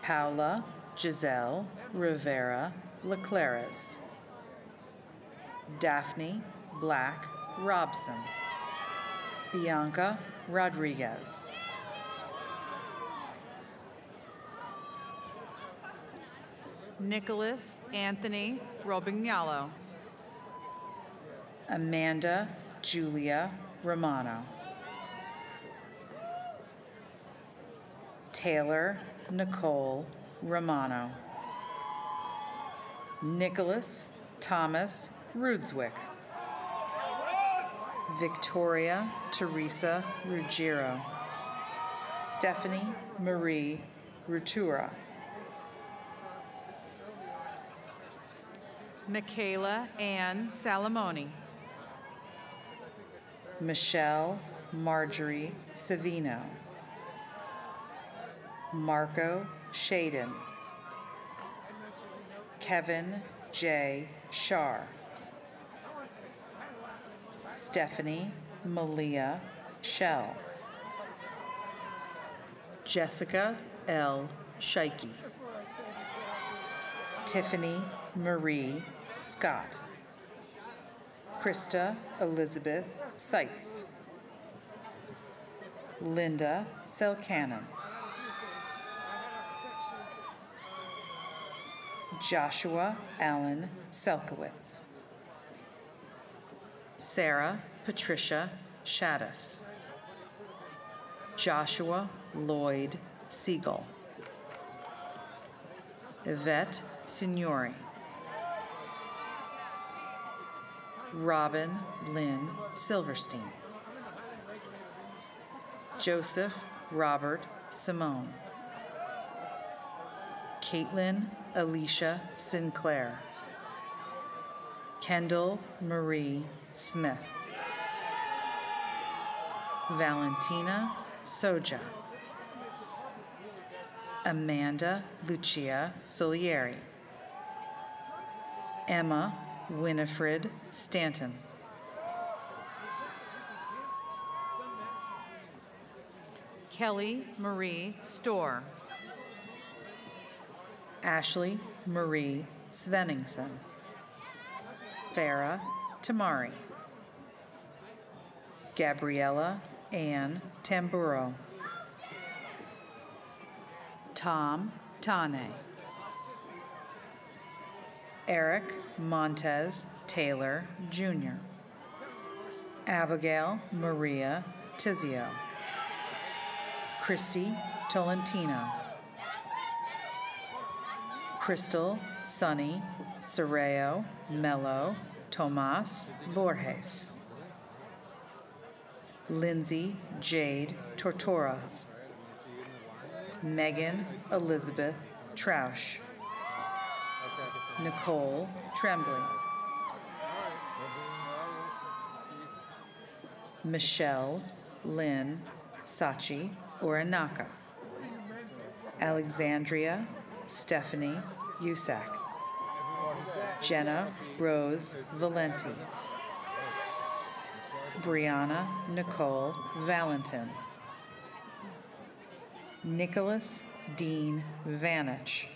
Paula Giselle Rivera Leclerez. Daphne Black Robson. Bianca Rodriguez. Nicholas Anthony Robignolo. Amanda Julia Romano. Taylor Nicole Romano. Nicholas Thomas Rudswick. Victoria Teresa Ruggiero. Stephanie Marie Rutura. Michaela Ann Salamoni. Michelle Marjorie Savino. Marco Shaden. Kevin J. Shar. Stephanie Malia Shell. Jessica L. Scheike. Tiffany Marie Scott. Krista Elizabeth Seitz. Linda Selkanen. Joshua Allen Selkowitz. Sarah Patricia Shaddis. Joshua Lloyd Siegel. Yvette Signori. Robin Lynn Silverstein. Joseph Robert Simone. Caitlin Alicia Sinclair. Kendall Marie Smith. Valentina Soja. Amanda Lucia Solieri. Emma Winifred Stanton. Kelly Marie Storr. Ashley Marie Sveningsson. Farah Tamari. Gabriella Ann Tamburo. Tom Tane. Eric Montez Taylor, Jr. Abigail Maria Tizio. Christy Tolentino. Crystal Sunny Soreo Mello Tomas Borges. Lindsay Jade Tortora. Megan Elizabeth Troush. Nicole Tremblay. Michelle Lynn Sachi Oranaka. Alexandria Stephanie Usak. Jenna Rose Valenti. Brianna Nicole Valentin. Nicholas Dean Vanich.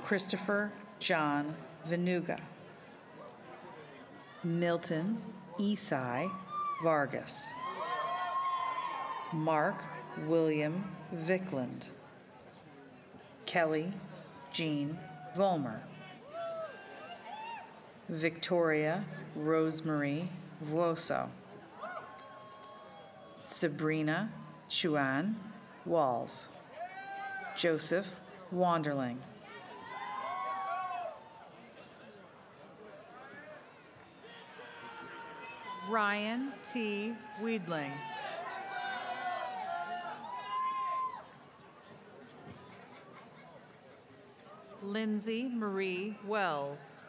Christopher John Venuga. Milton Esai Vargas. Mark William Vickland. Kelly Jean Volmer. Victoria Rosemary Vuoso. Sabrina Chuan Walls. Joseph Wanderling. Ryan T. Weedling. Lindsay Marie Wells.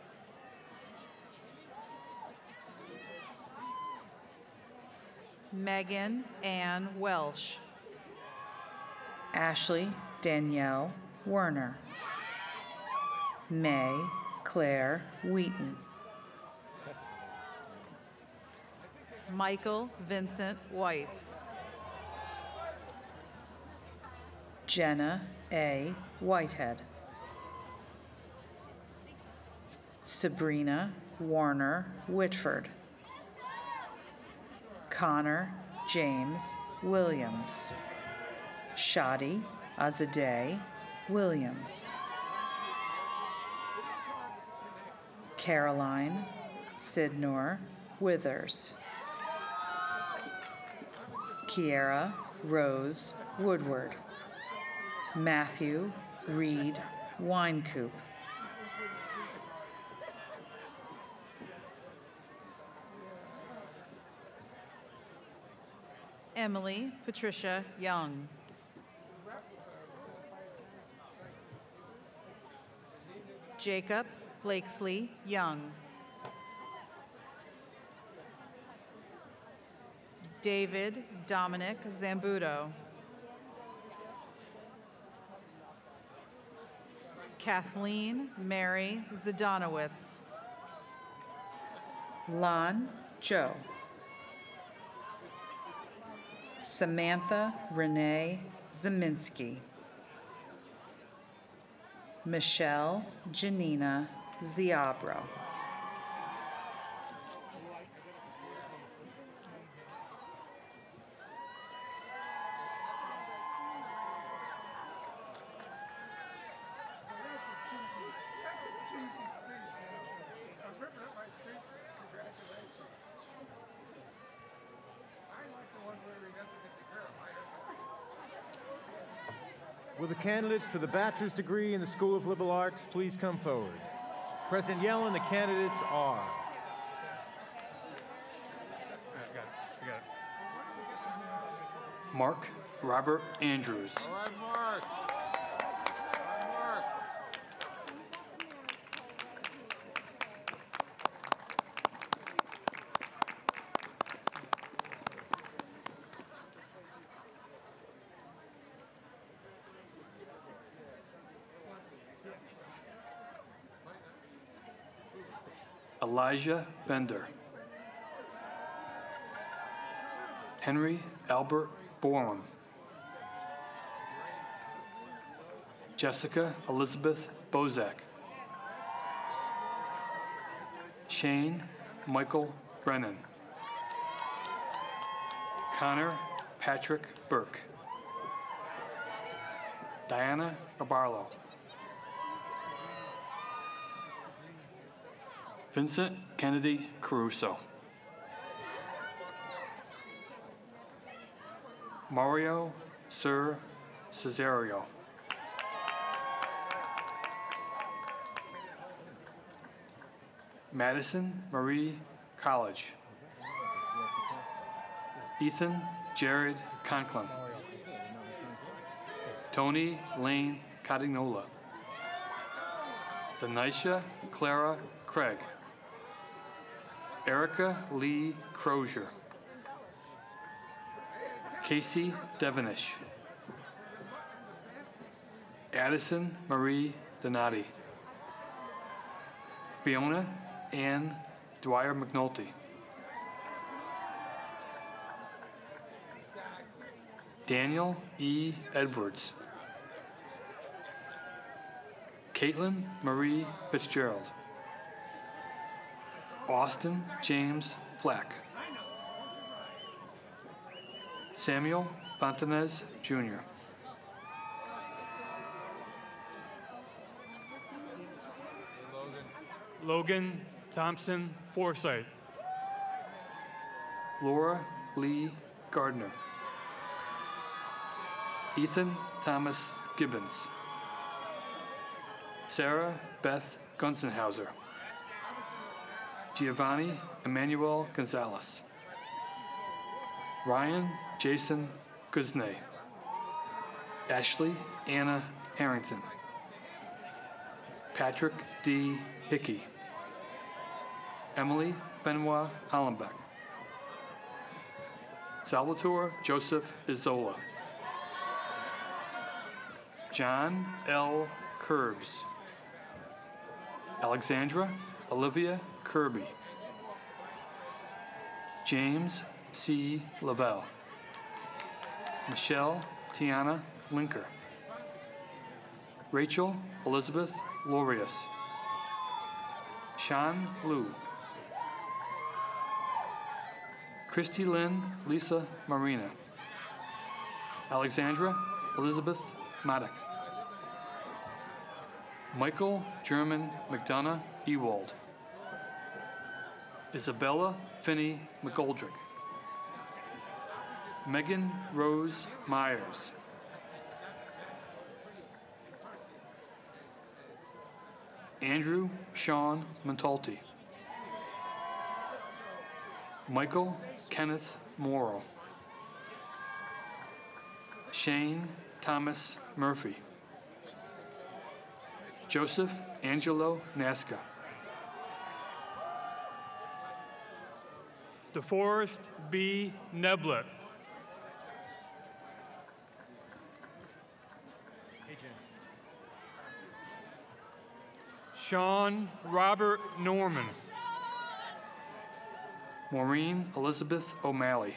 Megan Ann Welsh. Ashley Danielle Werner. May Claire Wheaton. Michael Vincent White. Jenna A. Whitehead. Sabrina Warner Whitford. Connor James Williams. Shadi Azadeh Williams. Caroline Sidnor Withers. Kiera Rose Woodward. Matthew Reed Winecoop. Emily Patricia Young. Jacob Blakesley Young. David Dominic Zambuto. Kathleen Mary Zdanowitz. Lon Joe. Samantha Renee Zeminski. Michelle Janina Ziabro. That's a cheesy speech. I'm ripping up my speech. Congratulations. I like the one where he doesn't get the girl. I heard that. Will the candidates for the bachelor's degree in the School of Liberal Arts please come forward? President Yellen, the candidates are Mark Robert Andrews. All right, Mark. Elijah Bender. Henry Albert Bourne. Jessica Elizabeth Bozak. Shane Michael Brennan. Connor Patrick Burke. Diana Barlow. Vincent Kennedy Caruso. Mario Sir Cesario. Madison Marie College. Ethan Jared Conklin. Tony Lane Cotignola. Denisha Clara Craig. Erica Lee Crozier. Casey Devenish. Addison Marie Donati. Fiona Ann Dwyer McNulty. Daniel E. Edwards. Caitlin Marie Fitzgerald. Austin James Flack. Samuel Fontanez, Jr. Logan Thompson Forsythe. Laura Lee Gardner. Ethan Thomas Gibbons. Sarah Beth Gunzenhauser. Giovanni Emmanuel Gonzalez. Ryan Jason Kuznay. Ashley Anna Harrington. Patrick D. Hickey. Emily Benoit Hollenbeck. Salvatore Joseph Izola. John L. Curbs. Alexandra Olivia Kirby. James C. Lavelle. Michelle Tiana Linker. Rachel Elizabeth Lorius. Sean Liu. Christy Lynn Lisa Marina. Alexandra Elizabeth Maddock. Michael German McDonough Ewald. Isabella Finney McGoldrick. Megan Rose Myers. Andrew Sean Montalti. Michael Kenneth Morrow. Shane Thomas Murphy. Joseph Angelo Nasca. DeForest B. Neblett. Sean Robert Norman. Maureen Elizabeth O'Malley.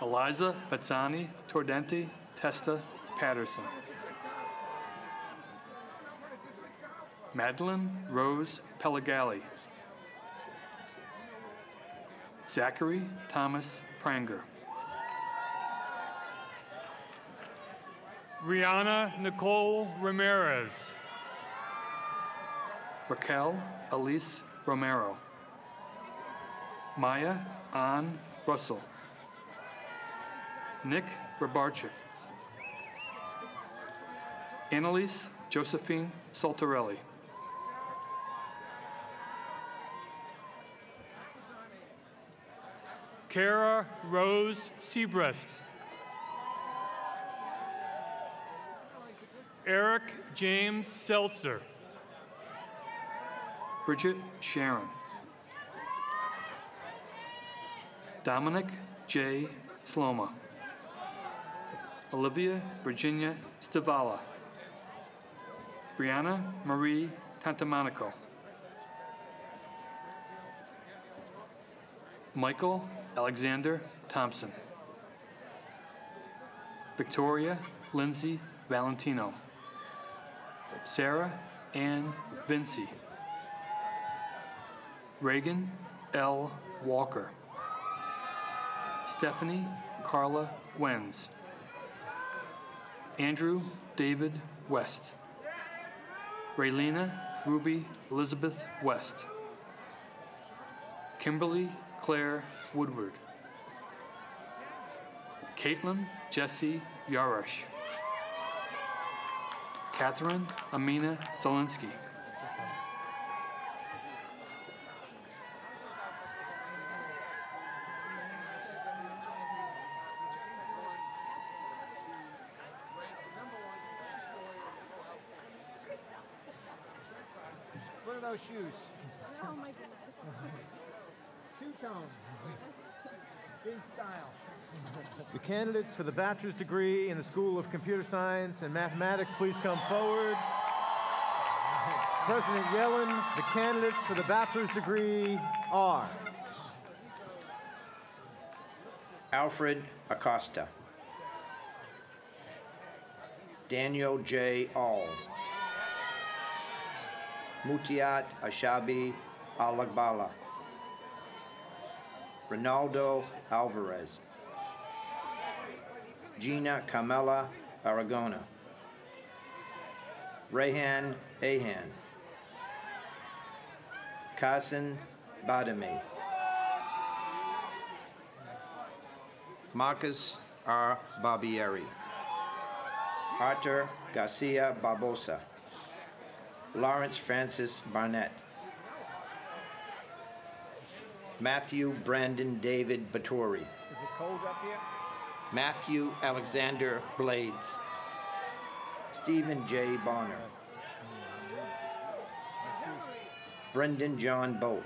Eliza Pezzani Tordenti Testa Patterson. Madeline Rose Pelagali. Zachary Thomas Pranger. Rihanna Nicole Ramirez. Raquel Elise Romero. Maya Ann Russell. Nick Rabarchik. Annalise Josephine Saltarelli. Kara Rose Seabrest. Eric James Seltzer. Bridget Sharon. Dominic J. Sloma. Olivia Virginia Stavala. Brianna Marie Tantamanico. Michael Alexander Thompson. Victoria Lindsay Valentino. Sarah Ann Vinci. Reagan L. Walker. Stephanie Carla Wenz. Andrew David West. Raylena Ruby Elizabeth West. Kimberly Claire Woodward. Caitlin Jessie Yarosh. Catherine Amina Zelinsky. What are those shoes? Oh my goodness. Two-tone. In style. The candidates for the bachelor's degree in the School of Computer Science and Mathematics, please come forward. President Yellen, the candidates for the bachelor's degree are Alfred Acosta. Daniel J. All. Mutiat Ashabi Alagbala. Ronaldo Alvarez. Gina Camela Aragona. Rehan Ahan. Kasim Badami. Marcus R. Barbieri. Arthur Garcia Barbosa. Lawrence Francis Barnett. Matthew Brandon David Battori. Is it cold up here? Matthew Alexander Blades. Stephen J. Bonner. Brendan John Bolt.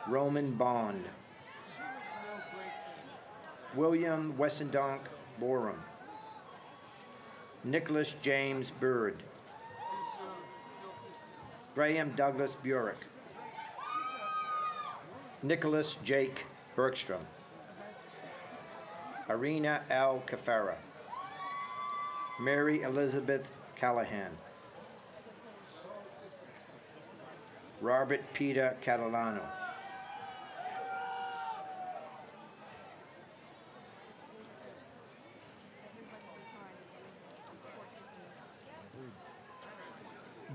Roman Bond. William Wessendonk Borum. Nicholas James Bird. Graham Douglas Burek. Nicholas Jake Bergstrom. Arena Al Kafara. Mary Elizabeth Callahan. Robert Peter Catalano.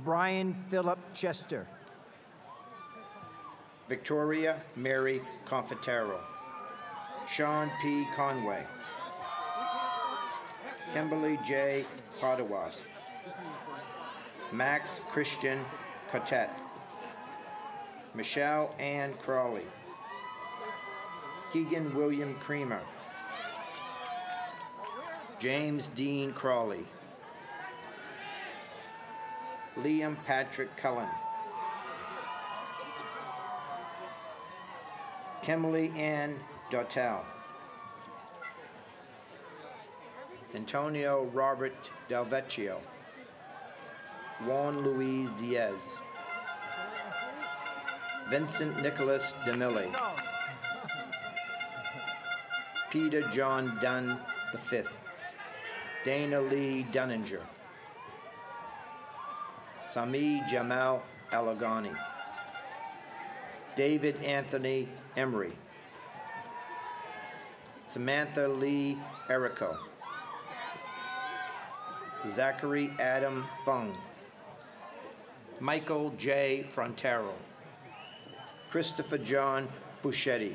Brian Philip Chester. Victoria Mary Confitero. Sean P. Conway. Kimberly J. Padawas. Max Christian Cotet. Michelle Ann Crawley. Keegan William Creamer. James Dean Crawley. Liam Patrick Cullen. Kimberly Ann Dottell. Antonio Robert Del Vecchio. Juan Luis Diaz. Vincent Nicholas DeMille. Peter John Dunn V. Dana Lee Dunninger. Sami Jamal Alagani. David Anthony Emery. Samantha Lee Erico. Zachary Adam Fung. Michael J. Frontero. Christopher John Buschetti.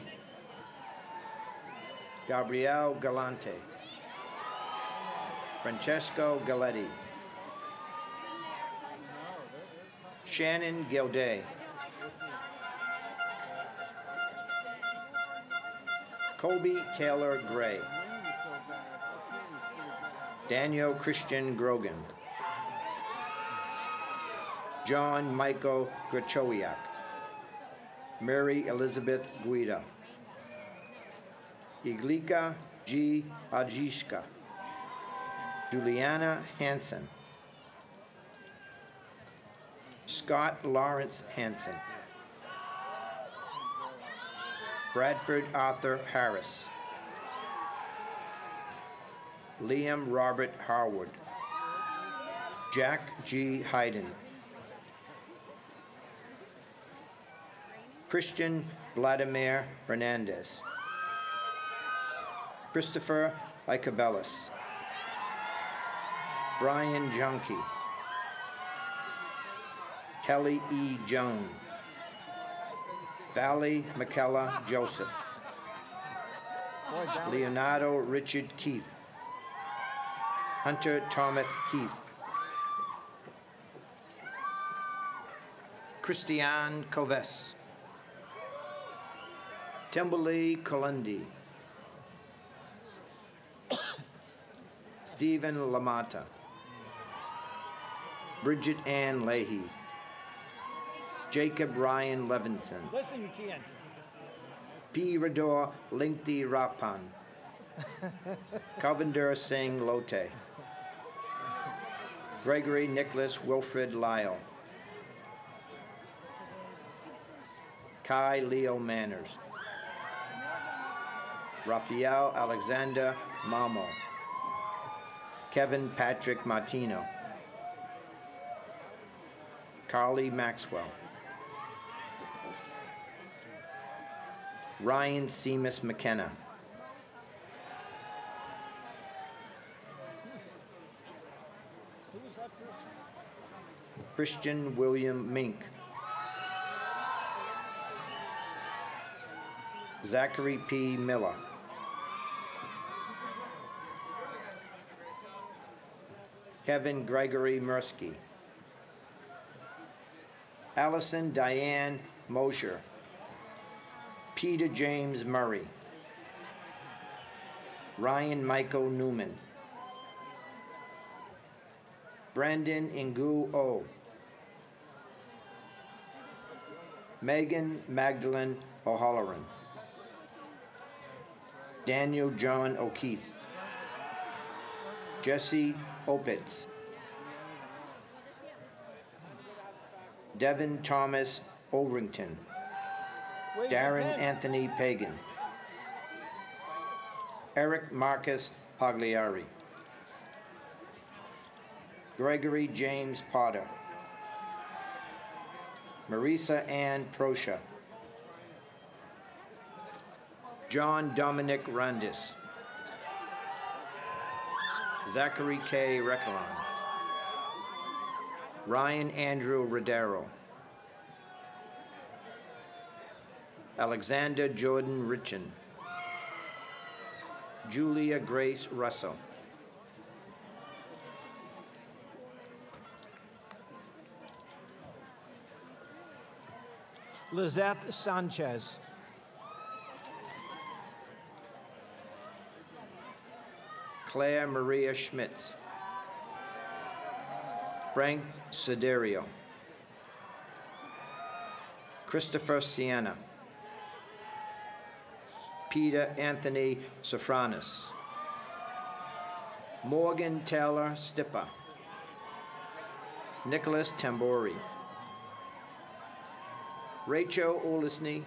Gabrielle Galante. Francesco Galletti. Shannon Gilday. Colby Taylor Gray. Daniel Christian Grogan. John Michael Grachowiak. Mary Elizabeth Guida. Iglika G. Ajishka. Juliana Hansen. Scott Lawrence Hansen. Bradford Arthur Harris. Liam Robert Harwood. Jack G. Hayden. Christian Vladimir Hernandez. Christopher Icabellis. Brian Junkie. Kelly E. Jones. Valley McKella Joseph. Leonardo Richard Keith. Hunter Thomas Keith. Christiane Coves. Timberly Colundi. Stephen Lamata. Bridget Ann Leahy. Jacob Ryan Levinson. Listen, Chien. P. Rador Linkti Rapan. Kavinder Singh Lote. Gregory Nicholas Wilfred Lyle. Kai Leo Manners. Raphael Alexander Mamo. Kevin Patrick Martino. Carly Maxwell. Ryan Seamus McKenna. Christian William Mink. Zachary P. Miller. Kevin Gregory Mursky. Allison Diane Mosher. Peter James Murray. Ryan Michael Newman. Brandon Ingu O. Megan Magdalene O'Halloran. Daniel John O'Keefe. Jesse Opitz. Devin Thomas Overington. Darren Anthony Pagan. Eric Marcus Pagliari. Gregory James Potter. Marisa Ann Proscia. John Dominic Randis. Zachary K. Recolon. Ryan Andrew Rodero. Alexander Jordan Richin. Julia Grace Russell. Lizeth Sanchez. Claire Maria Schmitz. Frank Siderio. Christopher Sienna. Peter Anthony Sofranis. Morgan Taylor Stipper. Nicholas Tambori. Rachel Olisny.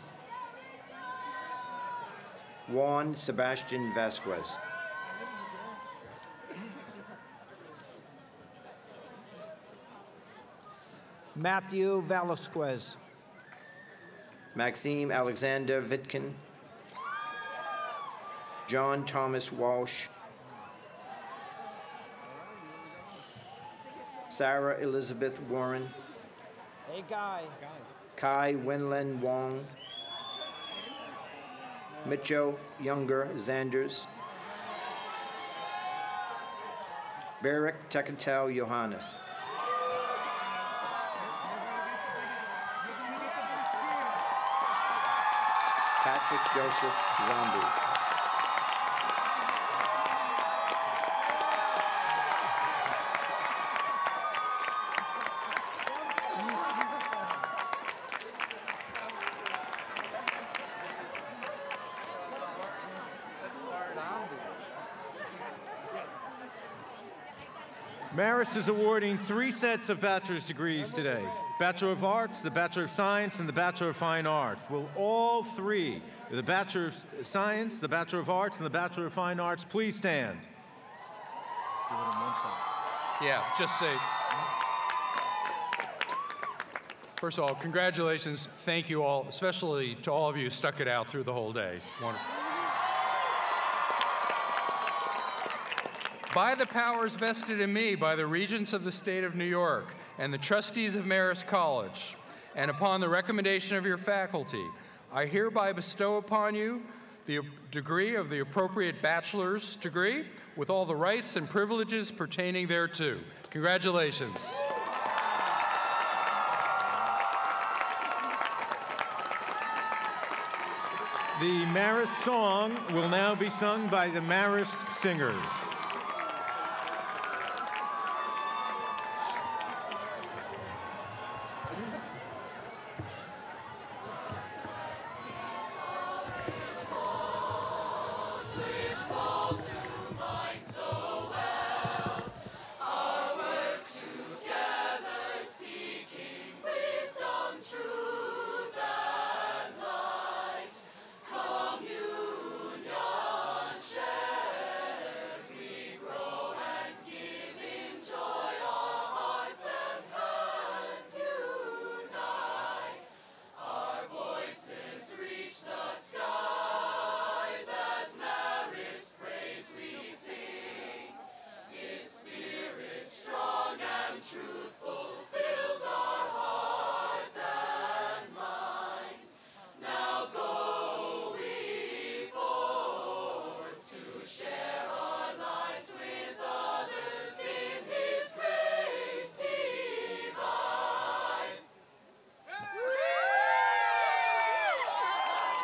Juan Sebastian Vasquez. Matthew Velasquez. Maxime Alexander Vitkin. John Thomas Walsh. Sarah Elizabeth Warren. Hey, Guy. Kai Wenlin Wong. Mitchell Younger Zanders. Barak Tekatel Johannes. Patrick Joseph Zambu. Marist is awarding 3 sets of bachelor's degrees today: Bachelor of Arts, the Bachelor of Science, and the Bachelor of Fine Arts. Will all 3, the Bachelor of Science, the Bachelor of Arts, and the Bachelor of Fine Arts, please stand? Do it on one side. Yeah, just say. First of all, congratulations. Thank you all, especially to all of you who stuck it out through the whole day. Wonderful. By the powers vested in me by the Regents of the State of New York and the trustees of Marist College, and upon the recommendation of your faculty, I hereby bestow upon you the degree of the appropriate bachelor's degree with all the rights and privileges pertaining thereto. Congratulations. The Marist song will now be sung by the Marist Singers.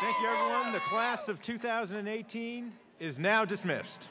Thank you, everyone. The class of 2018 is now dismissed.